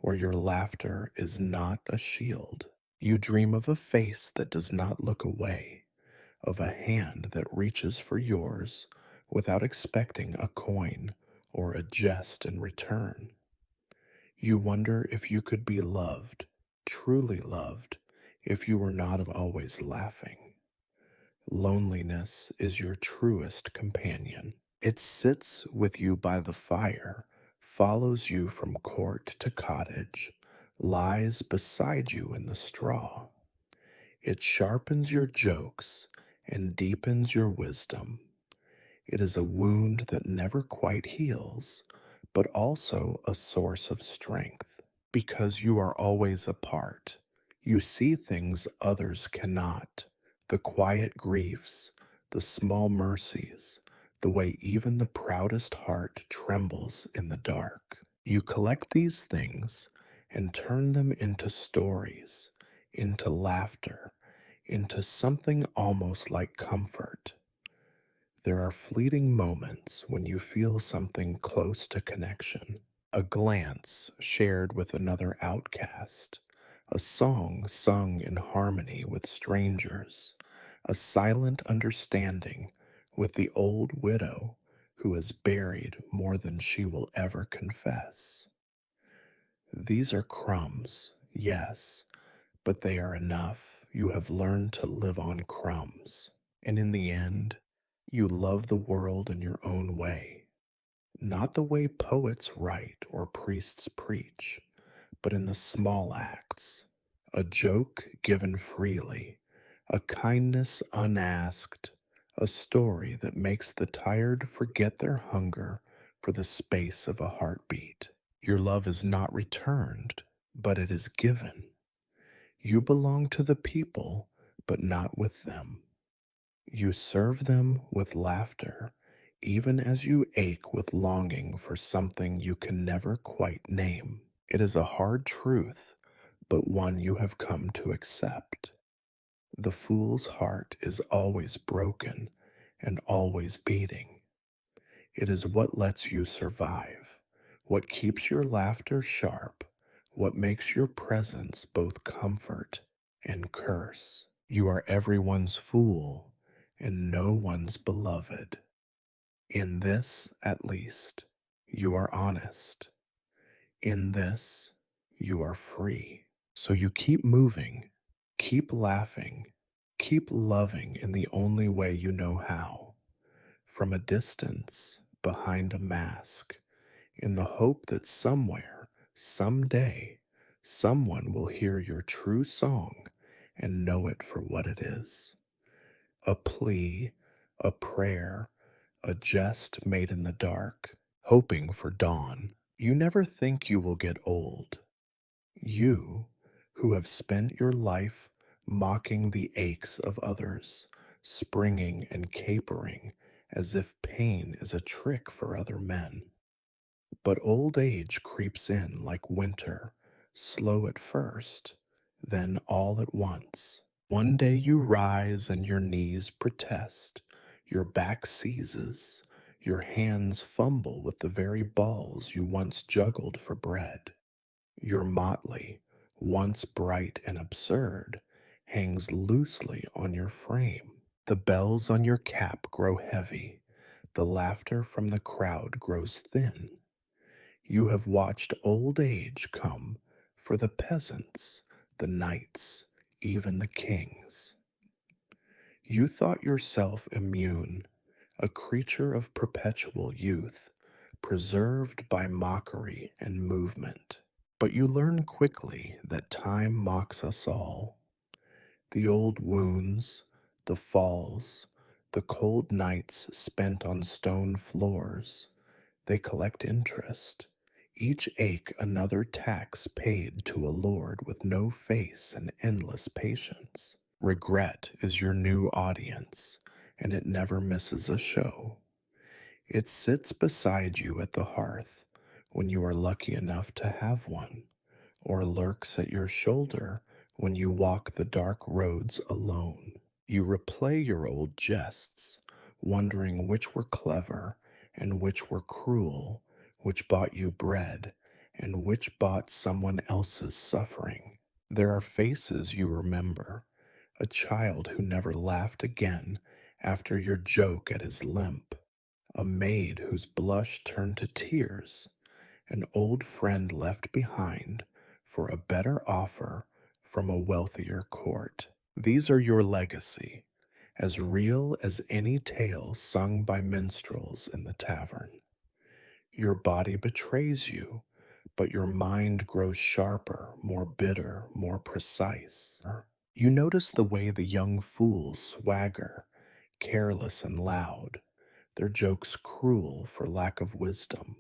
where your laughter is not a shield. You dream of a face that does not look away, of a hand that reaches for yours without expecting a coin or a jest in return. You wonder if you could be loved, truly loved, if you were not always laughing. Loneliness is your truest companion. It sits with you by the fire, follows you from court to cottage, lies beside you in the straw. It sharpens your jokes and deepens your wisdom. It is a wound that never quite heals, but also a source of strength. Because you are always apart, you see things others cannot, the quiet griefs, the small mercies, the way even the proudest heart trembles in the dark. You collect these things and turn them into stories, into laughter, into something almost like comfort. There are fleeting moments when you feel something close to connection, a glance shared with another outcast, a song sung in harmony with strangers, a silent understanding with the old widow who has buried more than she will ever confess. These are crumbs, yes, but they are enough. You have learned to live on crumbs. And in the end, you love the world in your own way. Not the way poets write or priests preach, but in the small acts. A joke given freely, a kindness unasked, a story that makes the tired forget their hunger for the space of a heartbeat. Your love is not returned, but it is given. You belong to the people, but not with them. You serve them with laughter, even as you ache with longing for something you can never quite name. It is a hard truth, but one you have come to accept. The fool's heart is always broken and always beating. It is what lets you survive, what keeps your laughter sharp, what makes your presence both comfort and curse. You are everyone's fool and no one's beloved. In this, at least, you are honest. In this, you are free. So you keep moving, keep laughing, keep loving in the only way you know how, from a distance, behind a mask, in the hope that somewhere, someday, someone will hear your true song and know it for what it is. A plea, a prayer, a jest made in the dark, hoping for dawn. You never think you will get old. You, who have spent your life mocking the aches of others, springing and capering as if pain is a trick for other men. But old age creeps in like winter, slow at first, then all at once. One day you rise and your knees protest, your back seizes, your hands fumble with the very balls you once juggled for bread. Your motley, once bright and absurd, hangs loosely on your frame. The bells on your cap grow heavy, the laughter from the crowd grows thin. You have watched old age come for the peasants, the knights, even the kings. You thought yourself immune, a creature of perpetual youth, preserved by mockery and movement. But you learn quickly that time mocks us all. The old wounds, the falls, the cold nights spent on stone floors, they collect interest. Each ache another tax paid to a lord with no face and endless patience. Regret is your new audience, and it never misses a show. It sits beside you at the hearth when you are lucky enough to have one, or lurks at your shoulder when you walk the dark roads alone. You replay your old jests, wondering which were clever and which were cruel, which bought you bread and which bought someone else's suffering. There are faces you remember, a child who never laughed again after your joke at his limp, a maid whose blush turned to tears, an old friend left behind for a better offer from a wealthier court. These are your legacy, as real as any tale sung by minstrels in the tavern. Your body betrays you, but your mind grows sharper, more bitter, more precise. You notice the way the young fools swagger, careless and loud, their jokes cruel for lack of wisdom.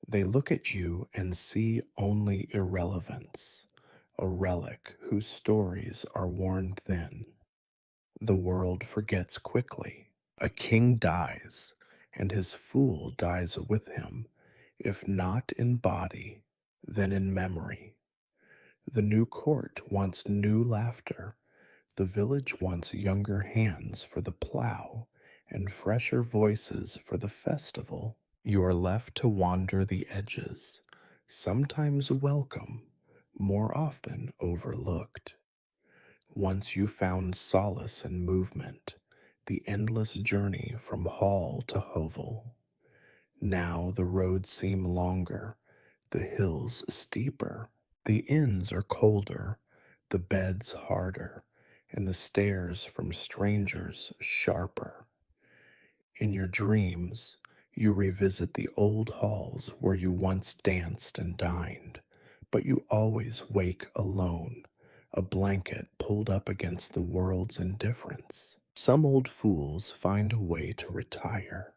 They look at you and see only irrelevance, a relic whose stories are worn thin. The world forgets quickly. A king dies, and his fool dies with him, if not in body, then in memory. The new court wants new laughter. The village wants younger hands for the plow and fresher voices for the festival. You are left to wander the edges, sometimes welcome, more often overlooked. Once you found solace in movement, the endless journey from hall to hovel. Now the roads seem longer, the hills steeper, the inns are colder, the beds harder, and the stares from strangers sharper. In your dreams, you revisit the old halls where you once danced and dined, but you always wake alone, a blanket pulled up against the world's indifference. Some old fools find a way to retire,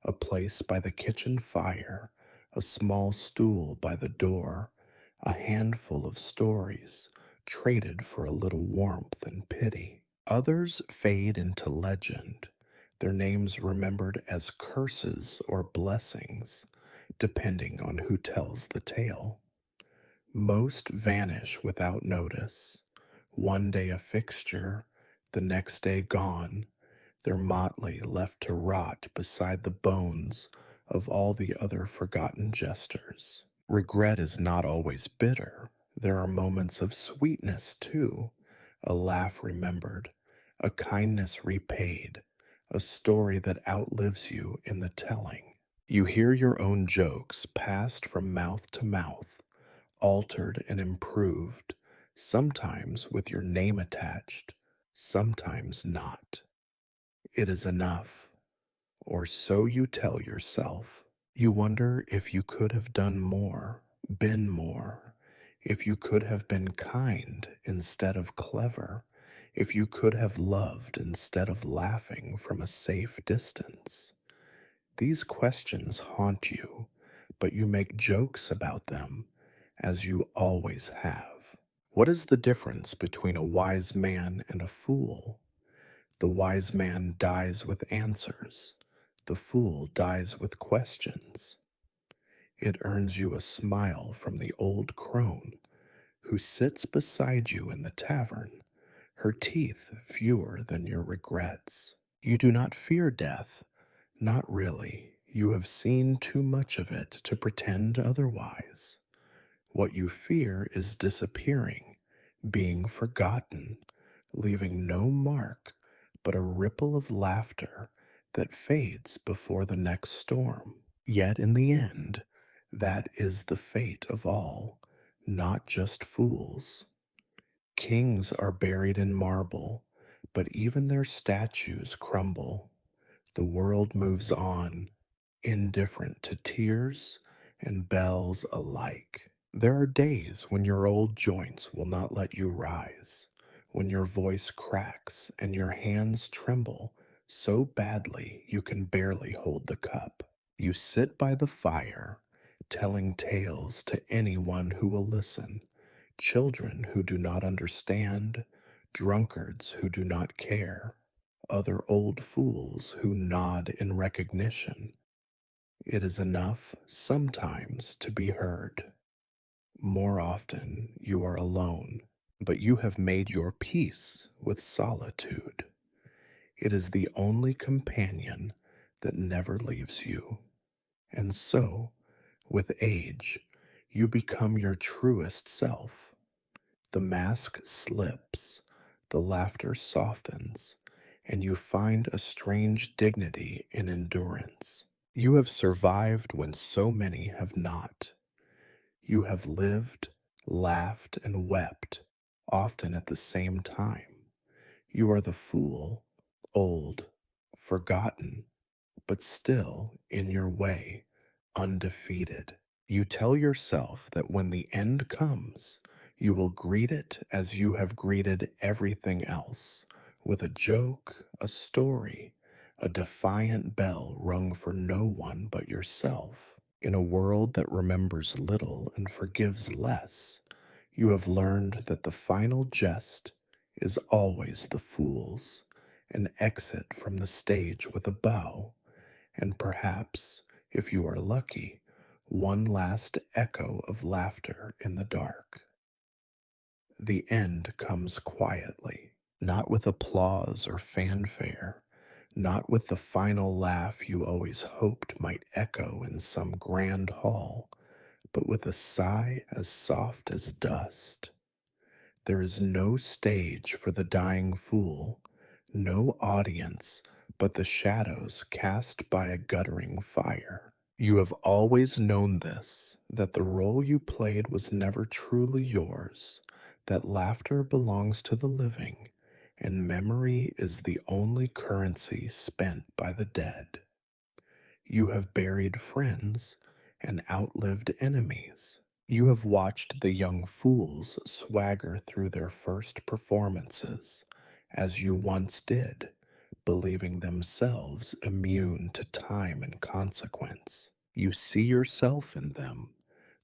a place by the kitchen fire, a small stool by the door, a handful of stories traded for a little warmth and pity. Others fade into legend, their names remembered as curses or blessings, depending on who tells the tale. Most vanish without notice, one day a fixture, the next day gone, their motley left to rot beside the bones of all the other forgotten jesters. Regret is not always bitter. There are moments of sweetness, too, a laugh remembered, a kindness repaid, a story that outlives you in the telling. You hear your own jokes passed from mouth to mouth, altered and improved, sometimes with your name attached, sometimes not. It is enough, or so you tell yourself. You wonder if you could have done more, been more, if you could have been kind instead of clever, if you could have loved instead of laughing from a safe distance. These questions haunt you, but you make jokes about them, as you always have. What is the difference between a wise man and a fool? The wise man dies with answers. The fool dies with questions. It earns you a smile from the old crone who sits beside you in the tavern, her teeth fewer than your regrets. You do not fear death, not really. You have seen too much of it to pretend otherwise. What you fear is disappearing, being forgotten, leaving no mark but a ripple of laughter that fades before the next storm. Yet in the end, that is the fate of all, not just fools. Kings are buried in marble, but even their statues crumble. The world moves on, indifferent to tears and bells alike. There are days when your old joints will not let you rise, when your voice cracks and your hands tremble so badly you can barely hold the cup. You sit by the fire, telling tales to anyone who will listen, children who do not understand, drunkards who do not care, other old fools who nod in recognition. It is enough sometimes to be heard. More often you are alone, but you have made your peace with solitude. It is the only companion that never leaves you. And so, with age, you become your truest self. The mask slips, the laughter softens, and you find a strange dignity in endurance. You have survived when so many have not. You have lived, laughed, and wept, often at the same time. You are the fool, old, forgotten, but still, in your way, undefeated. You tell yourself that when the end comes, you will greet it as you have greeted everything else, with a joke, a story, a defiant bell rung for no one but yourself. In a world that remembers little and forgives less, you have learned that the final jest is always the fool's, an exit from the stage with a bow, and perhaps, if you are lucky, one last echo of laughter in the dark. The end comes quietly, not with applause or fanfare, not with the final laugh you always hoped might echo in some grand hall, but with a sigh as soft as dust. There is no stage for the dying fool, no audience but the shadows cast by a guttering fire. You have always known this, that the role you played was never truly yours, that laughter belongs to the living, and memory is the only currency spent by the dead. You have buried friends and outlived enemies. You have watched the young fools swagger through their first performances, as you once did, believing themselves immune to time and consequence. You see yourself in them,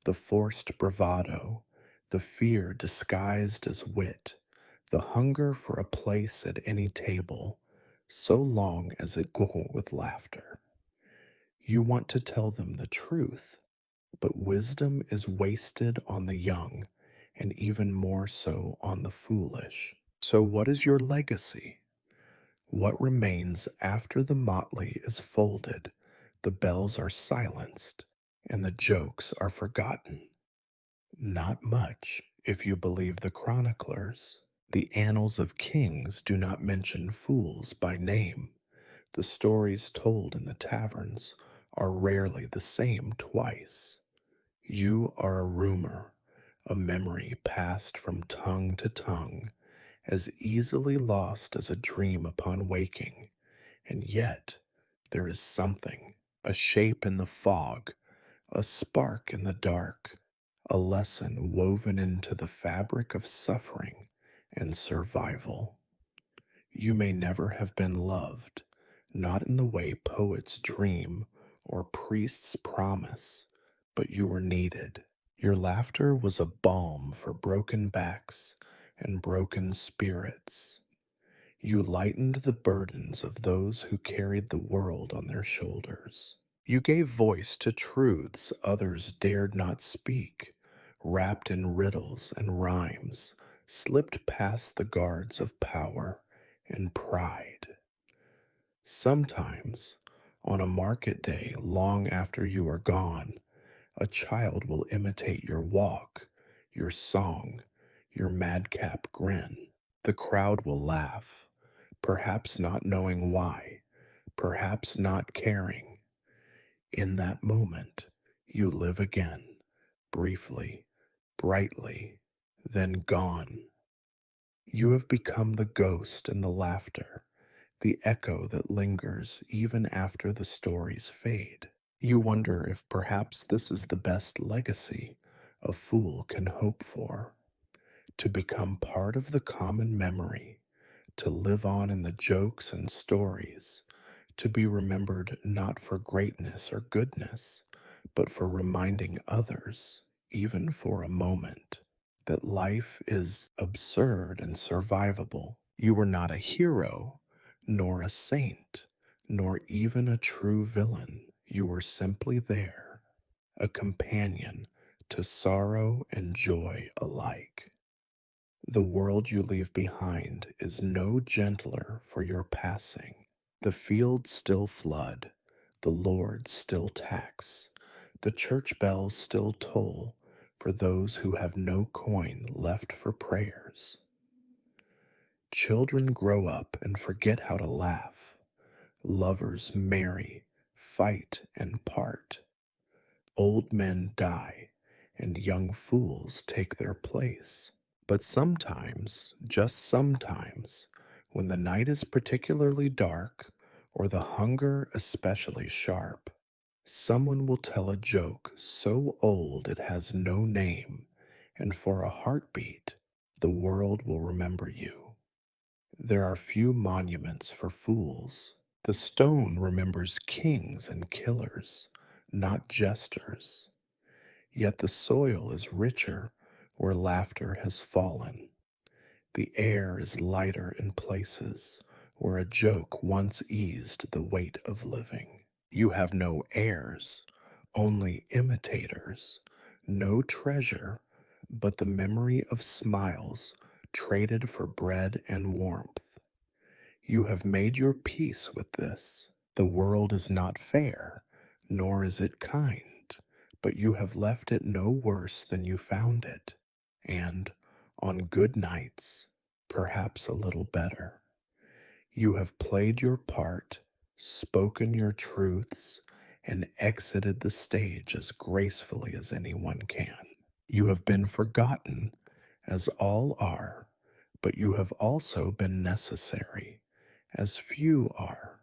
the forced bravado, the fear disguised as wit, the hunger for a place at any table, so long as it gurgle with laughter. You want to tell them the truth, but wisdom is wasted on the young, and even more so on the foolish. So, what is your legacy? What remains after the motley is folded, the bells are silenced, and the jokes are forgotten? Not much, if you believe the chroniclers. The annals of kings do not mention fools by name. The stories told in the taverns are rarely the same twice. You are a rumor, a memory passed from tongue to tongue, as easily lost as a dream upon waking. And yet, there is something, a shape in the fog, a spark in the dark, a lesson woven into the fabric of suffering and survival. You may never have been loved, not in the way poets dream or priests promise, but you were needed. Your laughter was a balm for broken backs and broken spirits. You lightened the burdens of those who carried the world on their shoulders. You gave voice to truths others dared not speak, wrapped in riddles and rhymes, slipped past the guards of power and pride. Sometimes, on a market day long after you are gone, a child will imitate your walk, your song, your madcap grin. The crowd will laugh, perhaps not knowing why, perhaps not caring. In that moment, you live again, briefly, brightly, then gone. You have become the ghost in the laughter, the echo that lingers even after the stories fade. You wonder if perhaps this is the best legacy a fool can hope for, to become part of the common memory, to live on in the jokes and stories, to be remembered not for greatness or goodness, but for reminding others, even for a moment, that life is absurd and survivable. You were not a hero, nor a saint, nor even a true villain. You were simply there, a companion to sorrow and joy alike. The world you leave behind is no gentler for your passing. The fields still flood, the lords still tax, the church bells still toll for those who have no coin left for prayers. Children grow up and forget how to laugh. Lovers marry, fight, and part. Old men die, and young fools take their place. But sometimes, just sometimes, when the night is particularly dark or the hunger especially sharp, someone will tell a joke so old it has no name, and for a heartbeat, the world will remember you. There are few monuments for fools. The stone remembers kings and killers, not jesters. Yet the soil is richer where laughter has fallen. The air is lighter in places where a joke once eased the weight of living. You have no heirs, only imitators, no treasure, but the memory of smiles traded for bread and warmth. You have made your peace with this. The world is not fair, nor is it kind, but you have left it no worse than you found it, and, on good nights, perhaps a little better. You have played your part, spoken your truths, and exited the stage as gracefully as anyone can. You have been forgotten, as all are, but you have also been necessary, as few are.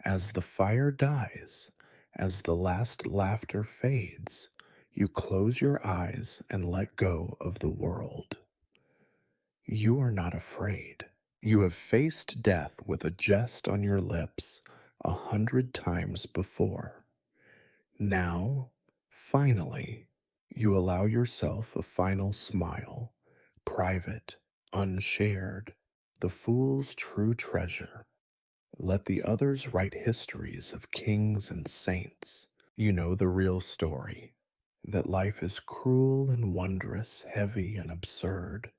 As the fire dies, as the last laughter fades, you close your eyes and let go of the world. You are not afraid. You have faced death with a jest on your lips 100 times before. Now, finally, you allow yourself a final smile, private, unshared, the fool's true treasure. Let the others write histories of kings and saints. You know the real story, that life is cruel and wondrous, heavy and absurd,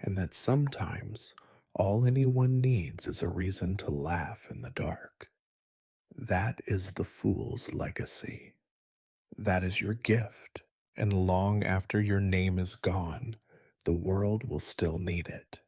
and that sometimes all anyone needs is a reason to laugh in the dark. That is the fool's legacy. That is your gift, and long after your name is gone, the world will still need it.